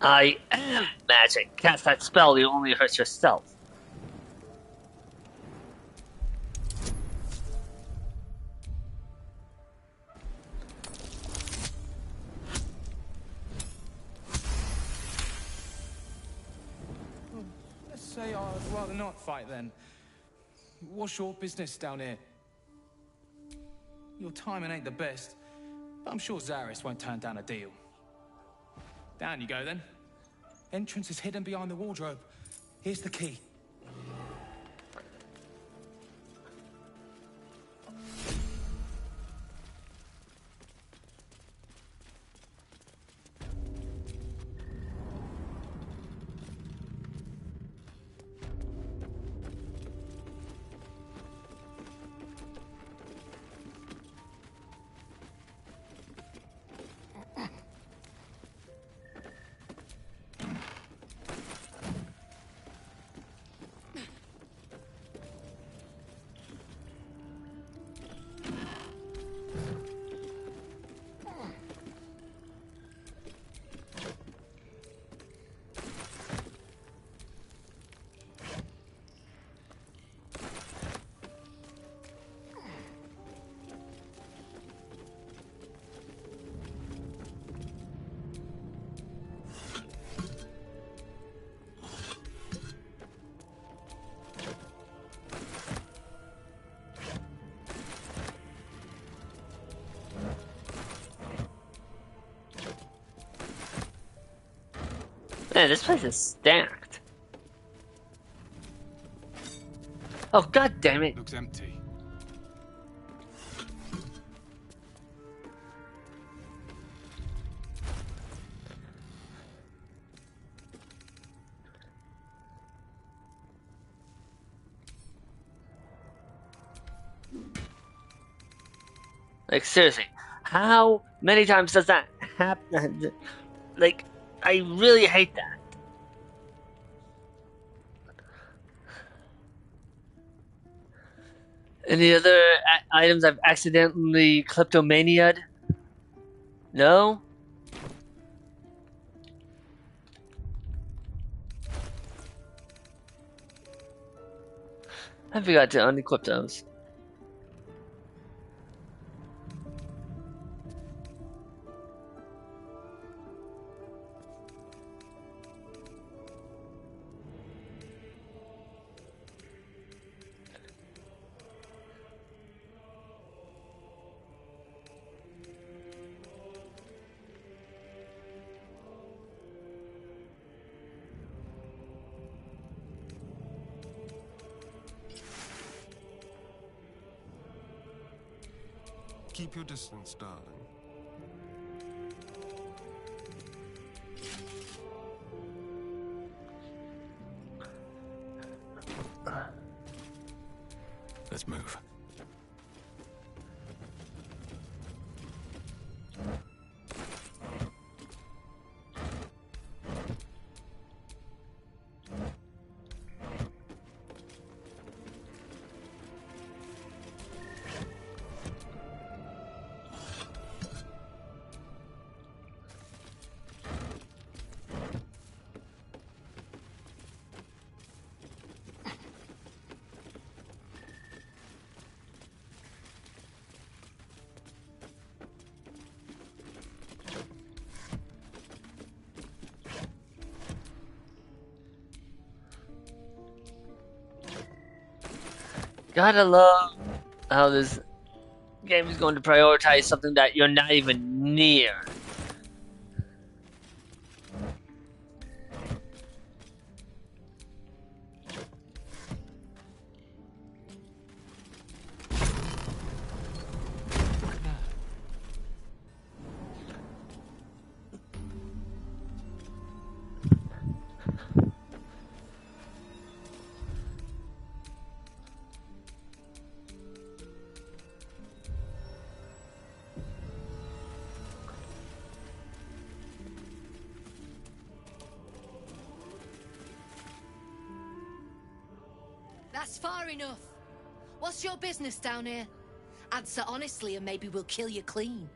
I am magic. Cast that spell, you only hurt yourself. Let's say I'd rather not fight then. What's your business down here? Your timing ain't the best, but I'm sure Zaris won't turn down a deal. Down you go then. Entrance is hidden behind the wardrobe. Here's the key. Man, this place is stacked. Oh, god damn it. Looks empty. Like, seriously, how many times does that happen? Like, I really hate that. Any other items I've accidentally kleptomania'd? No? I forgot to unequip those. Keep your distance, darling. Let's move. Gotta love how this game is going to prioritize something that you're not even near. That's far enough. What's your business down here? Answer honestly and maybe we'll kill you clean.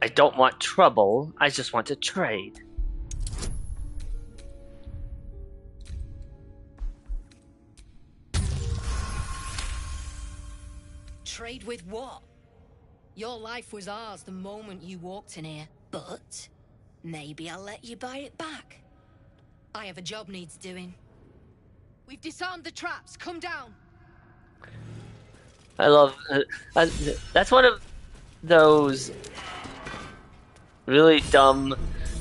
I don't want trouble, I just want to trade. Trade with what? Your life was ours the moment you walked in here, but maybe I'll let you buy it back. I have a job needs doing. We've disarmed the traps. Come down. I love that's one of those really dumb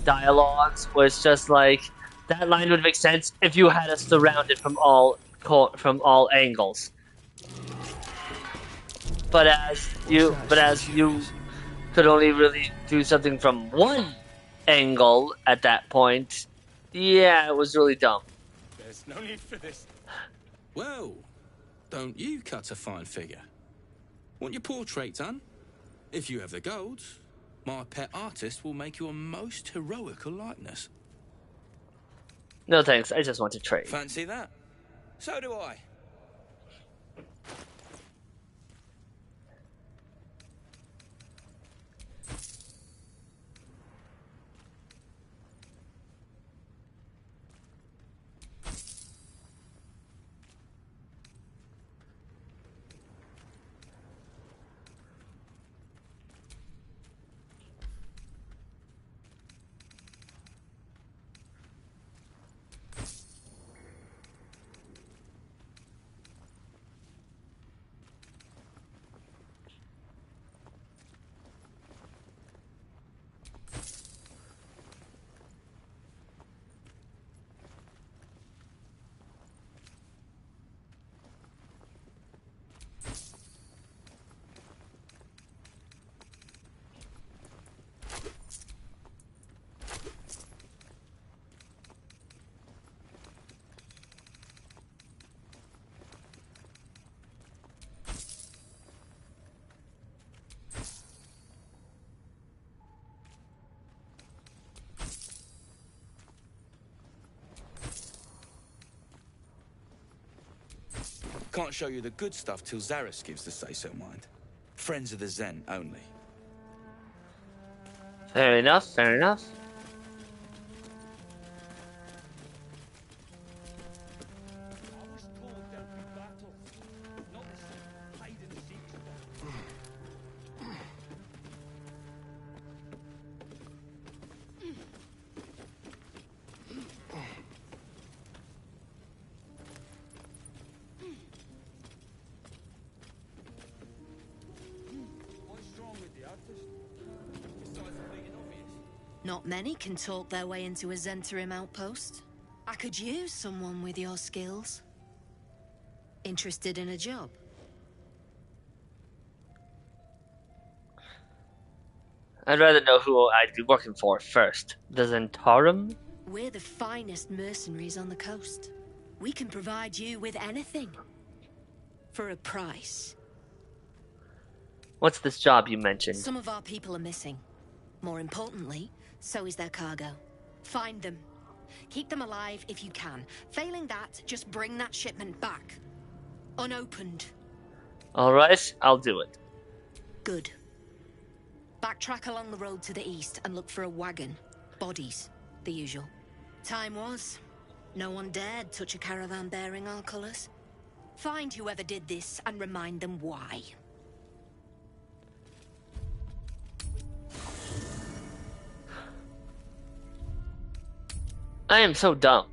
dialogues where it's just like that line would make sense if you had us surrounded from all angles. But as you could only really do something from one angle at that point, yeah, it was really dumb. There's no need for this. Well, don't you cut a fine figure? Want your portrait done? If you have the gold, my pet artist will make you a most heroical likeness. No thanks, I just want to trade. Fancy that? So do I. can't show you the good stuff till Zaris gives the say-so, mind. Friends of the Zen only. Fair enough, fair enough. Not many can talk their way into a Zentarim outpost. I could use someone with your skills. Interested in a job? I'd rather know who I'd be working for first. The Zentarum? We're the finest mercenaries on the coast. We can provide you with anything. For a price. What's this job you mentioned? Some of our people are missing. More importantly, so is their cargo. Find them. Keep them alive if you can. Failing that, just bring that shipment back. Unopened. Alright, I'll do it. Good. Backtrack along the road to the east and look for a wagon. Bodies. The usual. Time was. No one dared touch a caravan bearing our colours. Find whoever did this and remind them why. I am so dumb.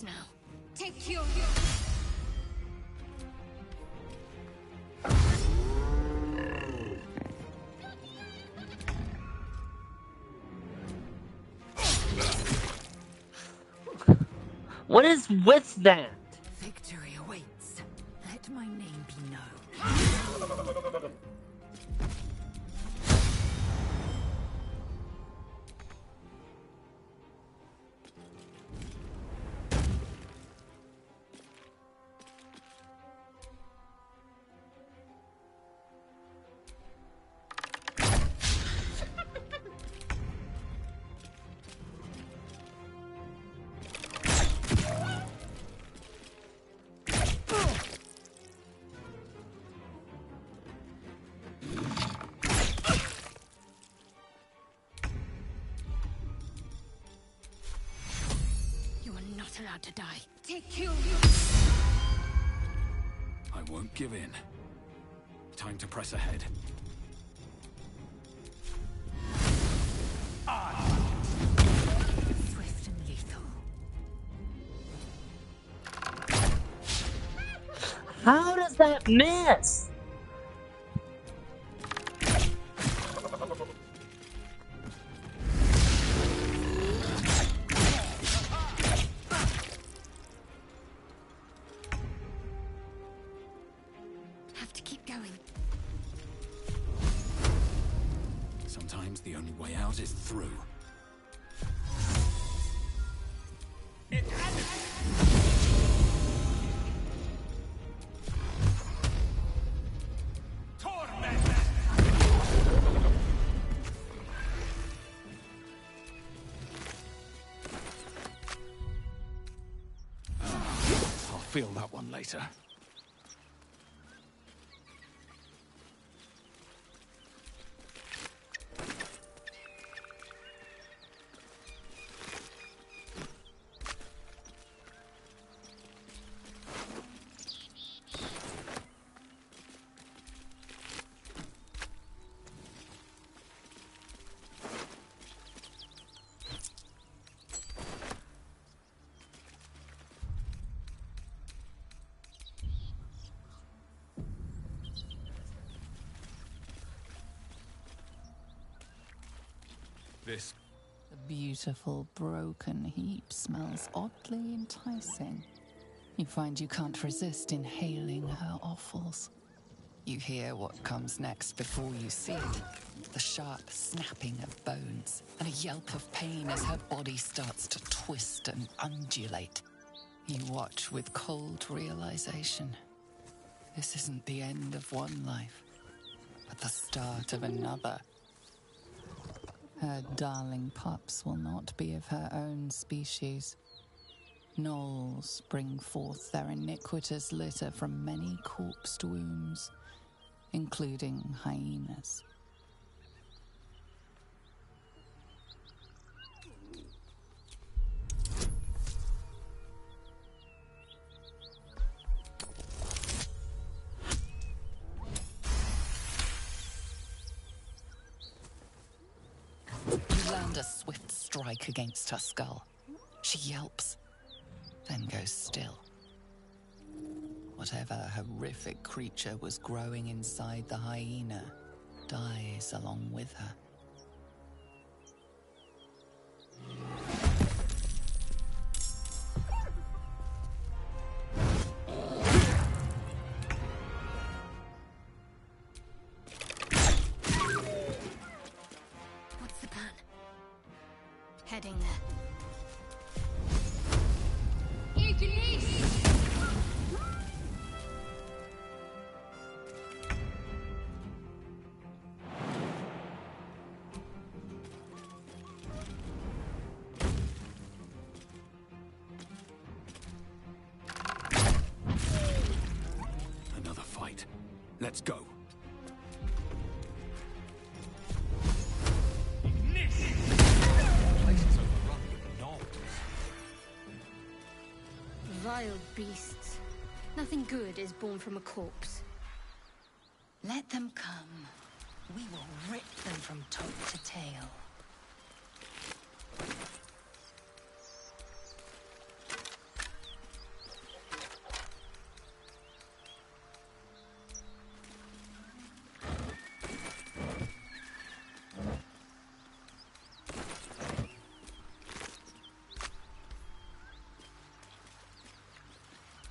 Now. Take your... What is with that? Victory awaits. Let my name be known. Allowed to die. Take you. I won't give in. Time to press ahead. Swift and lethal. How does that miss? Sometimes the only way out is through. I'll feel that one later. This. The beautiful broken heap smells oddly enticing. You find you can't resist inhaling her offals. You hear what comes next before you see it. The sharp snapping of bones and a yelp of pain as her body starts to twist and undulate. You watch with cold realization. This isn't the end of one life, but the start of another. Her darling pups will not be of her own species. Gnolls bring forth their iniquitous litter from many corpsed wombs, including hyenas. You land a swift strike against her skull. She yelps, then goes still. Whatever horrific creature was growing inside the hyena dies along with her. What's the plan? Heading there. Another fight. Let's go. Vile beasts. Nothing good is born from a corpse. Let them come. We will rip them from top to tail.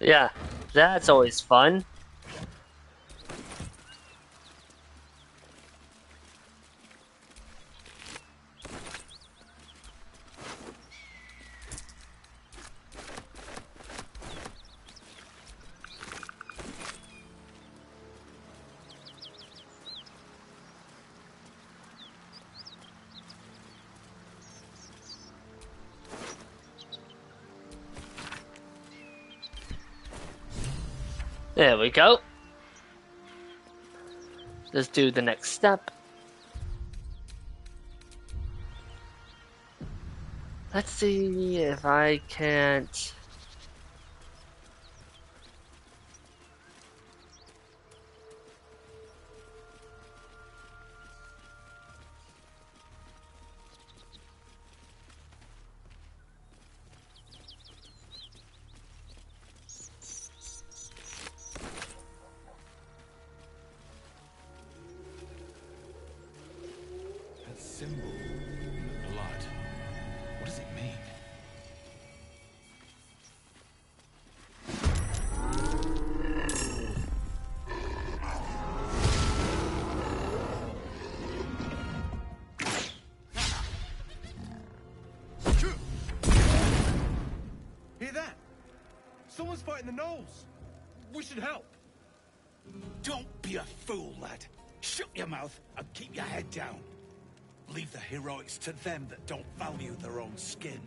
Yeah, that's always fun. There we go. Let's do the next step. Let's see if I can't... That symbol in the blood. What does it mean? Hear that? Someone's fighting the gnolls. We should help. Don't be a fool, lad. Shut your mouth and keep your head down. Leave the heroics to them that don't value their own skin.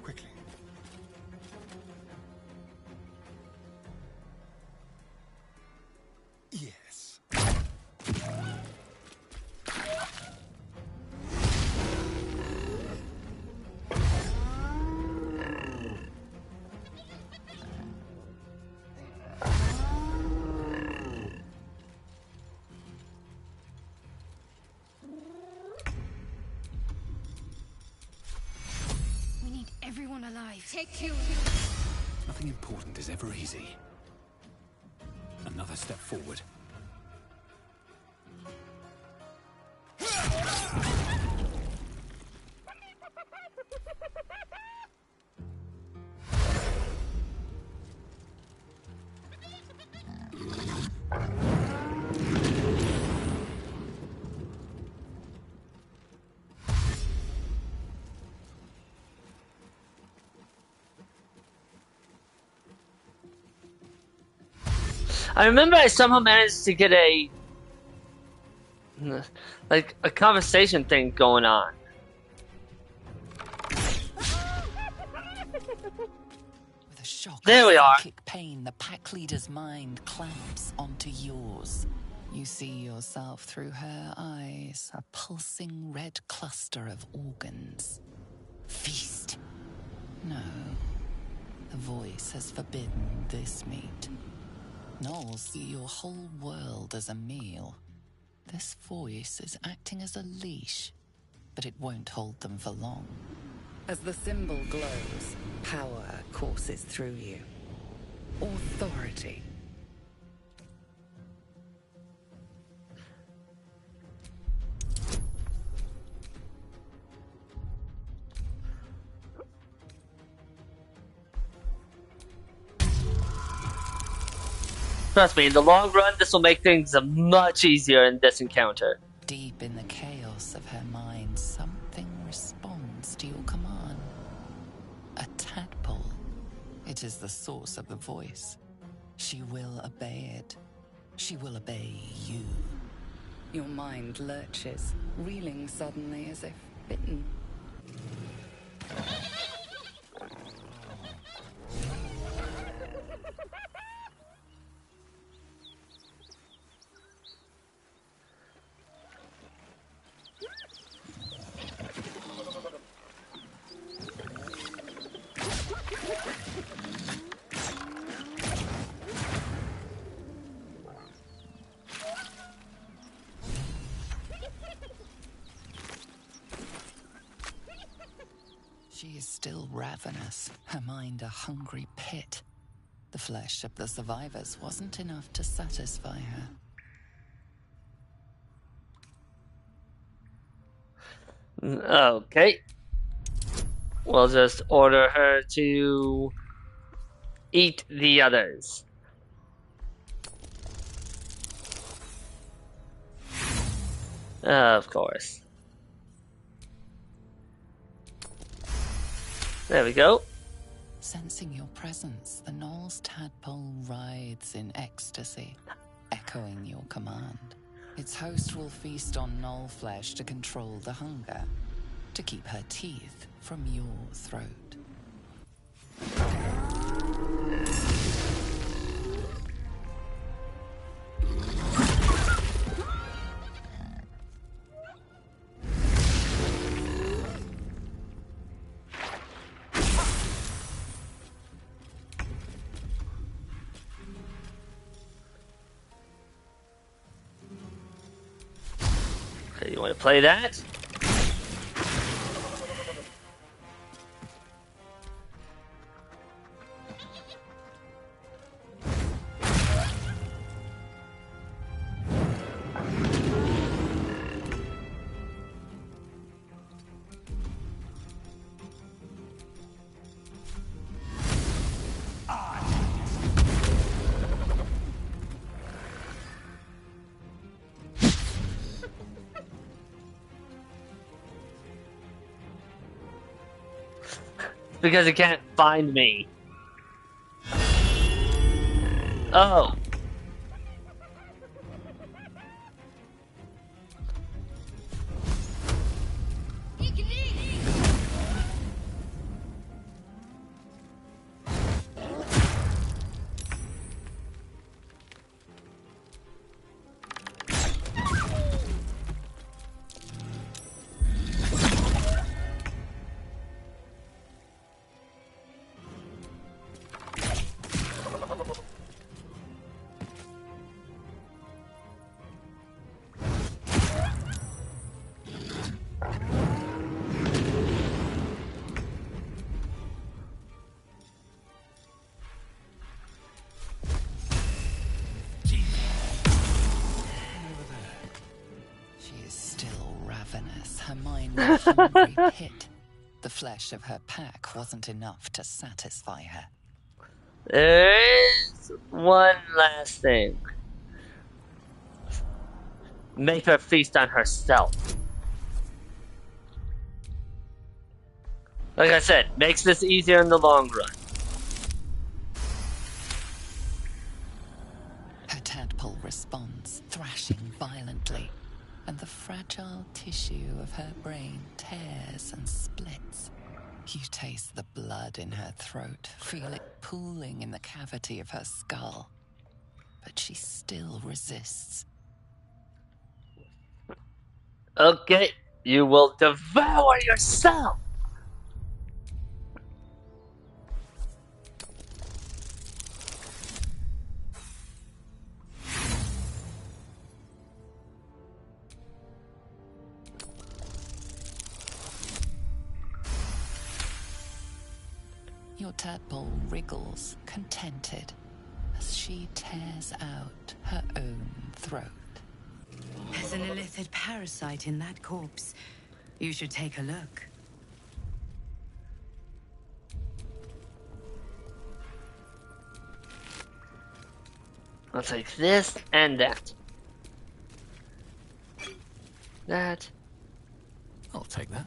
Quickly. Yes. alive. Take you. Nothing important is ever easy. Another step forward. I remember I somehow managed to get a conversation thing going on. With a shock There we of are. psychic pain, the pack leader's mind clamps onto yours. You see yourself through her eyes, a pulsing red cluster of organs. Feast. No. The voice has forbidden this meat. Gnolls see your whole world as a meal. This voice is acting as a leash, but it won't hold them for long. As the symbol glows, power courses through you. Authority. Trust me, in the long run, this will make things much easier in this encounter. Deep in the chaos of her mind, something responds to your command. A tadpole. It is the source of the voice. She will obey it. She will obey you. Your mind lurches, reeling suddenly as if bitten. She is still ravenous, her mind a hungry pit. The flesh of the survivors wasn't enough to satisfy her. Okay. We'll just order her to eat the others. Of course. There we go. Sensing your presence, the Gnoll's tadpole writhes in ecstasy, echoing your command. Its host will feast on Gnoll flesh to control the hunger, to keep her teeth from your throat. Okay, you want to play that? Because it can't find me. Oh. ravenous, her mind a hungry pit. The flesh of her pack wasn't enough to satisfy her. There is one last thing. Make her feast on herself. Like I said, makes this easier in the long run. Her tadpole responds, thrashing violently, and the fragile tissue of her brain tears and splits. You taste the blood in her throat, feel it pooling in the cavity of her skull. But she still resists. Okay, you will devour yourself! Your tadpole wriggles, contented, as she tears out her own throat. There's an illithid parasite in that corpse. You should take a look. I'll take this and that. That. I'll take that.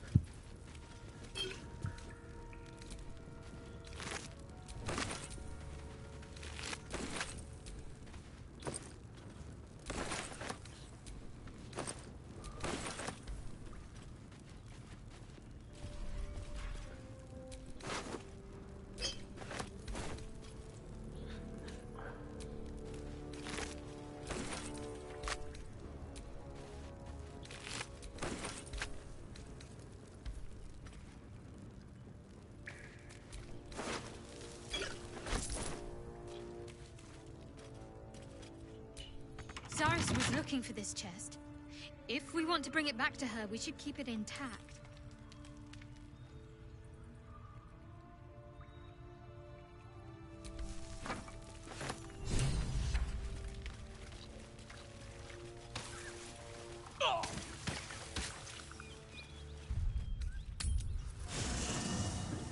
Zaris was looking for this chest. If we want to bring it back to her, we should keep it intact.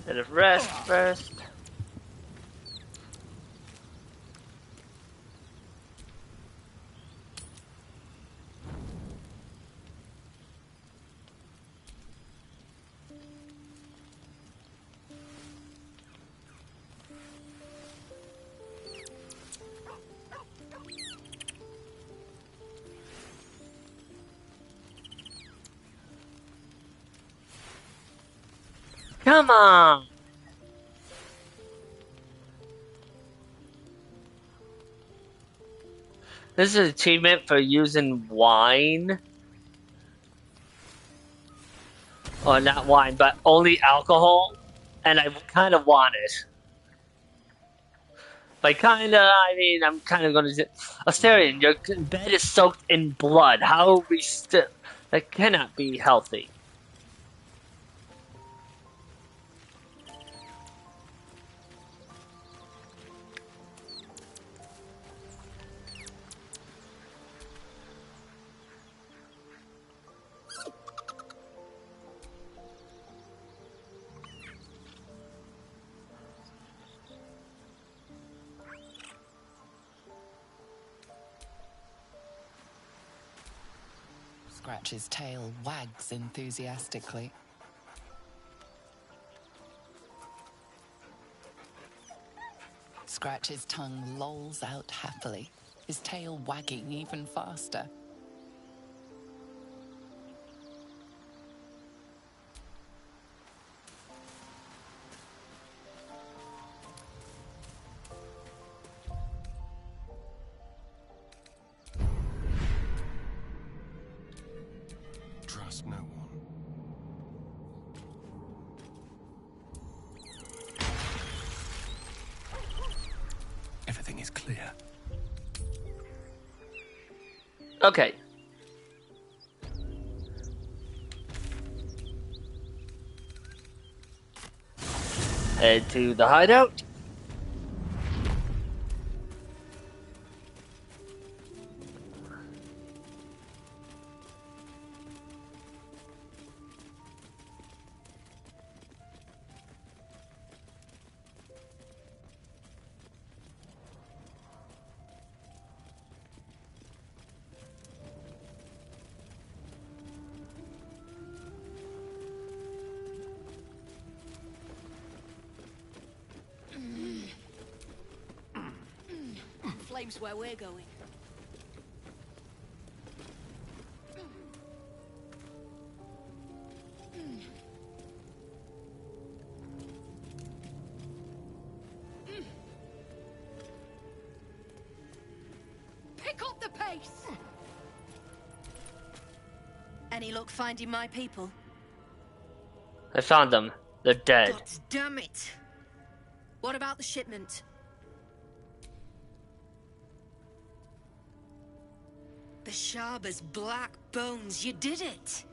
Bit of rest first. Come on! This is an achievement for using wine. Or not wine, but only alcohol. And I kind of want it. By kinda, I mean, I'm kind of gonna say, Astarion, your bed is soaked in blood. How are we still... That cannot be healthy. Scratch's tail wags enthusiastically. Scratch's tongue lolls out happily, his tail wagging even faster. Trust no one. Everything is clear. Okay. Head to the hideout. flames where we're going. Pick up the pace! Any luck finding my people? I found them. They're dead. God damn it! What about the shipment? The Sharber's black bones, you did it!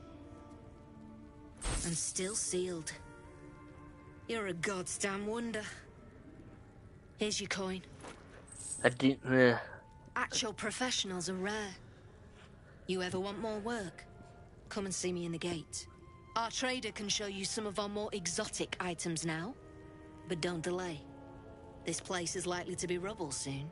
And still sealed. You're a goddamn wonder. Here's your coin. Actual professionals are rare. You ever want more work? Come and see me in the gate. Our trader can show you some of our more exotic items now. But don't delay. This place is likely to be rubble soon.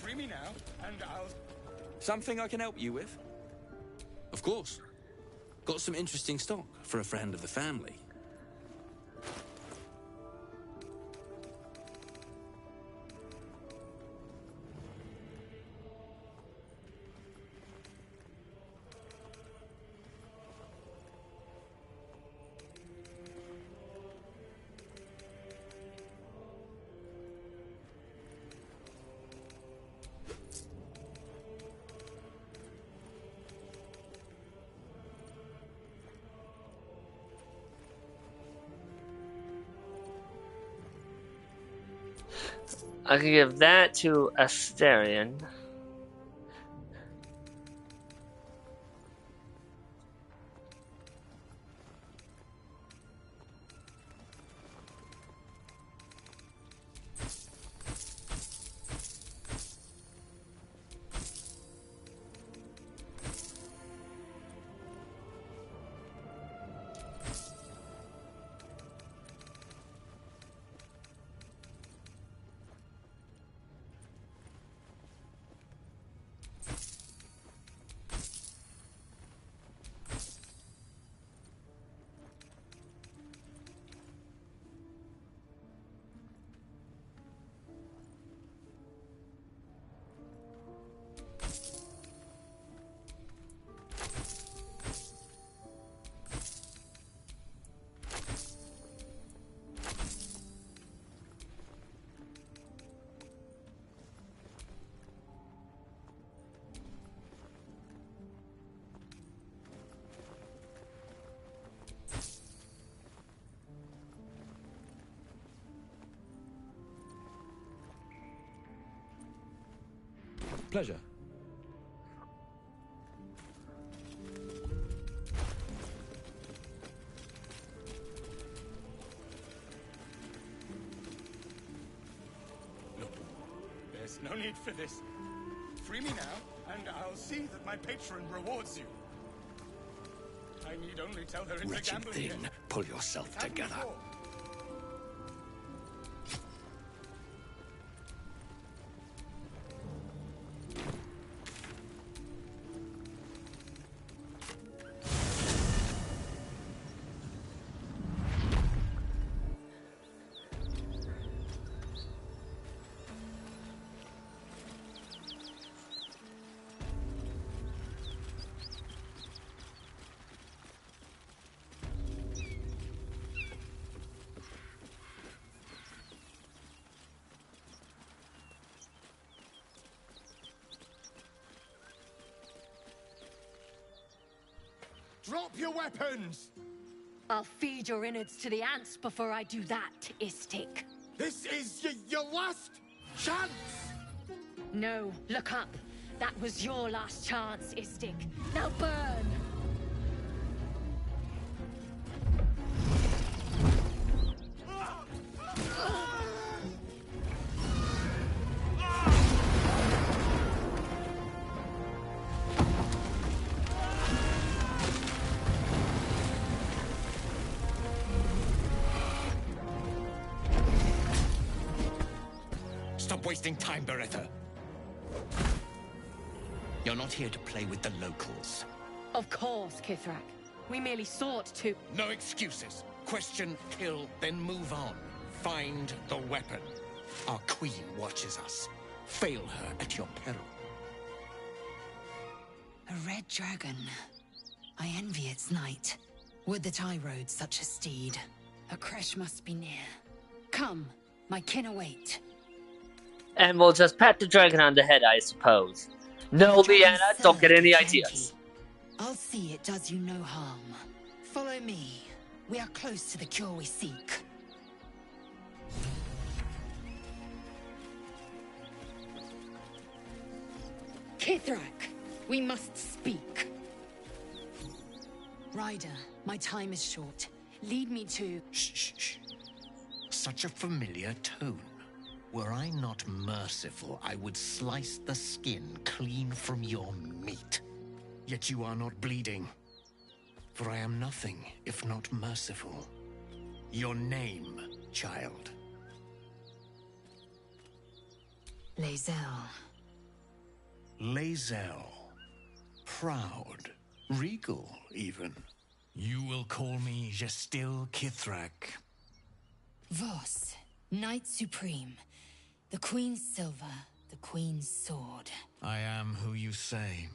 Free me now, and I'll... Something I can help you with? Of course. Got some interesting stock for a friend of the family. I can give that to Asterion. Pleasure. Look, there's no need for this. Free me now, and I'll see that my patron rewards you. I need only tell her it's a Wretched gambling thing, den. pull yourself Have together. before. Drop your weapons! I'll feed your innards to the ants before I do that, Istik. This is your last chance! No, look up. That was your last chance, Istik. Now burn! Stop wasting time, Beretta. You're not here to play with the locals. Of course, Kithrak. We merely sought to... No excuses. Question, kill, then move on. Find the weapon. Our queen watches us. Fail her at your peril. A red dragon. I envy its knight. Would that I rode such a steed. A crash must be near. Come, my kin await. And we'll just pat the dragon on the head, I suppose. No, Leanna, don't get any ideas. I'll see it does you no harm. Follow me. We are close to the cure we seek. Kithrak, we must speak. Ryder, my time is short. Lead me to... Shh. Such a familiar tone. Were I not merciful, I would slice the skin clean from your meat. Yet you are not bleeding. For I am nothing if not merciful. Your name, child. Lae'zel. Lae'zel. Proud. Regal, even. You will call me Gestil Kithrak. Voss, Knight Supreme. The Queen's silver, the Queen's sword. I am who you say.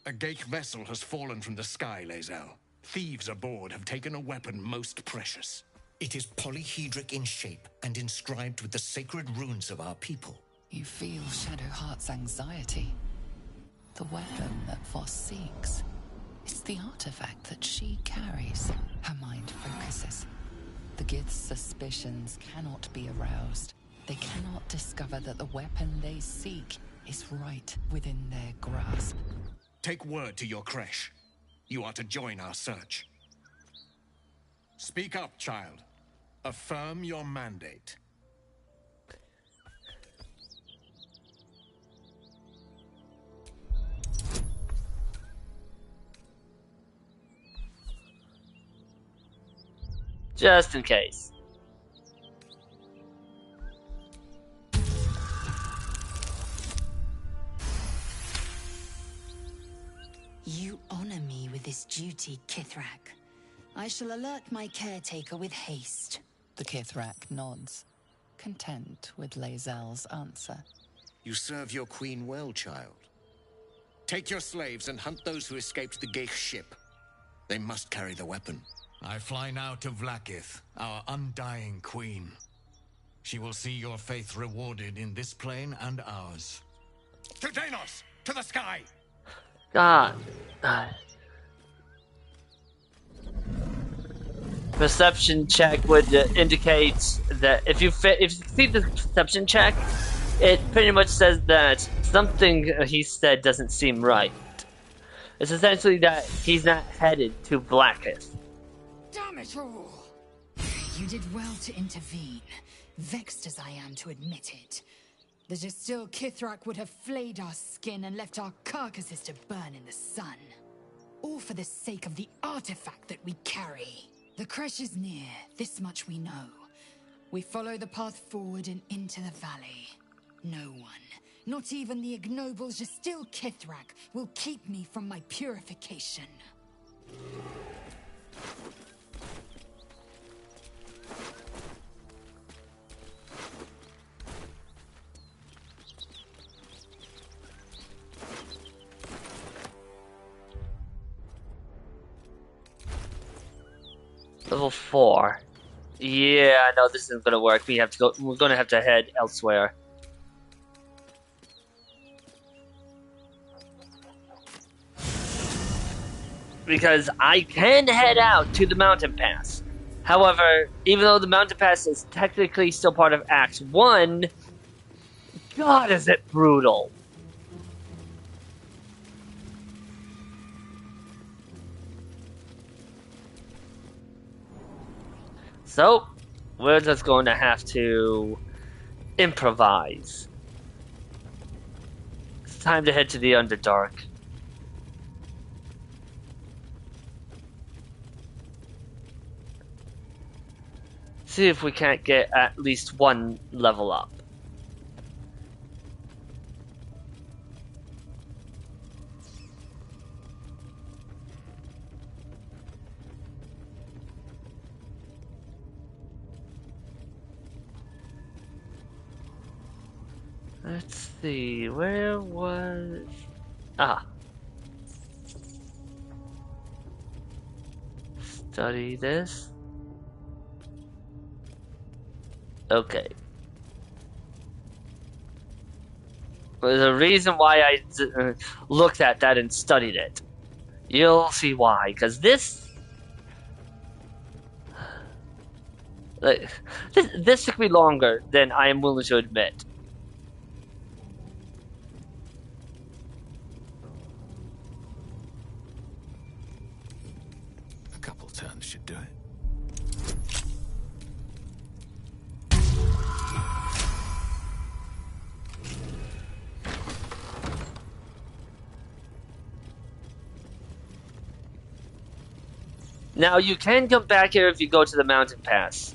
A Geich vessel has fallen from the sky, Lae'zel. Thieves aboard have taken a weapon most precious. It is polyhedric in shape and inscribed with the sacred runes of our people. You feel Shadowheart's anxiety. The weapon that Voss seeks. It's the artifact that she carries. Her mind focuses. The Gith's suspicions cannot be aroused. They cannot discover that the weapon they seek is right within their grasp. Take word to your creche. You are to join our search. Speak up, child. Affirm your mandate. Just in case. You honor me with this duty, Kithrak. I shall alert my caretaker with haste. The Kithrak nods, content with Lae'zel's answer. You serve your queen well, child. Take your slaves and hunt those who escaped the Geich ship. They must carry the weapon. I fly now to Vlaakith, our undying queen. She will see your faith rewarded in this plane and ours. To Danos! To the sky! God. Perception check would indicate that if you succeed the perception check, it pretty much says that something he said doesn't seem right. It's essentially that he's not headed to Vlaakith. Damn it all! You did well to intervene, vexed as I am to admit it. The Gestil Kithrak would have flayed our skin and left our carcasses to burn in the sun. All for the sake of the artifact that we carry. The creche is near, this much we know. We follow the path forward and into the valley. No one, not even the ignoble Gestil Kithrak, will keep me from my purification. Level 4. Yeah, no, this isn't gonna work. We're gonna have to head elsewhere. Because I can head out to the mountain pass. However, even though the mountain pass is technically still part of Act 1, God, is it brutal. So, we're just going to have to improvise. It's time to head to the Underdark. See if we can't get at least one level up. Let's see, where was... Ah. Study this. Okay. There's a reason why I looked at that and studied it. You'll see why, because this took me longer than I am willing to admit. A couple turns should do it. Now, you can come back here if you go to the mountain pass.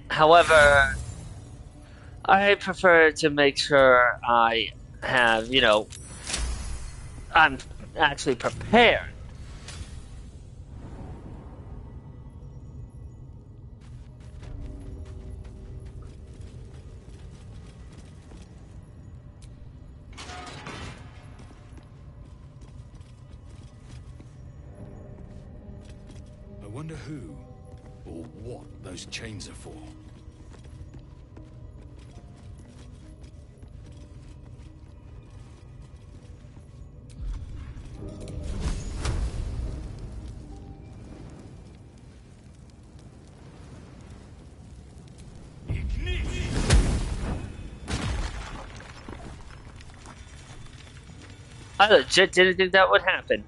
However, I prefer to make sure I have, I'm actually prepared. I wonder who or what those chains are for. I legit didn't think that would happen.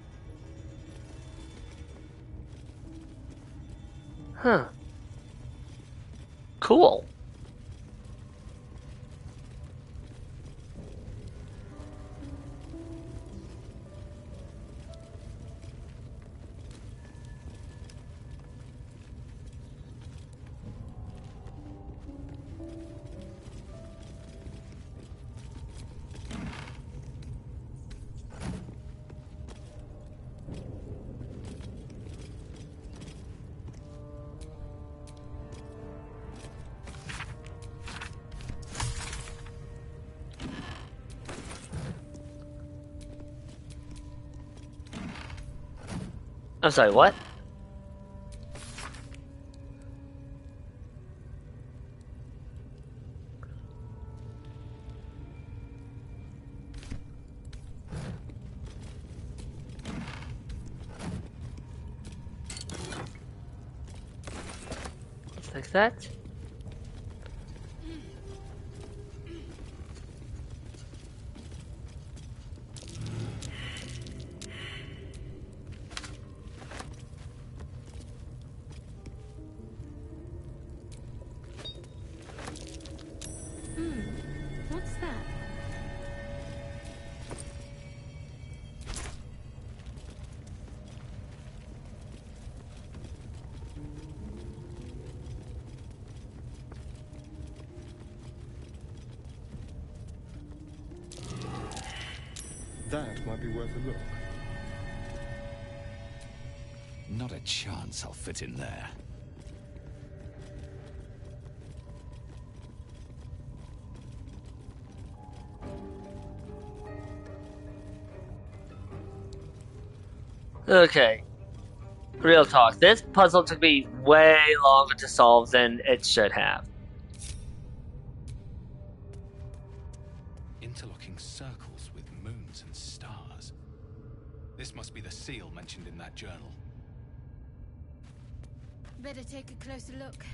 Huh. Cool. I'm sorry, what? Like that? What's that? That might be worth a look. Not a chance I'll fit in there. Okay. Real talk. This puzzle took me way longer to solve than it should have. Interlocking circles with moons and stars. This must be the seal mentioned in that journal. Better take a closer look.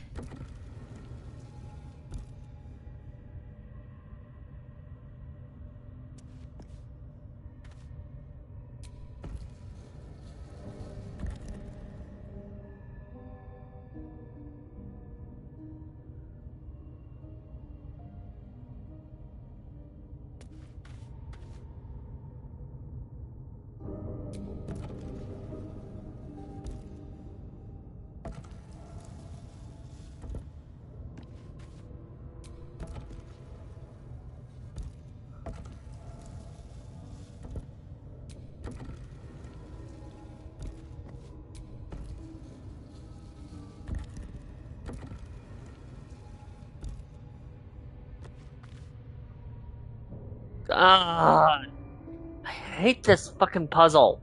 God. I hate this fucking puzzle.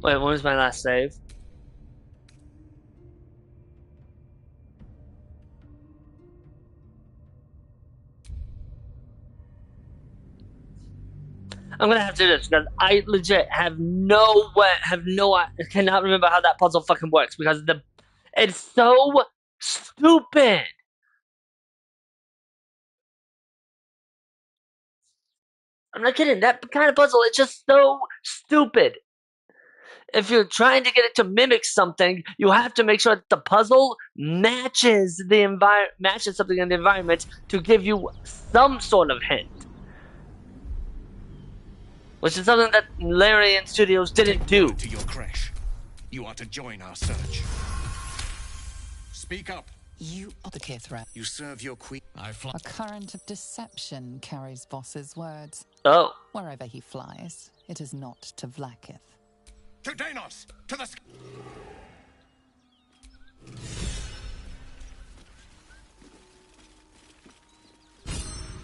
Wait, when was my last save? I'm gonna have to do this because I legit have no way, cannot remember how that puzzle fucking works because it's so stupid. I'm not kidding. That kind of puzzle is just so stupid. If you're trying to get it to mimic something, you have to make sure that the puzzle matches something in the environment to give you some sort of hint. Which is something that Larian Studios didn't do. To your crash. You are to join our search. Speak up. You are the Kithra. You serve your queen. A current of deception carries Boss's words. Oh. Wherever he flies, it is not to Vlakith. To Danos! To the...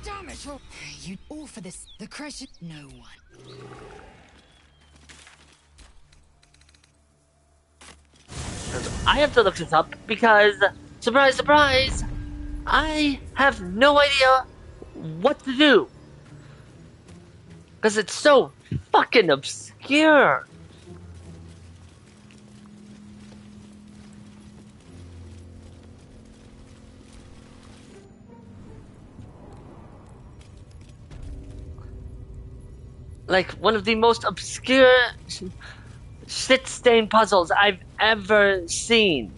Damn it! You all for this. The crash. No one. I have to look this up because, surprise, surprise, I have no idea what to do. Because it's so fucking obscure. Like, one of the most obscure shit-stained puzzles I've ever seen.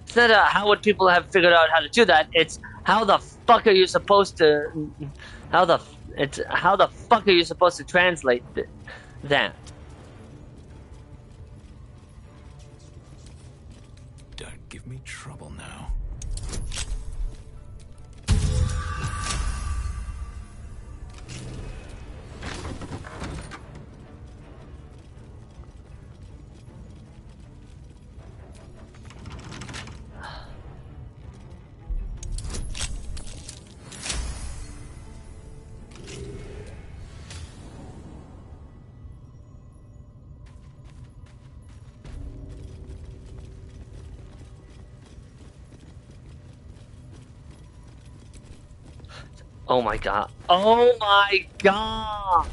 It's not how would people have figured out how to do that, it's how the fuck are you supposed to... how the fuck are you supposed to translate that? Don't give me trouble now. Oh my god. Oh my god!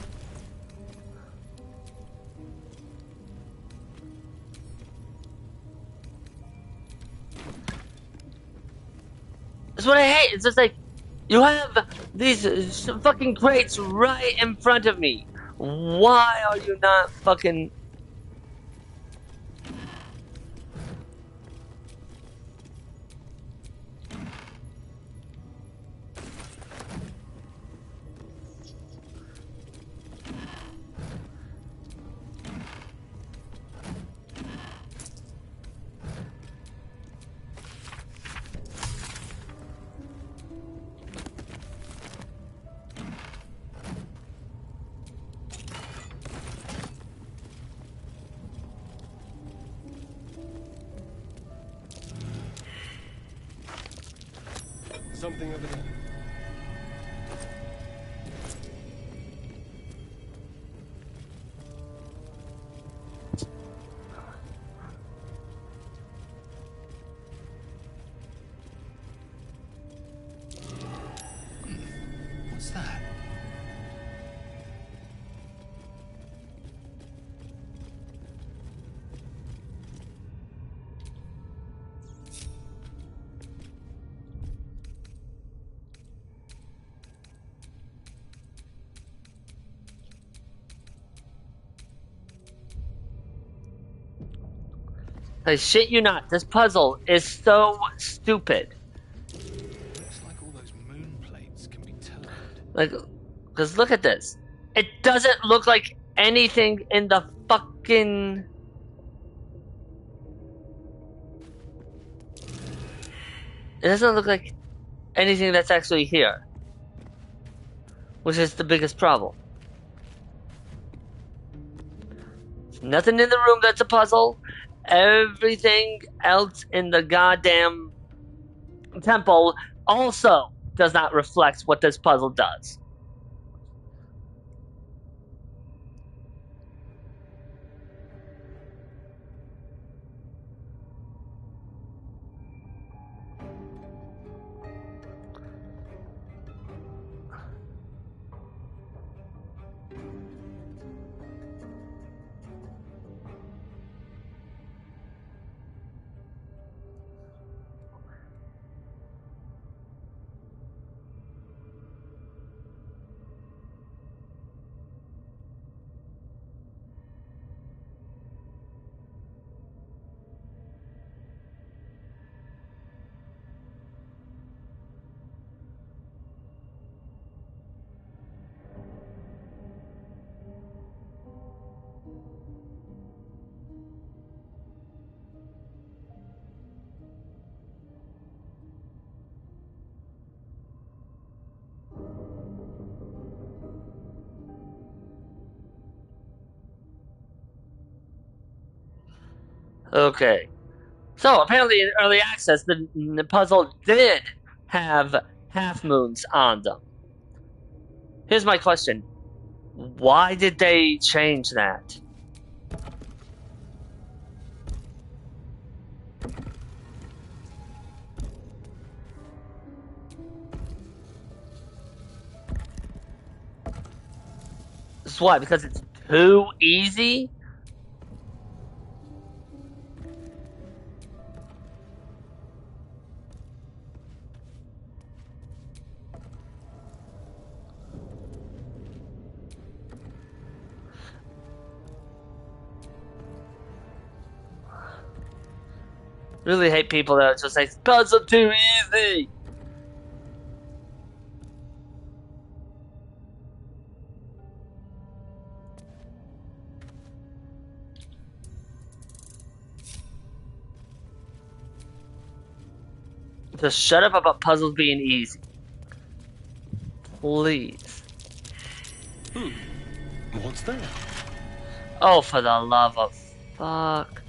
That's what I hate. It's just like, you have these fucking crates right in front of me. Why are you not fucking... something over there. What's that? I shit you not, this puzzle is so stupid. Looks like all those moon plates can be turned. Like, because look at this. It doesn't look like anything in the fucking... It doesn't look like anything that's actually here. Which is the biggest problem. Nothing in the room that's a puzzle. Everything else in the goddamn temple also does not reflect what this puzzle does. Okay. So apparently in early access, the puzzle did have half moons on them. Here's my question. Why did they change that? This is why? Because it's too easy? Really hate people that are just like, puzzle too easy! Just shut up about puzzles being easy. Please. What's that? Oh, for the love of fuck.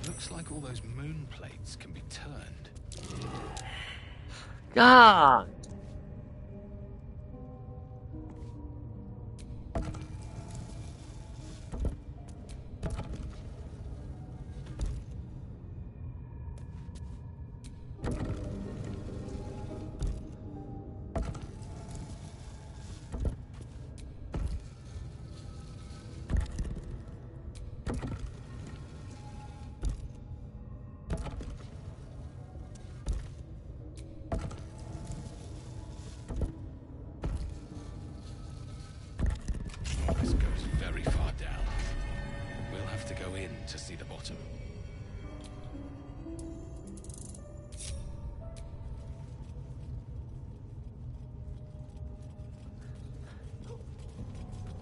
Looks like all those moon plates can be turned. God.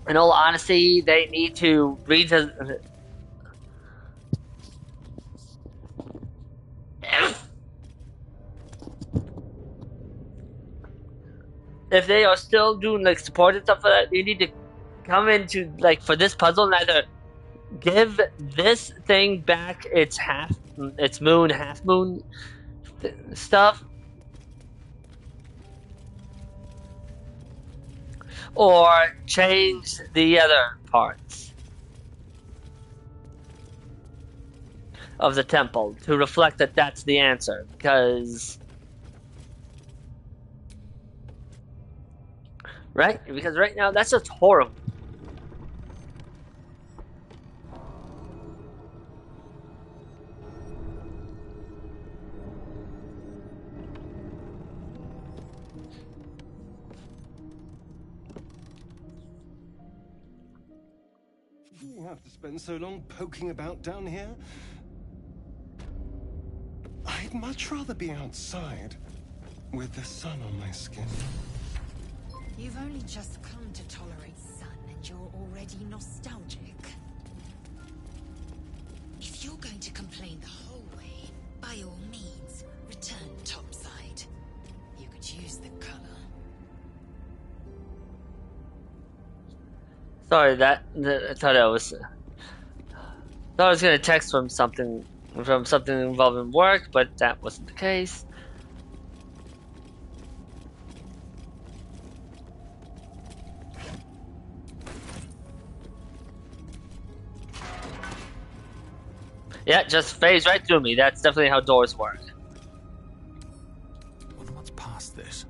in all honesty, they need to read the. If they are still doing like support and stuff like that, they need to come into like for this puzzle and either give this thing back its moon, half moon stuff, or change the other parts of the temple to reflect that that's the answer. Because right now that's just horrible. You have to spend so long poking about down here? I'd much rather be outside, with the sun on my skin. You've only just come to tolerate sun and you're already nostalgic. If you're going to complain the whole way, by all means, return topside. You could use the color. Sorry, I thought I was gonna text from something involving work, but that wasn't the case. Yeah, just phased right through me. That's definitely how doors work. Wonder what's past this.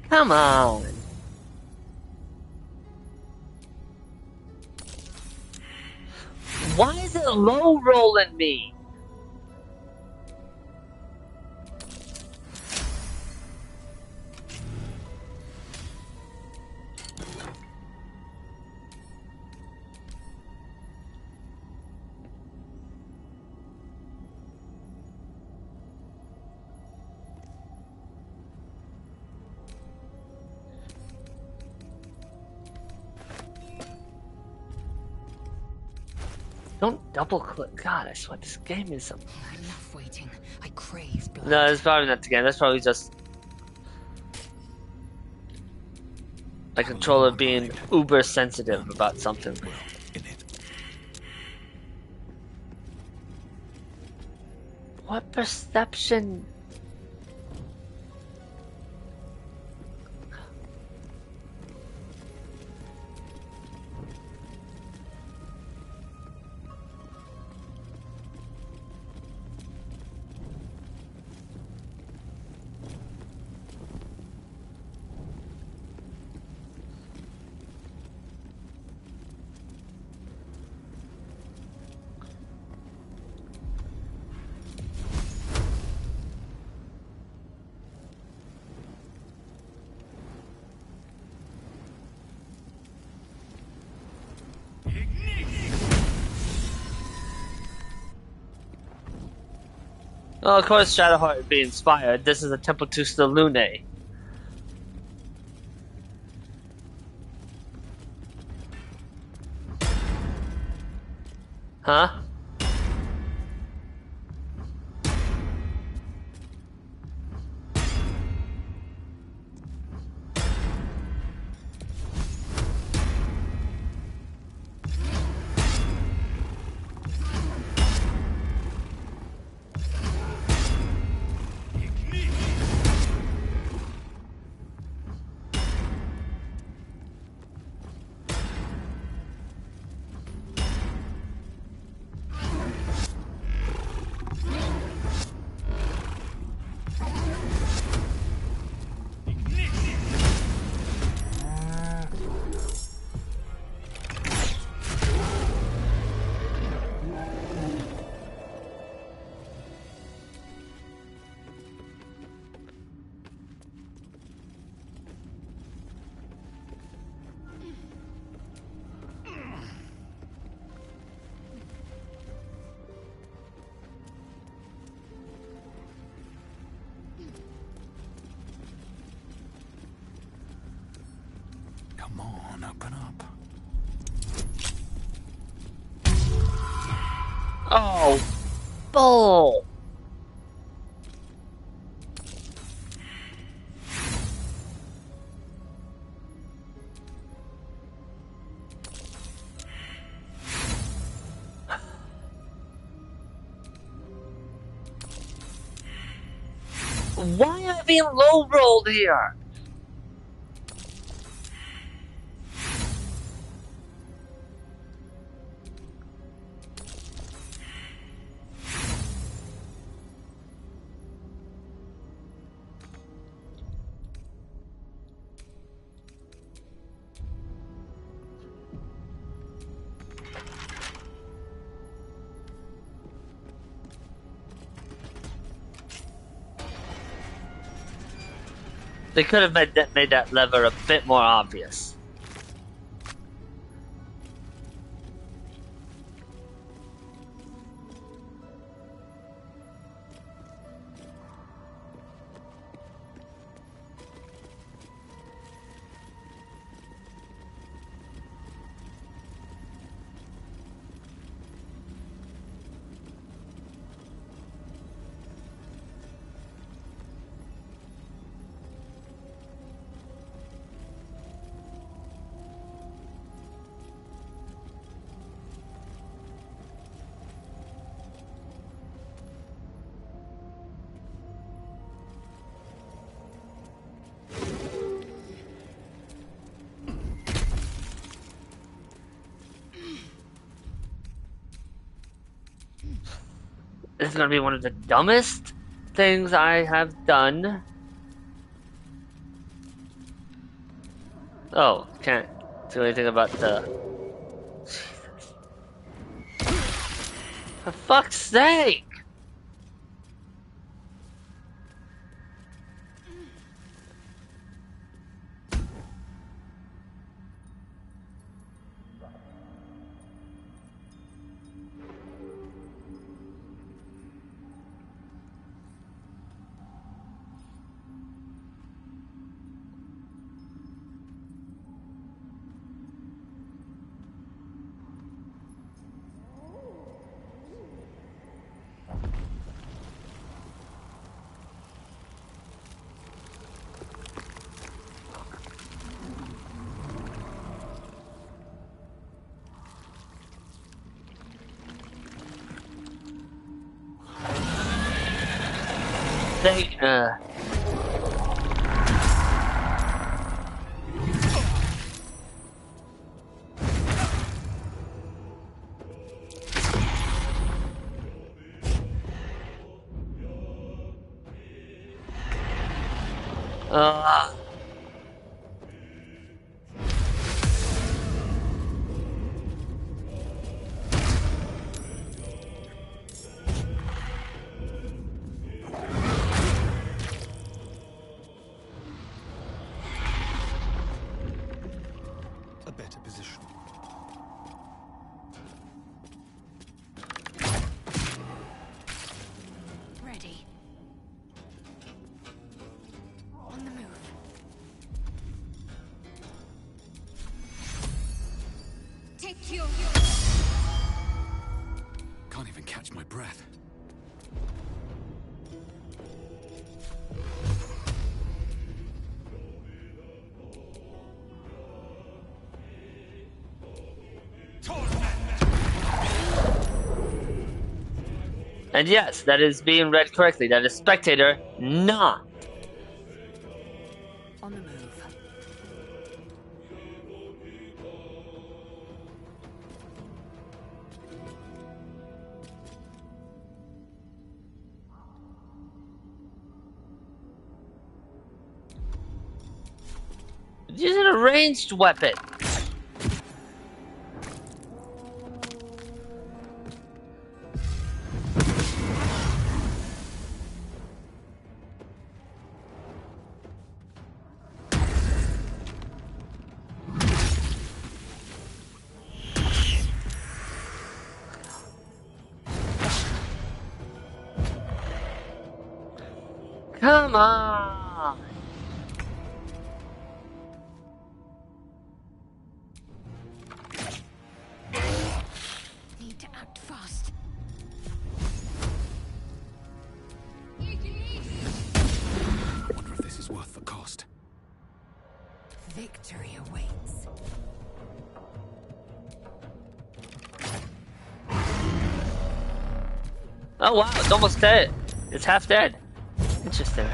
Come on. Why is it low rolling me? Don't double click. God, I swear this game is something. Enough waiting. I crave blood. No, that's probably not the game. That's probably just my controller being uber sensitive about something. What perception? Well, of course, Shadowheart would be inspired. This is a temple to Selune. Huh? on, open up. Oh, bull. Why am I being low-rolled here? They could have made that lever a bit more obvious. This is gonna be one of the dumbest things I have done. Oh, can't do anything about the... Jesus. For fuck's sake! They, uh... A better position. Ready. On the move. Take your... Can't even catch my breath. And yes, that is being read correctly. That is spectator, not. On the move. Using a ranged weapon. Come on! Oh wow, it's almost dead. It's half dead. Interesting.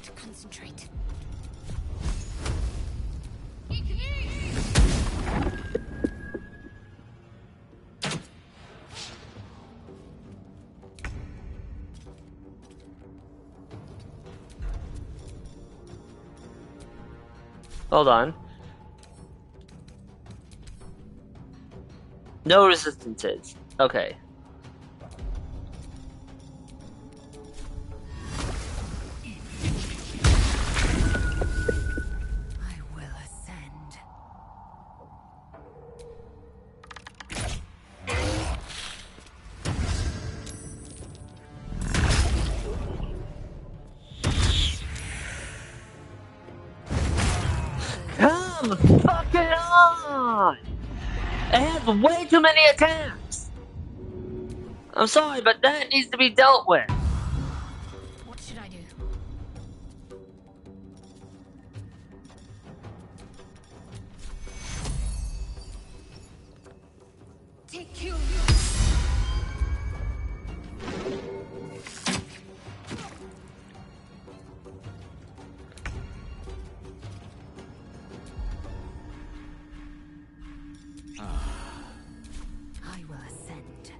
To concentrate. Hold on. No resistances. Okay. I will ascend. Come fucking on! It has way too many attacks! I'm sorry, but that needs to be dealt with. What should I do? Take you. I will ascend.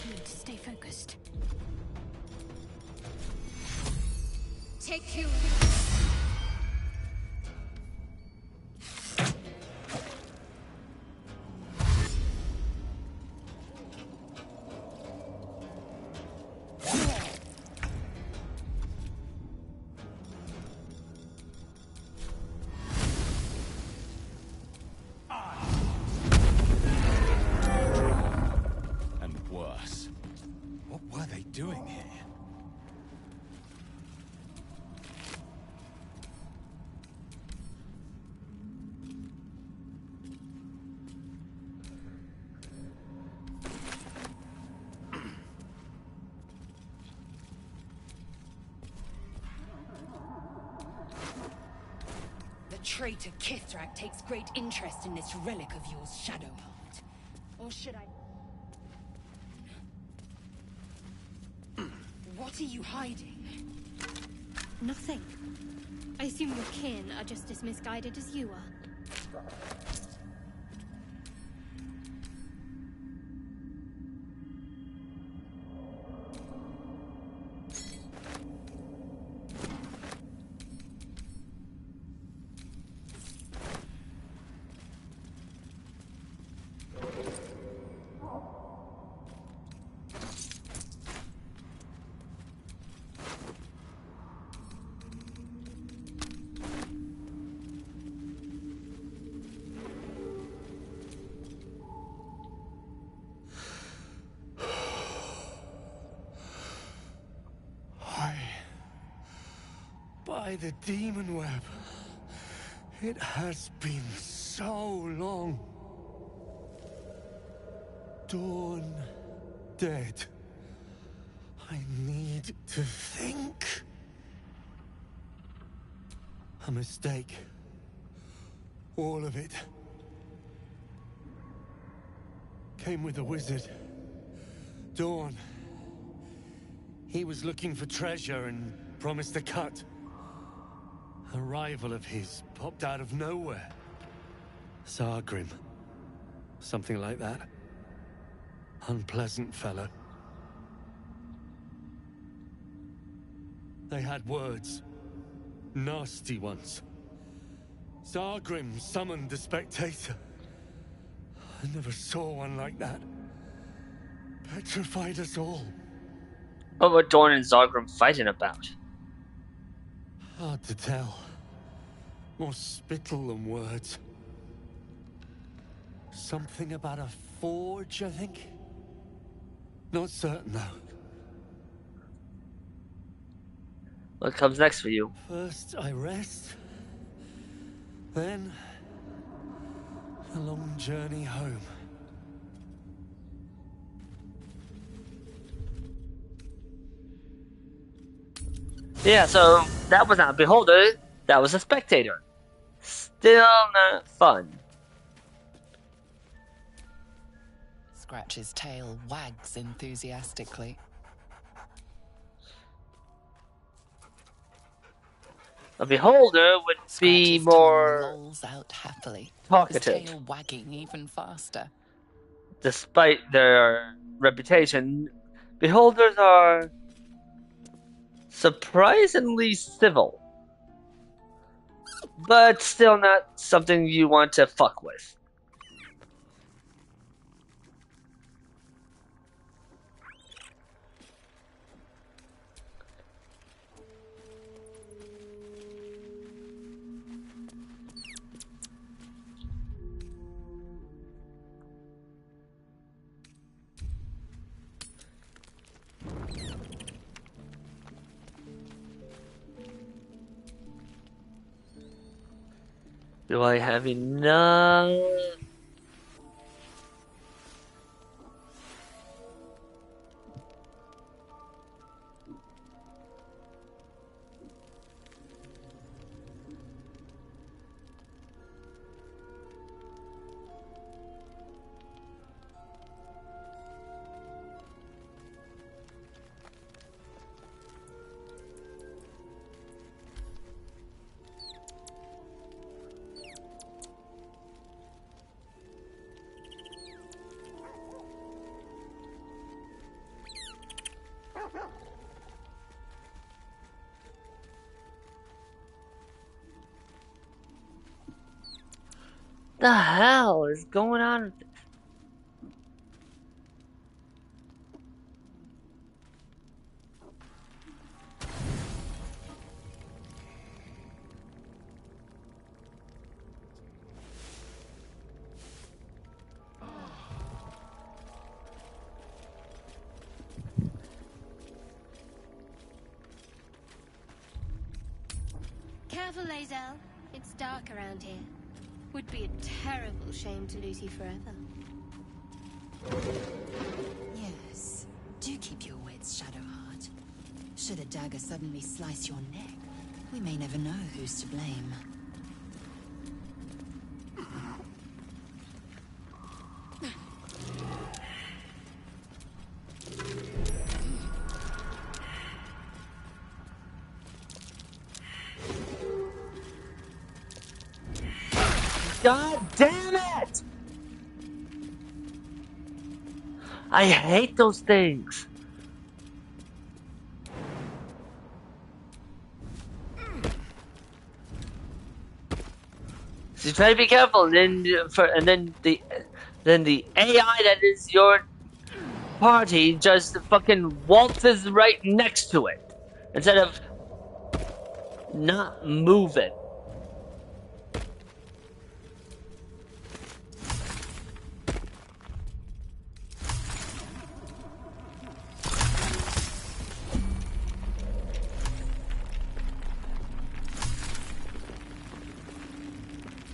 Need to stay focused. Take you. And worse. What were they doing here? The traitor Kithrak takes great interest in this relic of yours, Shadowheart. Or should I... What are you hiding? Nothing. I assume your kin are just as misguided as you are. By the demon web. It has been so long. Dawn dead. I need to think. A mistake. All of it. Came with a wizard. Dawn. He was looking for treasure and promised a cut. A rival of his popped out of nowhere. Sargrim. Something like that. Unpleasant fellow. They had words. Nasty ones. Sargrim summoned the Spectator. I never saw one like that. Petrified us all. What were Dorn and Zargrim fighting about? Hard to tell. More spittle than words. Something about a forge, I think? Not certain, though. What comes next for you? First I rest, then a long journey home. Yeah, so that was not a beholder, that was a spectator. Still not fun. Scratch's tail wags enthusiastically. A beholder would be Scratch's more tongue lolls out happily, talkative. his tail wagging even faster. Despite their reputation, beholders are surprisingly civil, but still not something you want to fuck with. Do I have enough? The hell is going on with this? Careful, Lae'zel. It's dark around here. Would be a terrible shame to lose you forever. Yes. Do keep your wits, Shadowheart. Should a dagger suddenly slice your neck, we may never know who's to blame. God damn it! I hate those things. So try to be careful, and then the AI that is your party just fucking waltzes right next to it instead of not moving.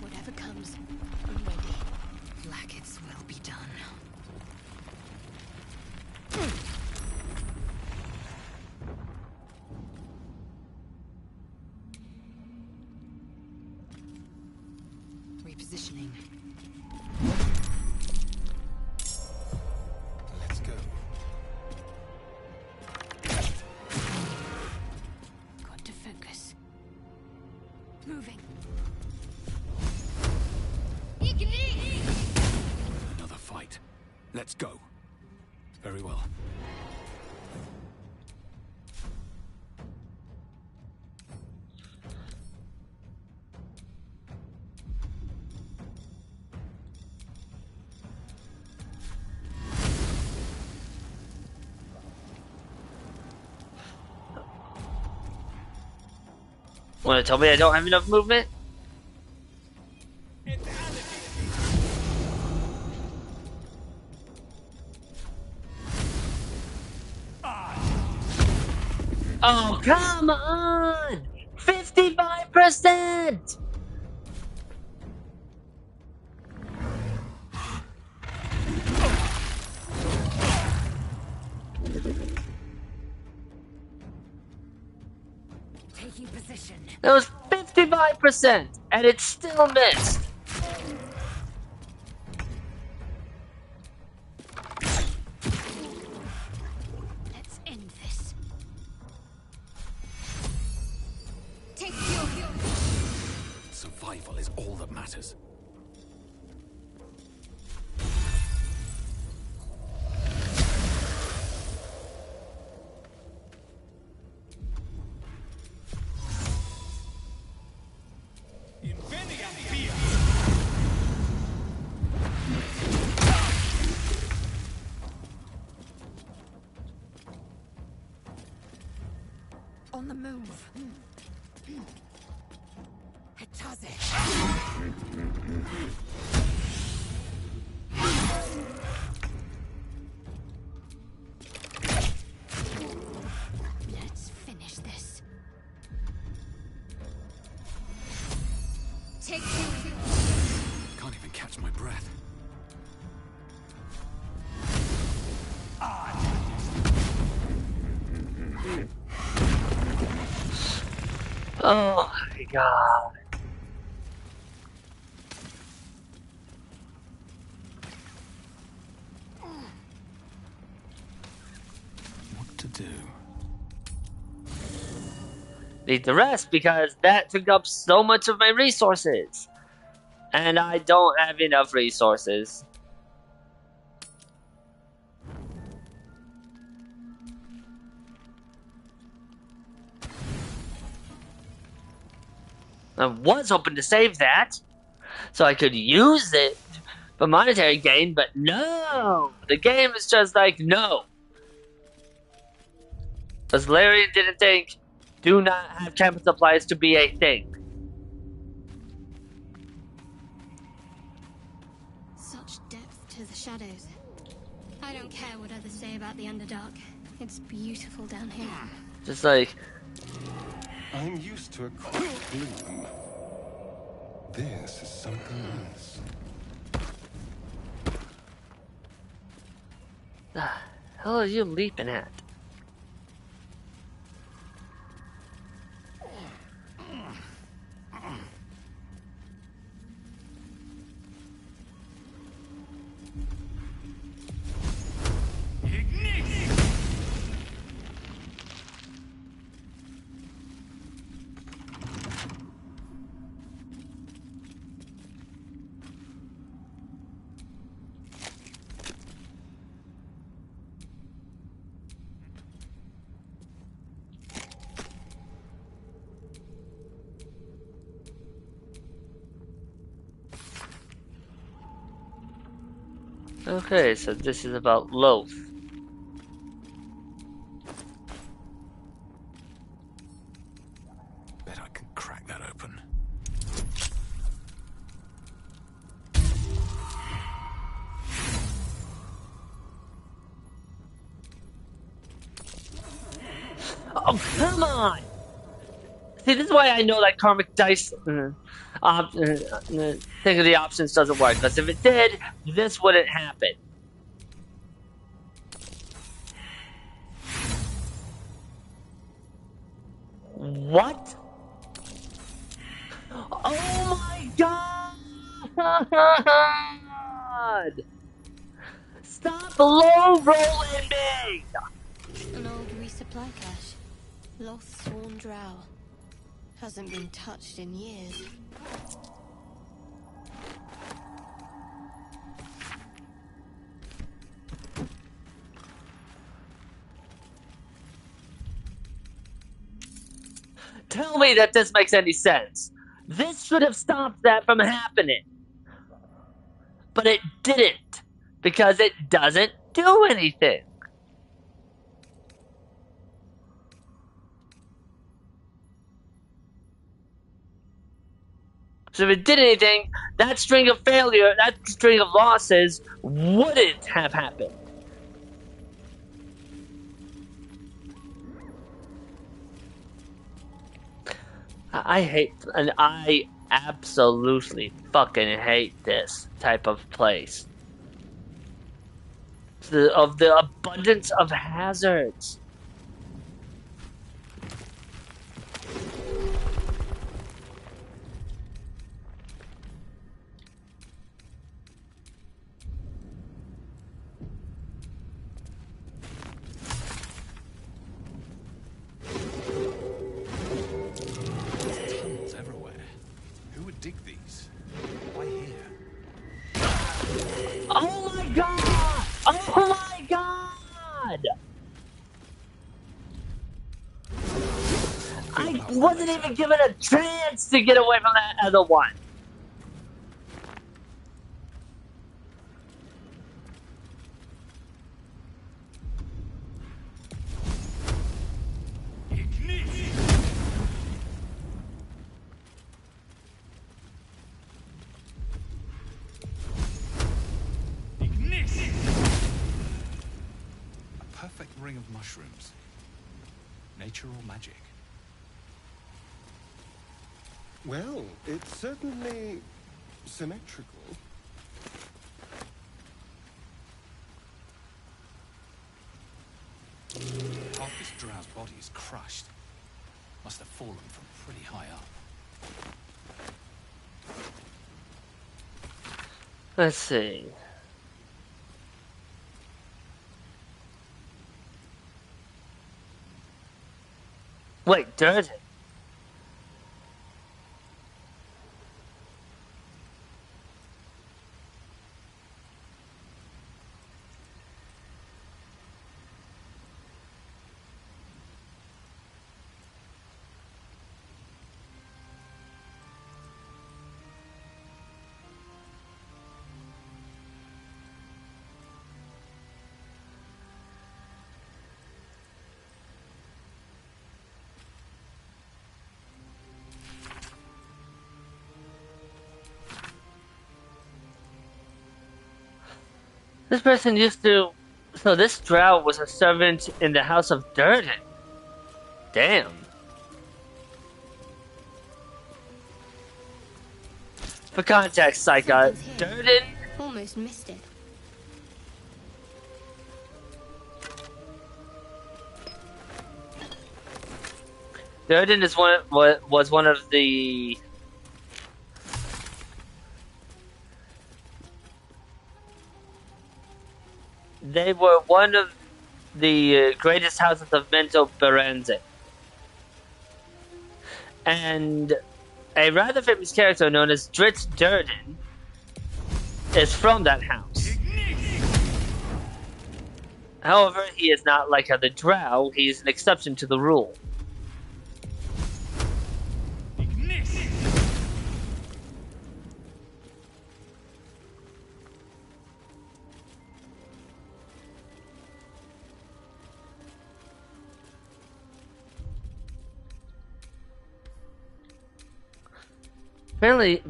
Whatever comes, I'm ready. Blackets will be done. Repositioning. Let's go. Got to focus. Moving. Another fight. Let's go. Very well. Want to tell me I don't have enough movement? Oh, come on! 55%! Taking position. That was 55%, and it still missed. Let's end this. Take your. Survival is all that matters. On the move. Hitaze. Let's finish this. Take you. Can't even catch my breath. Oh my god. What to do? Need the rest because that took up so much of my resources. And I don't have enough resources. I was hoping to save that so I could use it for monetary gain, but no! The game is just like, no. Because Larry didn't think do not have champion supplies to be a thing. Such depth to the shadows. I don't care what others say about the Underdark. It's beautiful down here. Just like... I'm used to a quick bloom. This is something else. The hell are you leaping at? Okay, so this is about Loaf. Bet I can crack that open. Oh, come on! See, this is why I know that karmic dice thing of the options doesn't work. Because if it did, this wouldn't happen. What? Oh my god! Stop low rolling me! An old resupply cache. Lost Sworn Drow. Hasn't been touched in years. Tell me that this makes any sense. This should have stopped that from happening. But it didn't. Because it doesn't do anything. So if it did anything, that string of failure, that string of losses wouldn't have happened. I hate, and I absolutely fucking hate this type of place. Of the abundance of hazards. Tunnels everywhere. Who would dig these? Why here? Oh my god! Oh my god! I wasn't even given a chance to get away from that other one. A perfect ring of mushrooms. Nature or magic? Well, it's certainly symmetrical. Half this drow's body is crushed. Must have fallen from pretty high up. Let's see. Wait, Durden. This person used to. So this drow was a servant in the house of Durden. Damn. For context, Psycho, Durden. Almost missed it. Durden is was one of the. They were one of the greatest houses of Mental Berenze. And a rather famous character known as Dritz Durden is from that house. However, he is not like other drow, he is an exception to the rule.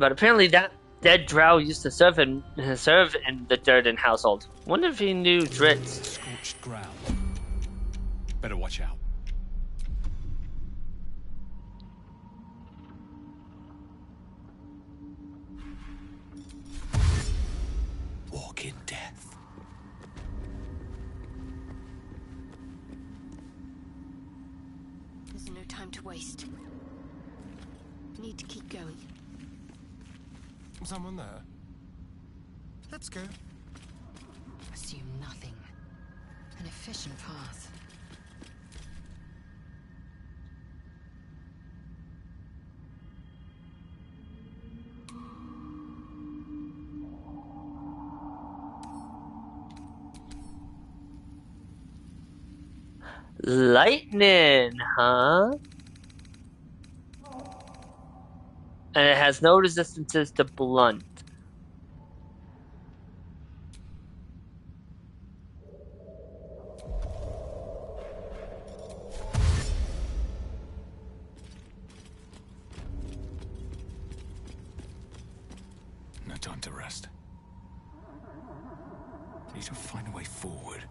Apparently that dead drow used to serve in the Durden household. Wonder if he knew Dritz. Scorched ground. Better watch out. Walk in death. There's no time to waste. Need to keep going. Someone there? Let's go. Assume nothing. An efficient path. Lightning, huh? And it has no resistances to blunt. No time to rest. Need to find a way forward.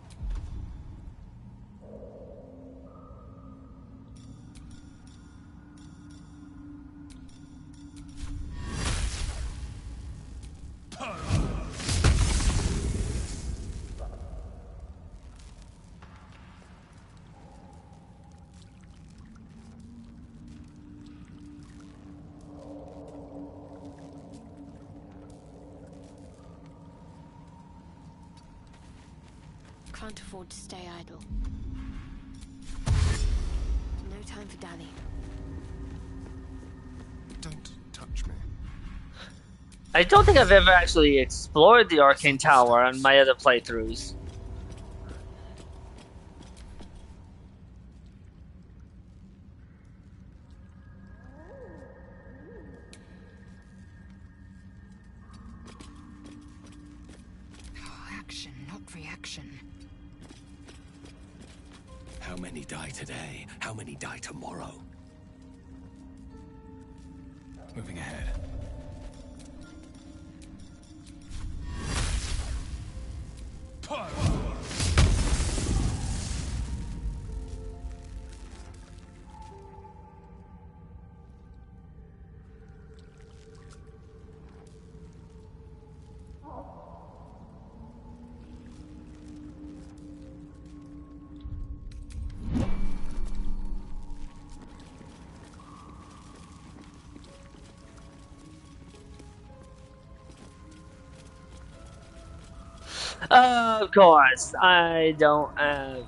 Can't afford to stay idle. No time for dally. Don't touch me. I don't think I've ever actually explored the Arcane Tower on my other playthroughs. Action, not reaction. How many die today? How many die tomorrow? Moving ahead. Of course, I don't have.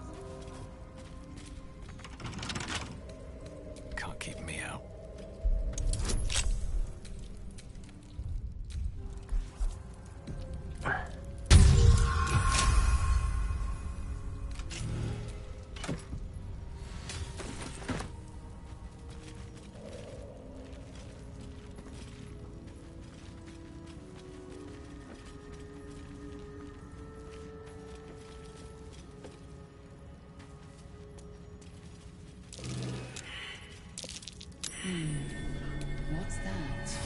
Can't keep me out. What's that?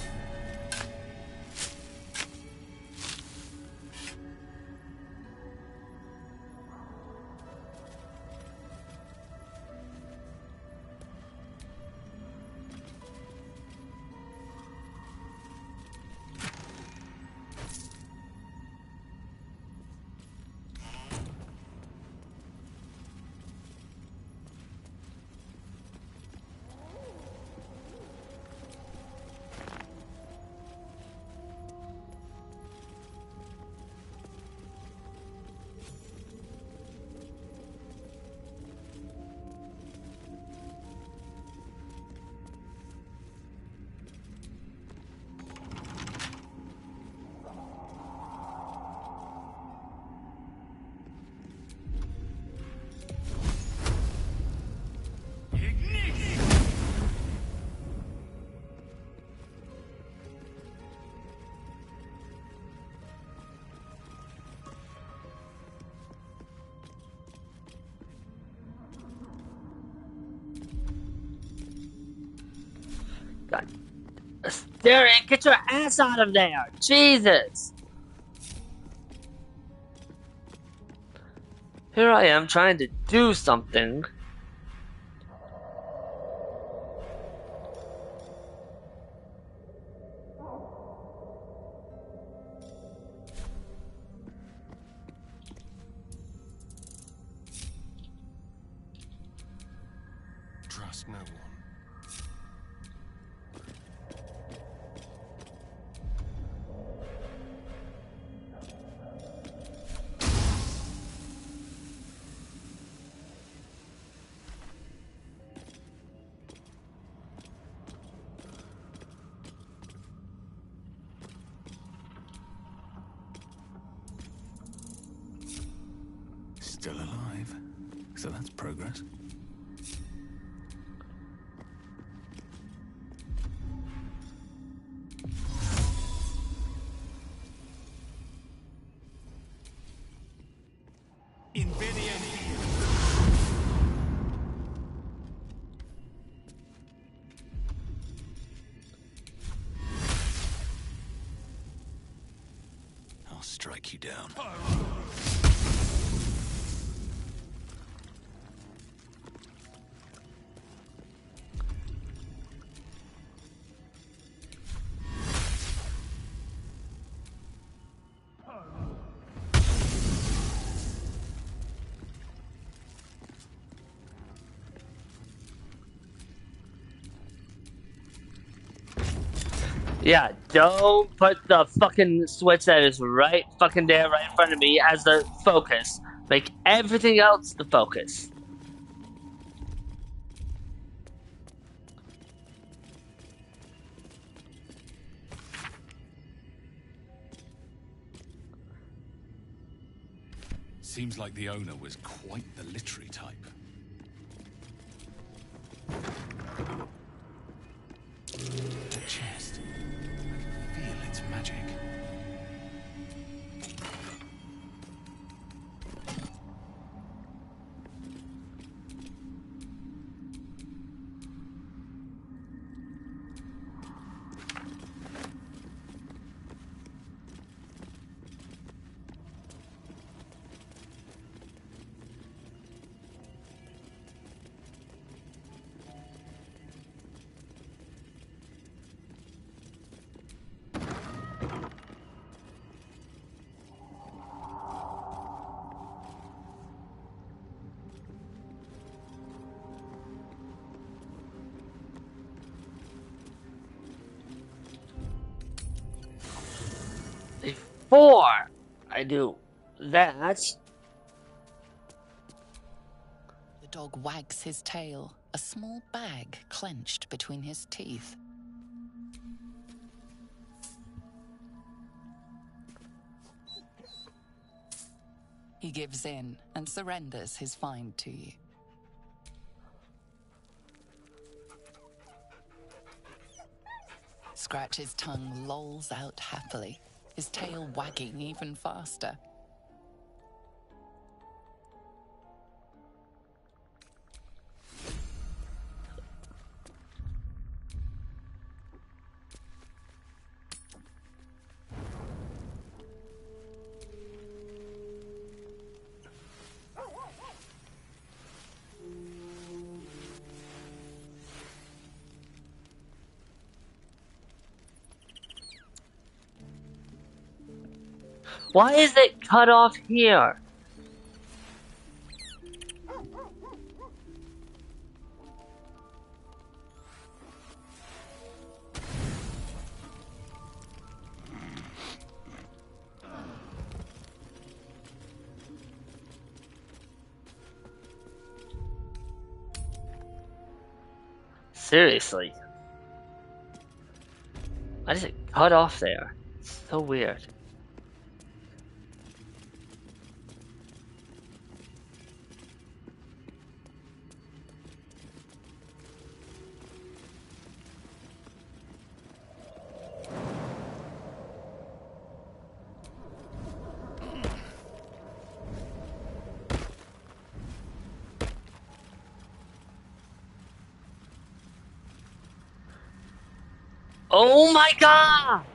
God. Darren, get your ass out of there! Jesus! Here I am trying to do something. Trust no one. Still alive. So that's progress. I'll strike you down. Yeah, don't put the fucking switch that is right fucking there, right in front of me as the focus. Make everything else the focus. Seems like the owner was quite the literary type. The chest. I feel its magic. Before I do that, The dog wags his tail, a small bag clenched between his teeth. He gives in and surrenders his find to you. Scratch's tongue lolls out happily, his tail wagging even faster. why is it cut off here? Seriously. Why does it cut off there? It's so weird. Oh my god!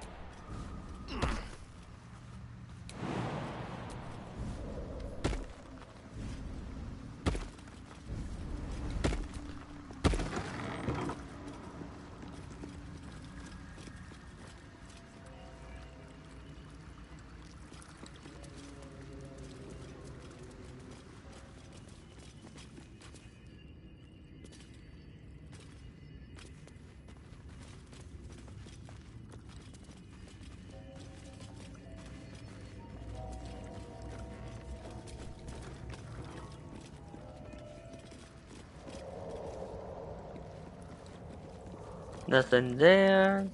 Nothing there.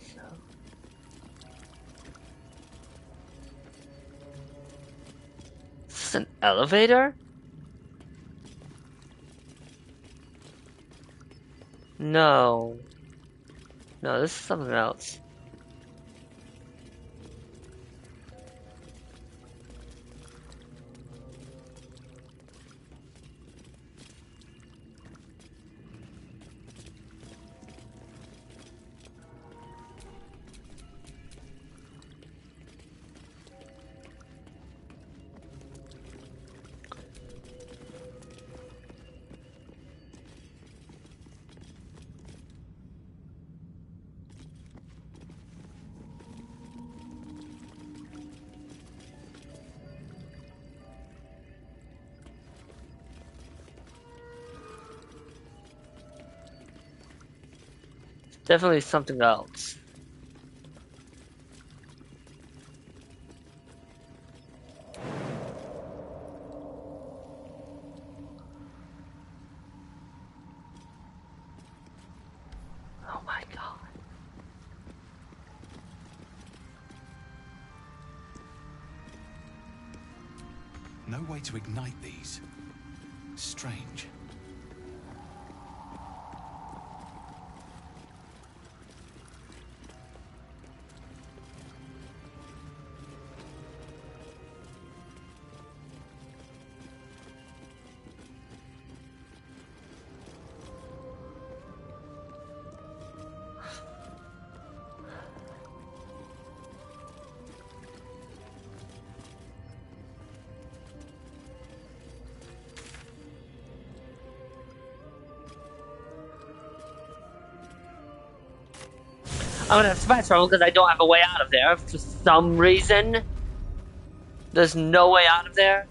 Is this an elevator? No. No, this is something else. Definitely something else. No way to ignite these. Strange. I'm gonna have to fast travel because I don't have a way out of there for some reason. There's no way out of there.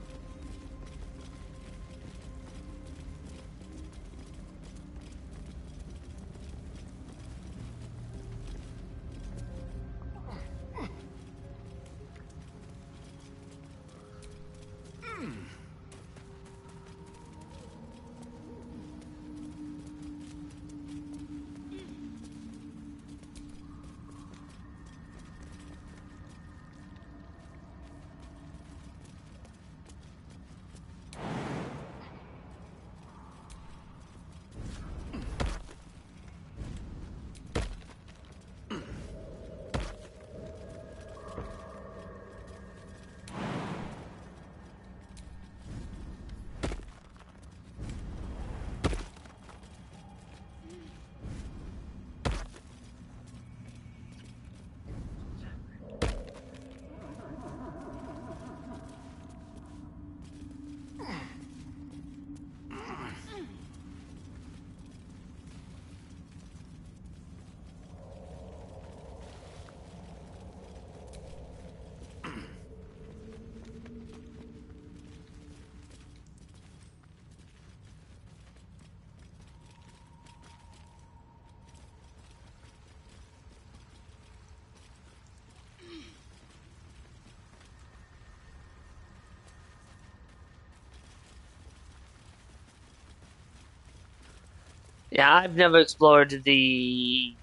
Yeah, I've never explored the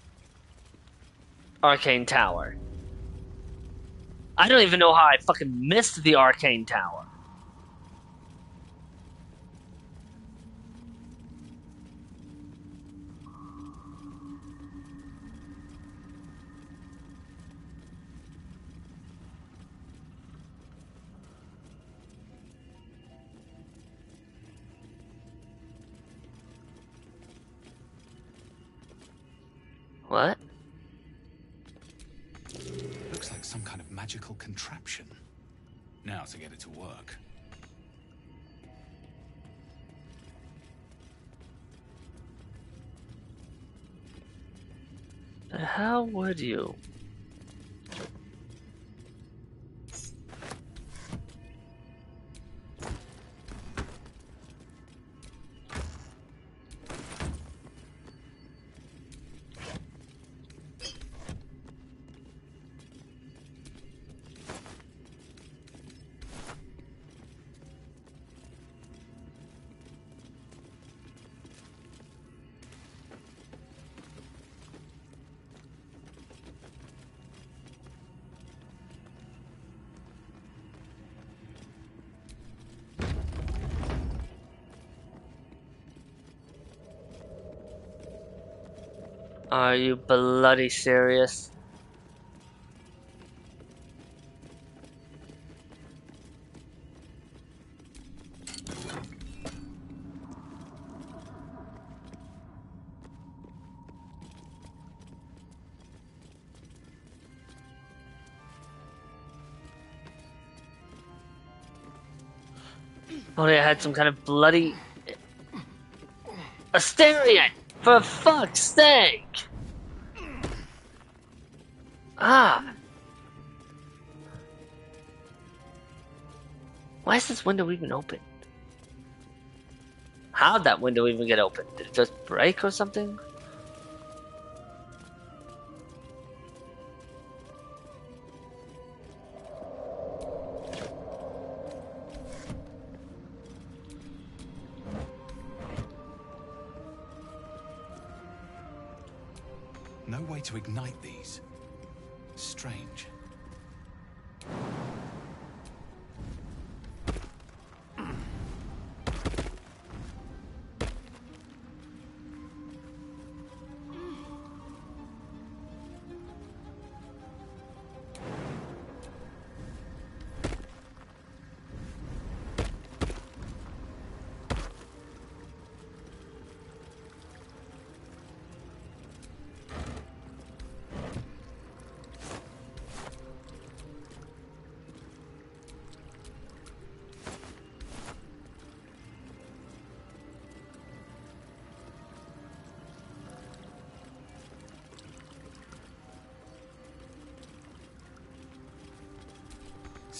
Arcane Tower. I don't even know how I fucking missed the Arcane Tower. What? Looks like some kind of magical contraption. Now to get it to work. How would you? Are you bloody serious? Only I had some kind of bloody Asterion! For fuck's sake! Ah! Why is this window even open? How'd that window even get open? Did it just break or something? No way to ignite these. Strange.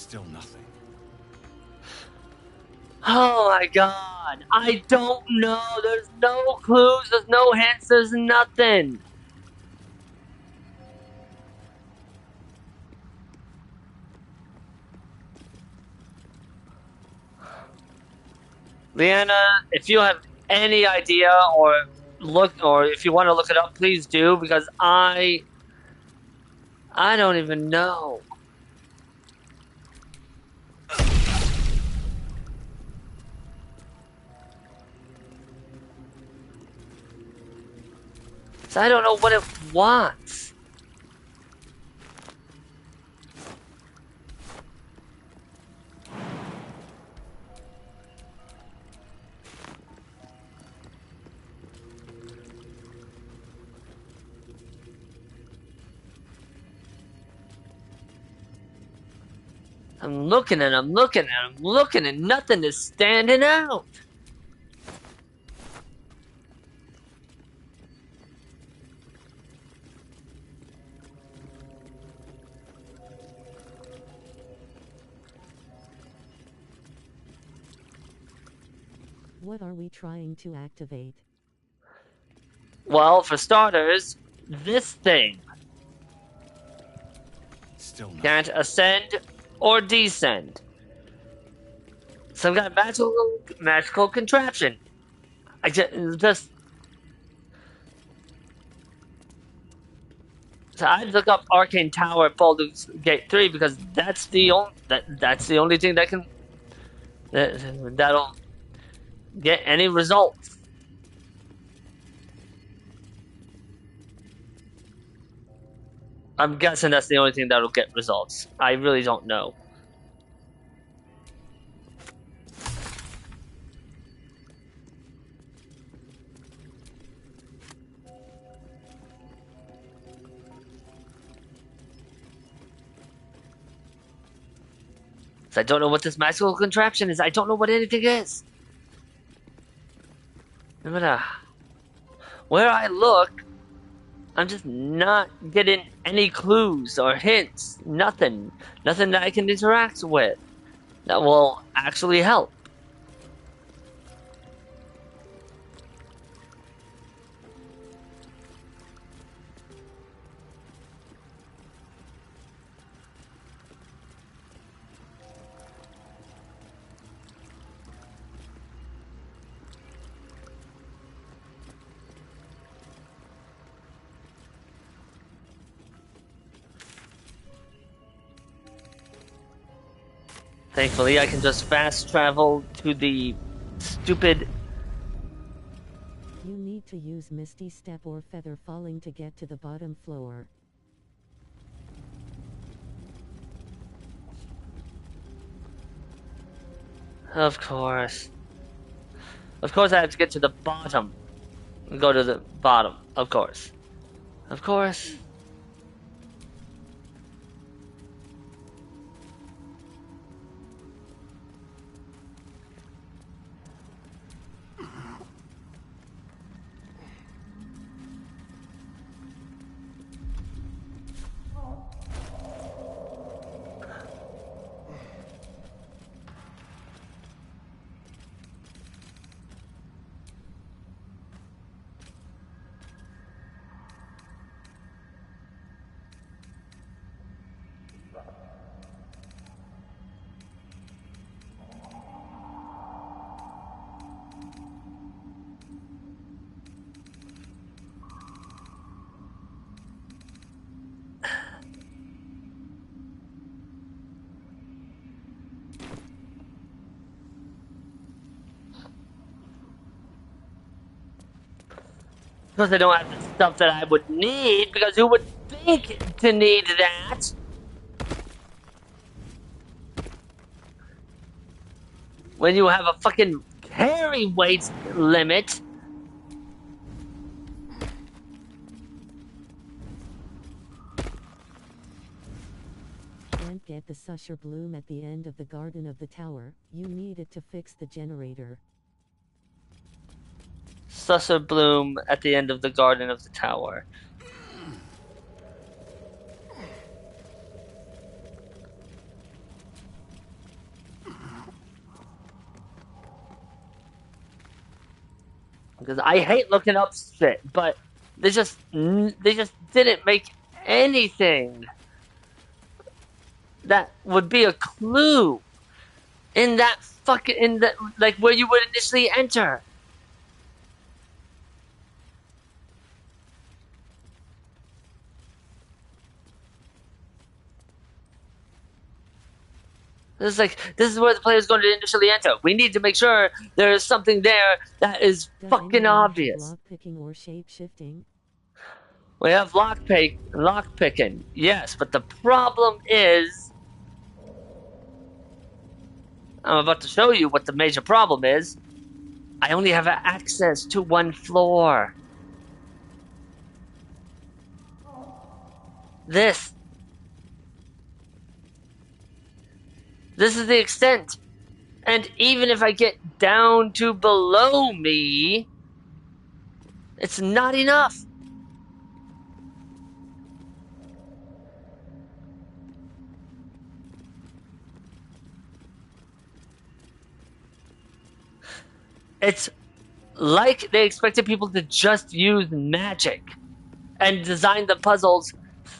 Still nothing. Oh my god. I don't know. There's no clues, there's no hints, there's nothing. Leanna, if you have any idea or if you want to look it up, please do, because I don't even know. So I don't know what it wants. I'm looking and nothing is standing out. What are we trying to activate? Well, for starters, this thing Still nothing. can't ascend or descend. Some kind of magical contraption. I just so I'd look up Arcane Tower at Baldur's Gate 3 because that's the only thing that'll get any results. I'm guessing that's the only thing that'll get results. I really don't know. So I don't know what this magical contraption is. I don't know what anything is. No matter where I look, I'm just not getting any clues or hints. Nothing that I can interact with that will actually help. Thankfully, I can just fast travel to the stupid. You need to use Misty Step or Feather Falling to get to the bottom floor. Of course. Of course, I have to get to the bottom. Go to the bottom. Of course. Of course. Because I don't have the stuff that I would need, because who would think to need that? When you have a fucking carry weight limit. Can't get the Susher Bloom at the end of the Garden of the Tower. You need it to fix the generator. Susser Bloom at the end of the Garden of the Tower. because I hate looking up shit, but they just didn't make anything that would be a clue in that like where you would initially enter. This is where the player is going to initially enter. We need to make sure there is something there that is Does fucking anyone have obvious. lockpicking or shape-shifting? We have lockpicking, yes, but the problem is, I'm about to show you what the major problem is. I only have access to one floor. This is the extent. And even if I get down to below me, it's not enough. It's like they expected people to just use magic and design the puzzles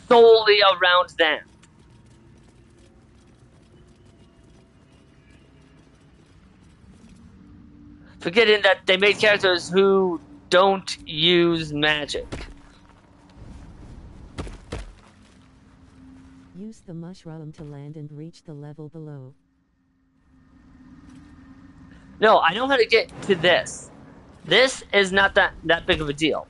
solely around that. Forgetting that they made characters who don't use magic. Use the mushroom to land and reach the level below. No, I know how to get to this. This is not that big of a deal.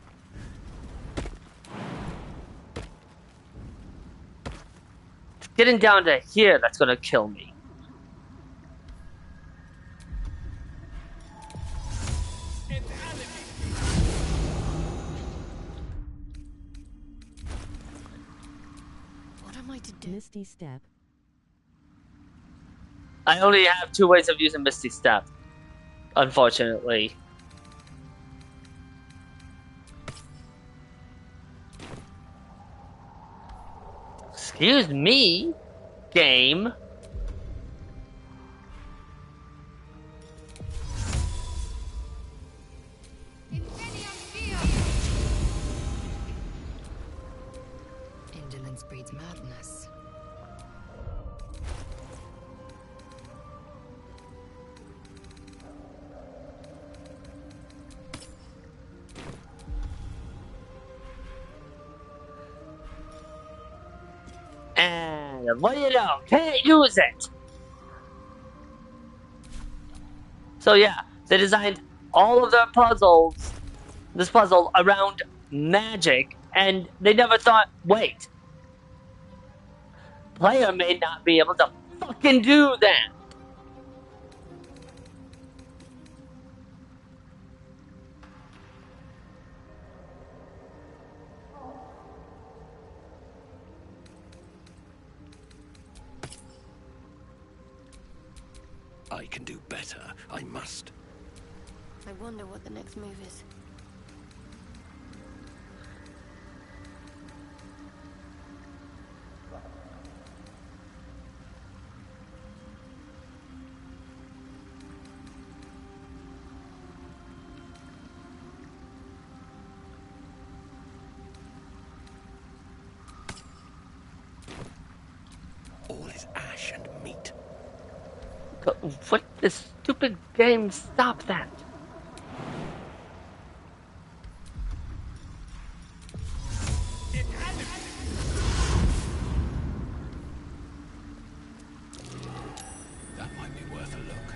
It's getting down to here that's gonna kill me. What am I to do? Misty Step. I only have 2 ways of using Misty Step, unfortunately. Excuse me, game. Indolence breeds madness. And what do you know? Can't use it. So yeah, they designed all of their puzzles, this puzzle, around magic, and they never thought, wait, player may not be able to fucking do that. I can do better. I must. I wonder what the next move is. All is ash and meat. What? This stupid game, stop that. That might be worth a look.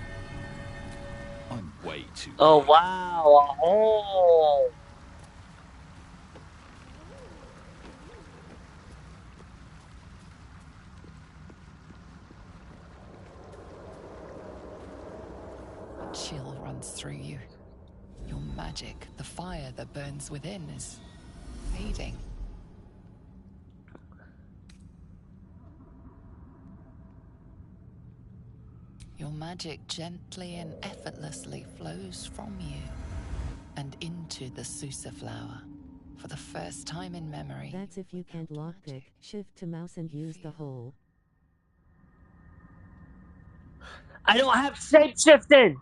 I'm way too. Oh wow, a hole. A chill runs through you. Your magic, the fire that burns within, is fading. Your magic gently and effortlessly flows from you and into the Susa flower. For the first time in memory. That's if you can't lockpick. Shift to mouse and use the hole. I don't have shape shifting.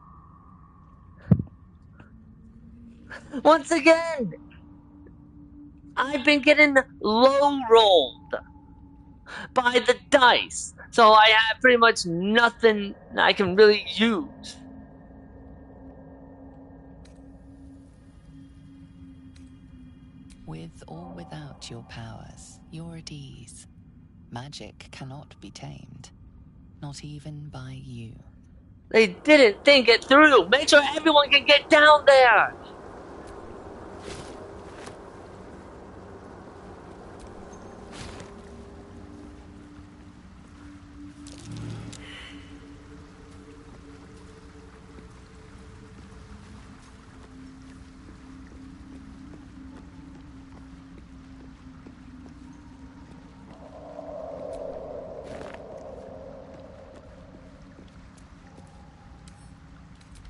Once again, I've been getting low rolled by the dice, so I have pretty much nothing I can really use. With or without your powers, you're at ease. Magic cannot be tamed, not even by you. They didn't think it through. Make sure everyone can get down there.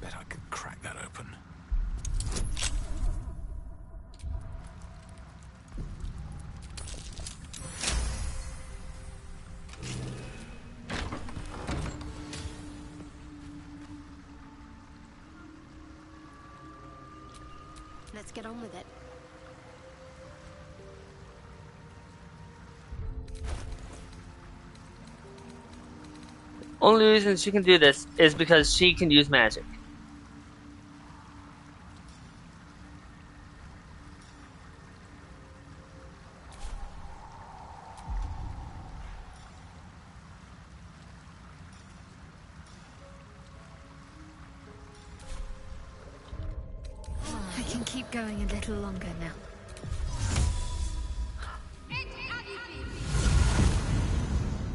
Bet I could crack that open. Let's get on with it. Only reason she can do this is because she can use magic. I can keep going a little longer now.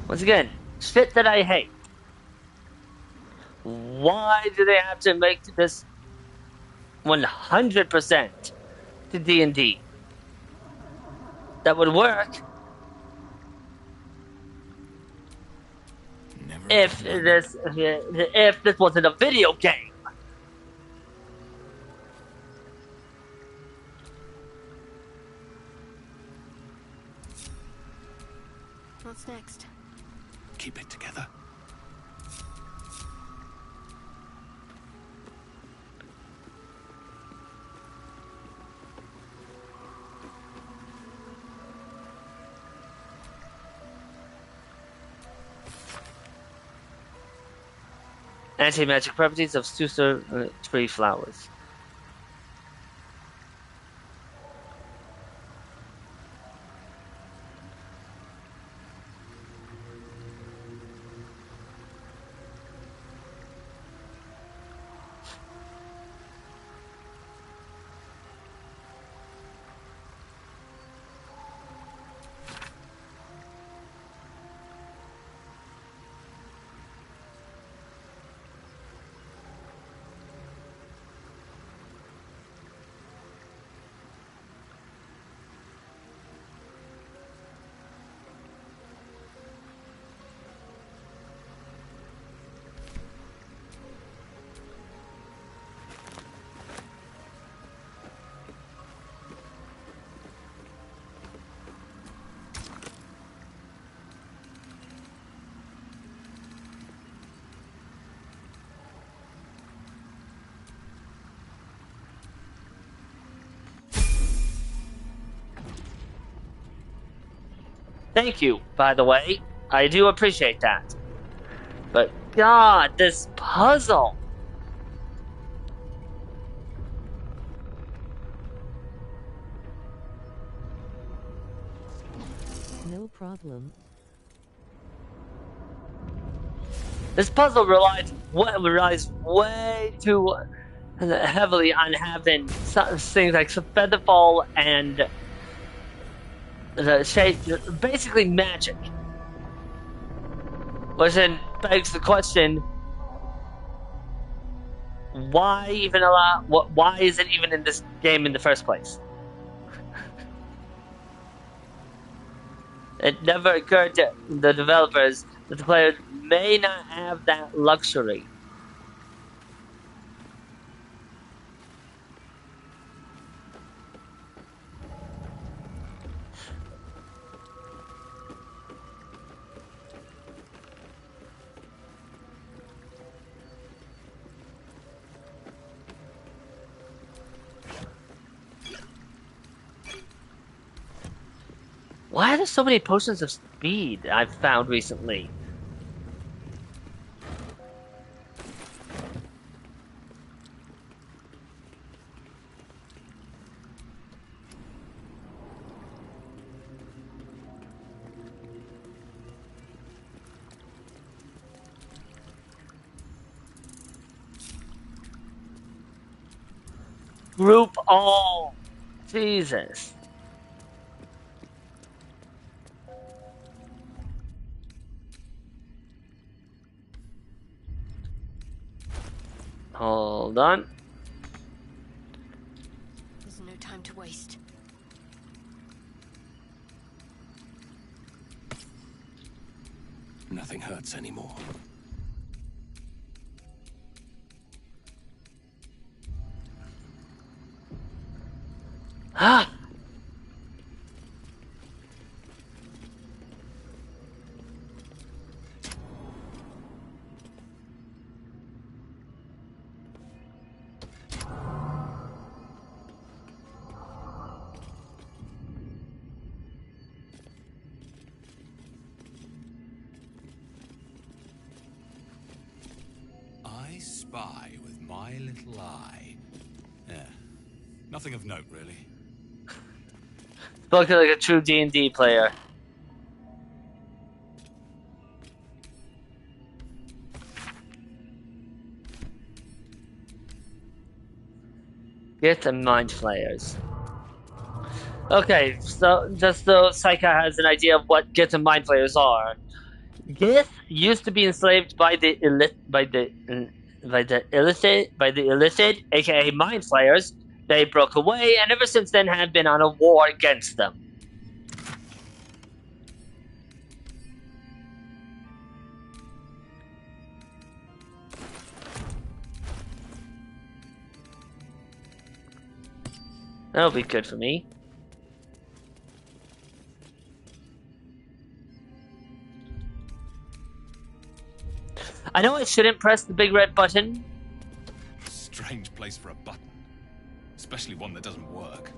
Once again, shit that I hate. Why do they have to make this 100% to D&D? That would work if this wasn't a video game. What's next? Keep it together. Anti-magic properties of Susa tree flowers. Thank you, by the way. I do appreciate that. But God, this puzzle. No problem. This puzzle relies way too heavily on having things like featherfall and the shape, basically magic. Which then begs the question: why even allow? Why is it even in this game in the first place? It never occurred to the developers that the player may not have that luxury. Why are there so many potions of speed I've found recently? Group all. Jesus. Hold on. There's no time to waste. Nothing hurts anymore. Ah! I spy with my little eye. Yeah. Nothing of note, really. Spoken like a true D&D player. Get the mind flayers. Okay, so just so Saika has an idea of what Gith and mind flayers are. Gith used to be enslaved by the illicit, aka mind flayers. They broke away, and ever since then have been on a war against them. That'll be good for me. I know I shouldn't press the big red button. Strange place for a button. Especially one that doesn't work.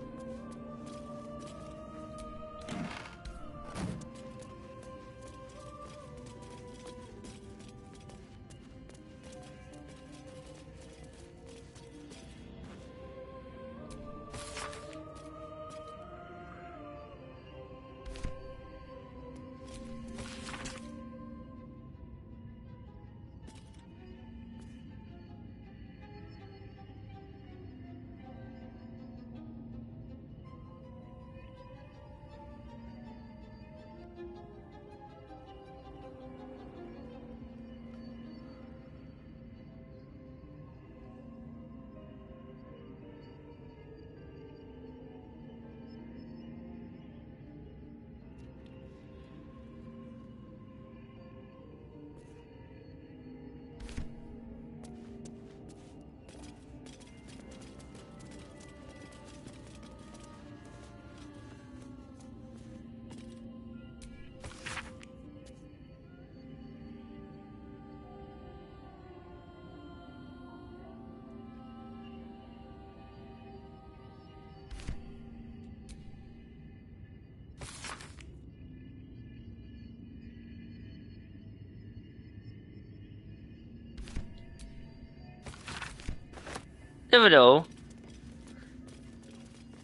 Never know.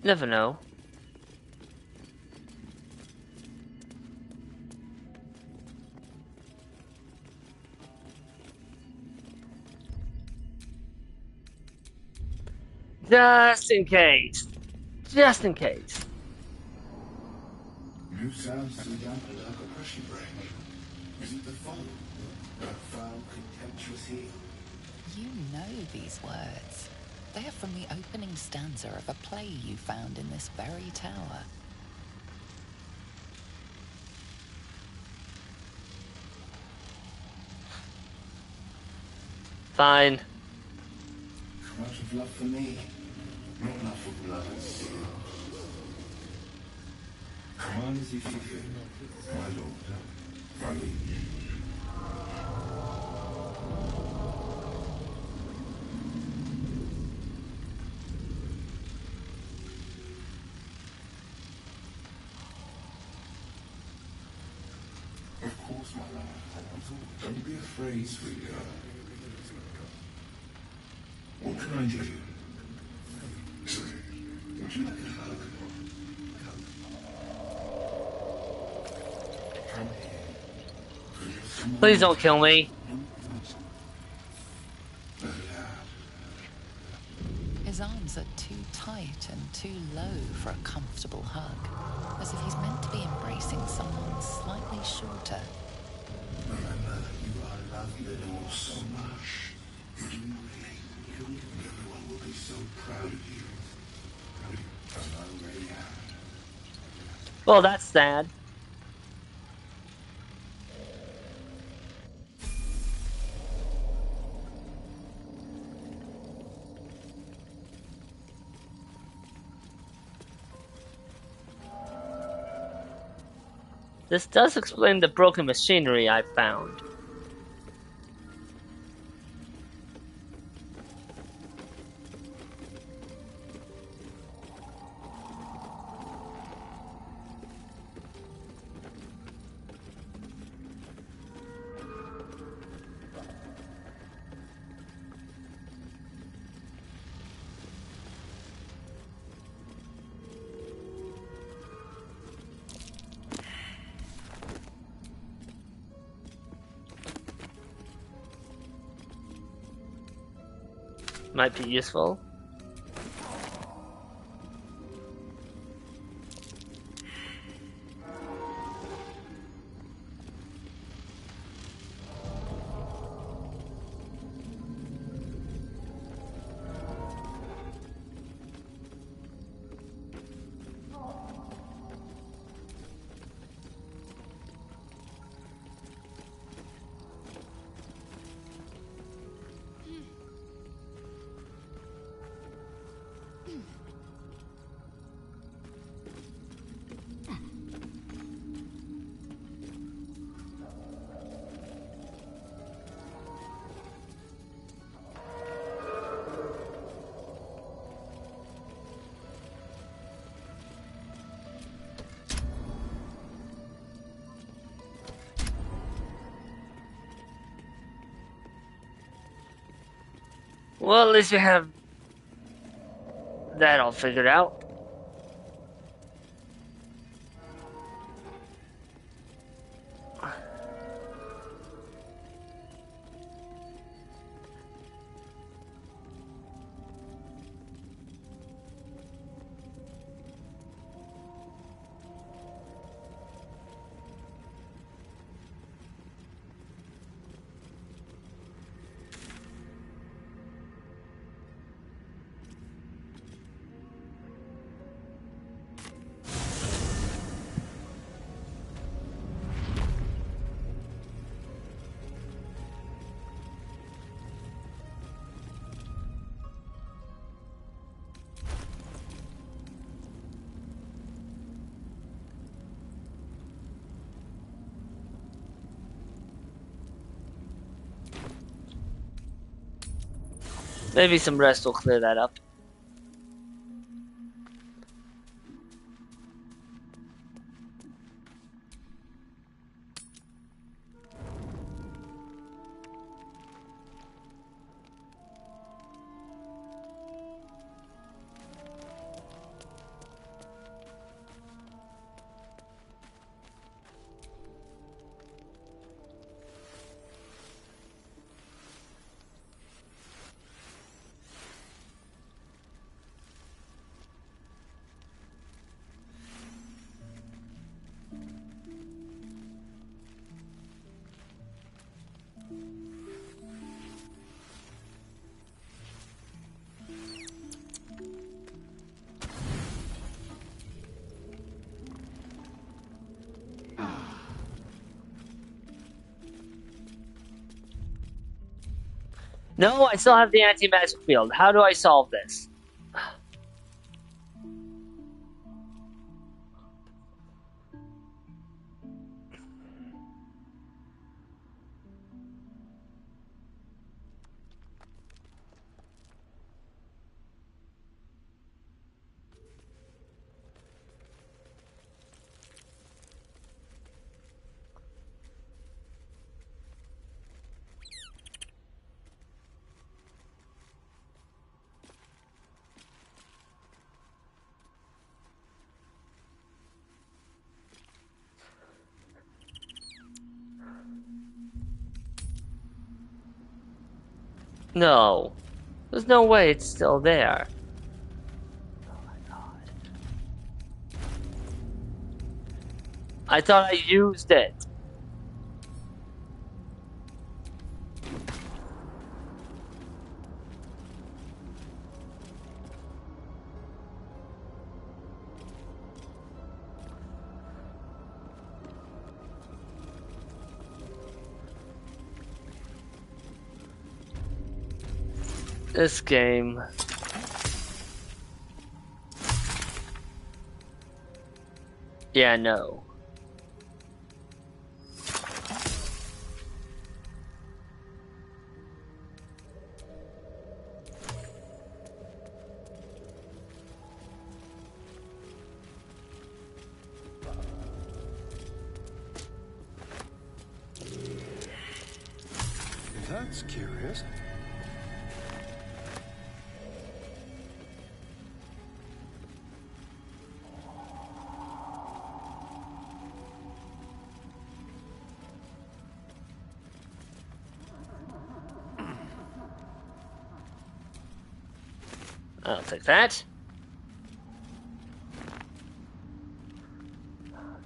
Never know. Just in case. Just in case. New sounds to the damper like a pressure break. Is it the foe? That foul, contemptuous heel? You know these words. They are from the opening stanza of a play you found in this very tower. Fine. Much of love for me, not love for blood and steel. Come on as if you feel, my lord, my liege. Don't be afraid, sweetheart. What can I do? Would you like a hug? Come here. Please don't kill me. His arms are too tight and too low for a comfortable hug, as if he's meant to be embracing someone slightly shorter. Remember, you are loved and all so much. You do really. Everyone will be so proud of you. As I already am. Well, that's sad. This does explain the broken machinery I found. Might be useful. Well, at least we have that all figured out. Maybe some rest will clear that up. No, I still have the anti-magic field. How do I solve this? No. There's no way it's still there. Oh my god. I thought I used it. This game. Yeah, no. That's curious. I'll take that.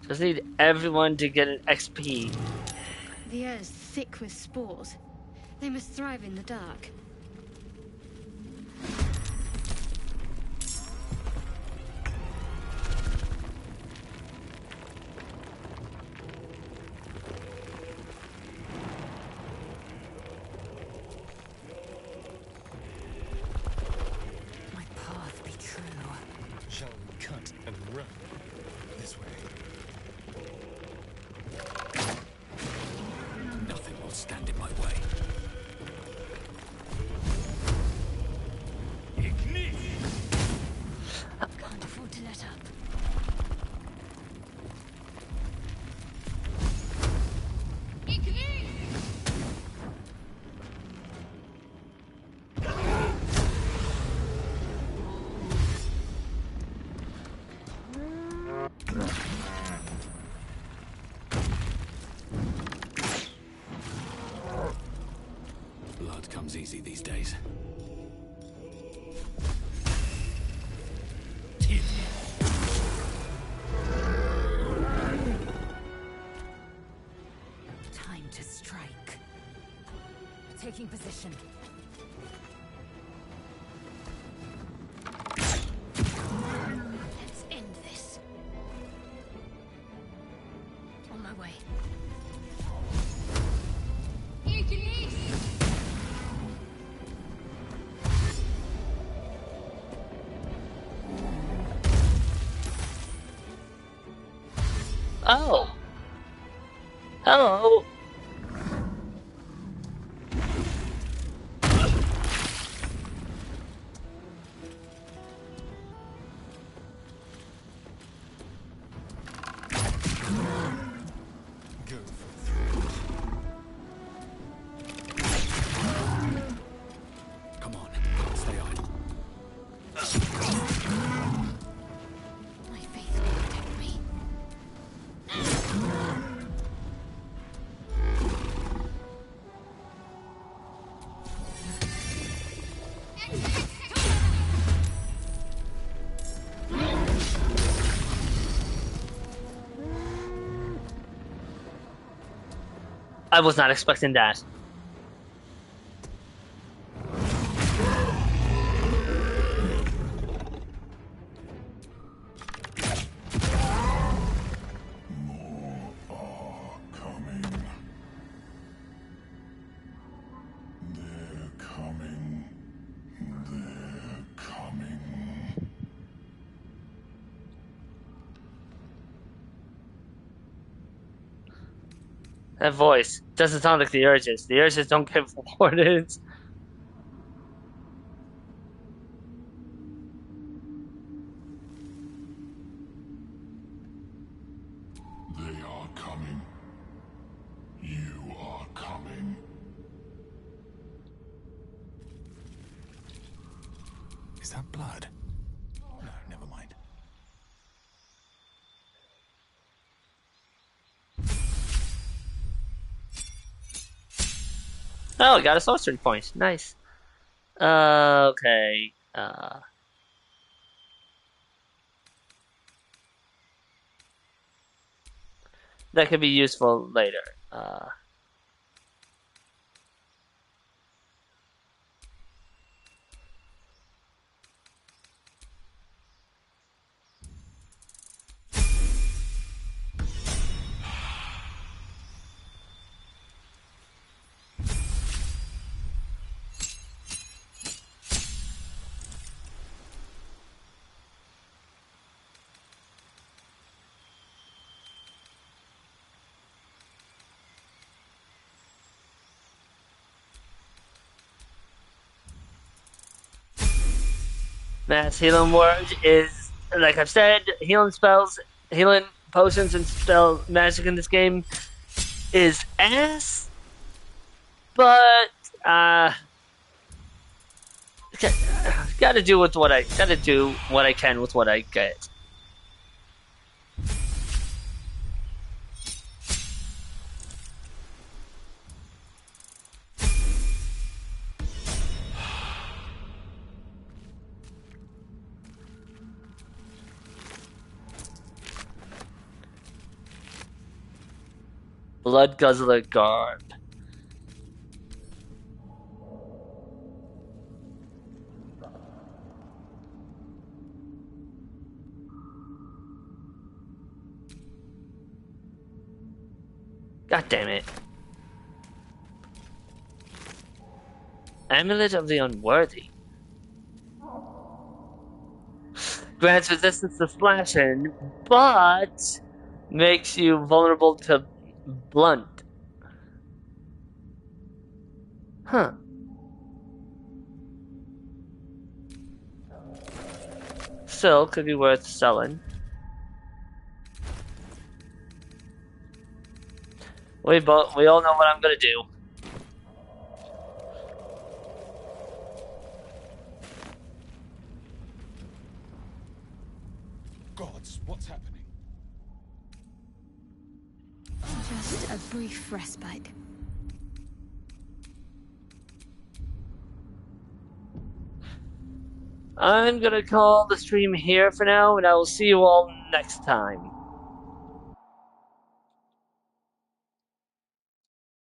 Just need everyone to get an XP. The air's thick with spores. They must thrive in the dark. My path be true. Shall we cut and run? This way. Nothing will stand in my way. Can't afford to let up. Blood comes easy these days. Time to strike. Taking position. Let's end this. On my way. Oh. Hello. Go Come on, stay on. My faith will protect me. I was not expecting that. That voice doesn't sound like the urges. The urges don't give warnings. They are coming. You are coming. Is that blood? No, never mind. Oh, I got a sorcery point. Nice. Okay. That could be useful later. Mass healing word is, like I've said, healing spells, healing potions, and spell magic in this game is ass. But gotta do with what I gotta do what I can with what I get. Blood guzzler garb. God damn it. Amulet of the Unworthy. Grants resistance to slashing, but makes you vulnerable to blunt. Huh. Still, could be worth selling. We all know what I'm gonna do. Gods, what's happening? Just a brief respite. I'm gonna call the stream here for now, and I will see you all next time.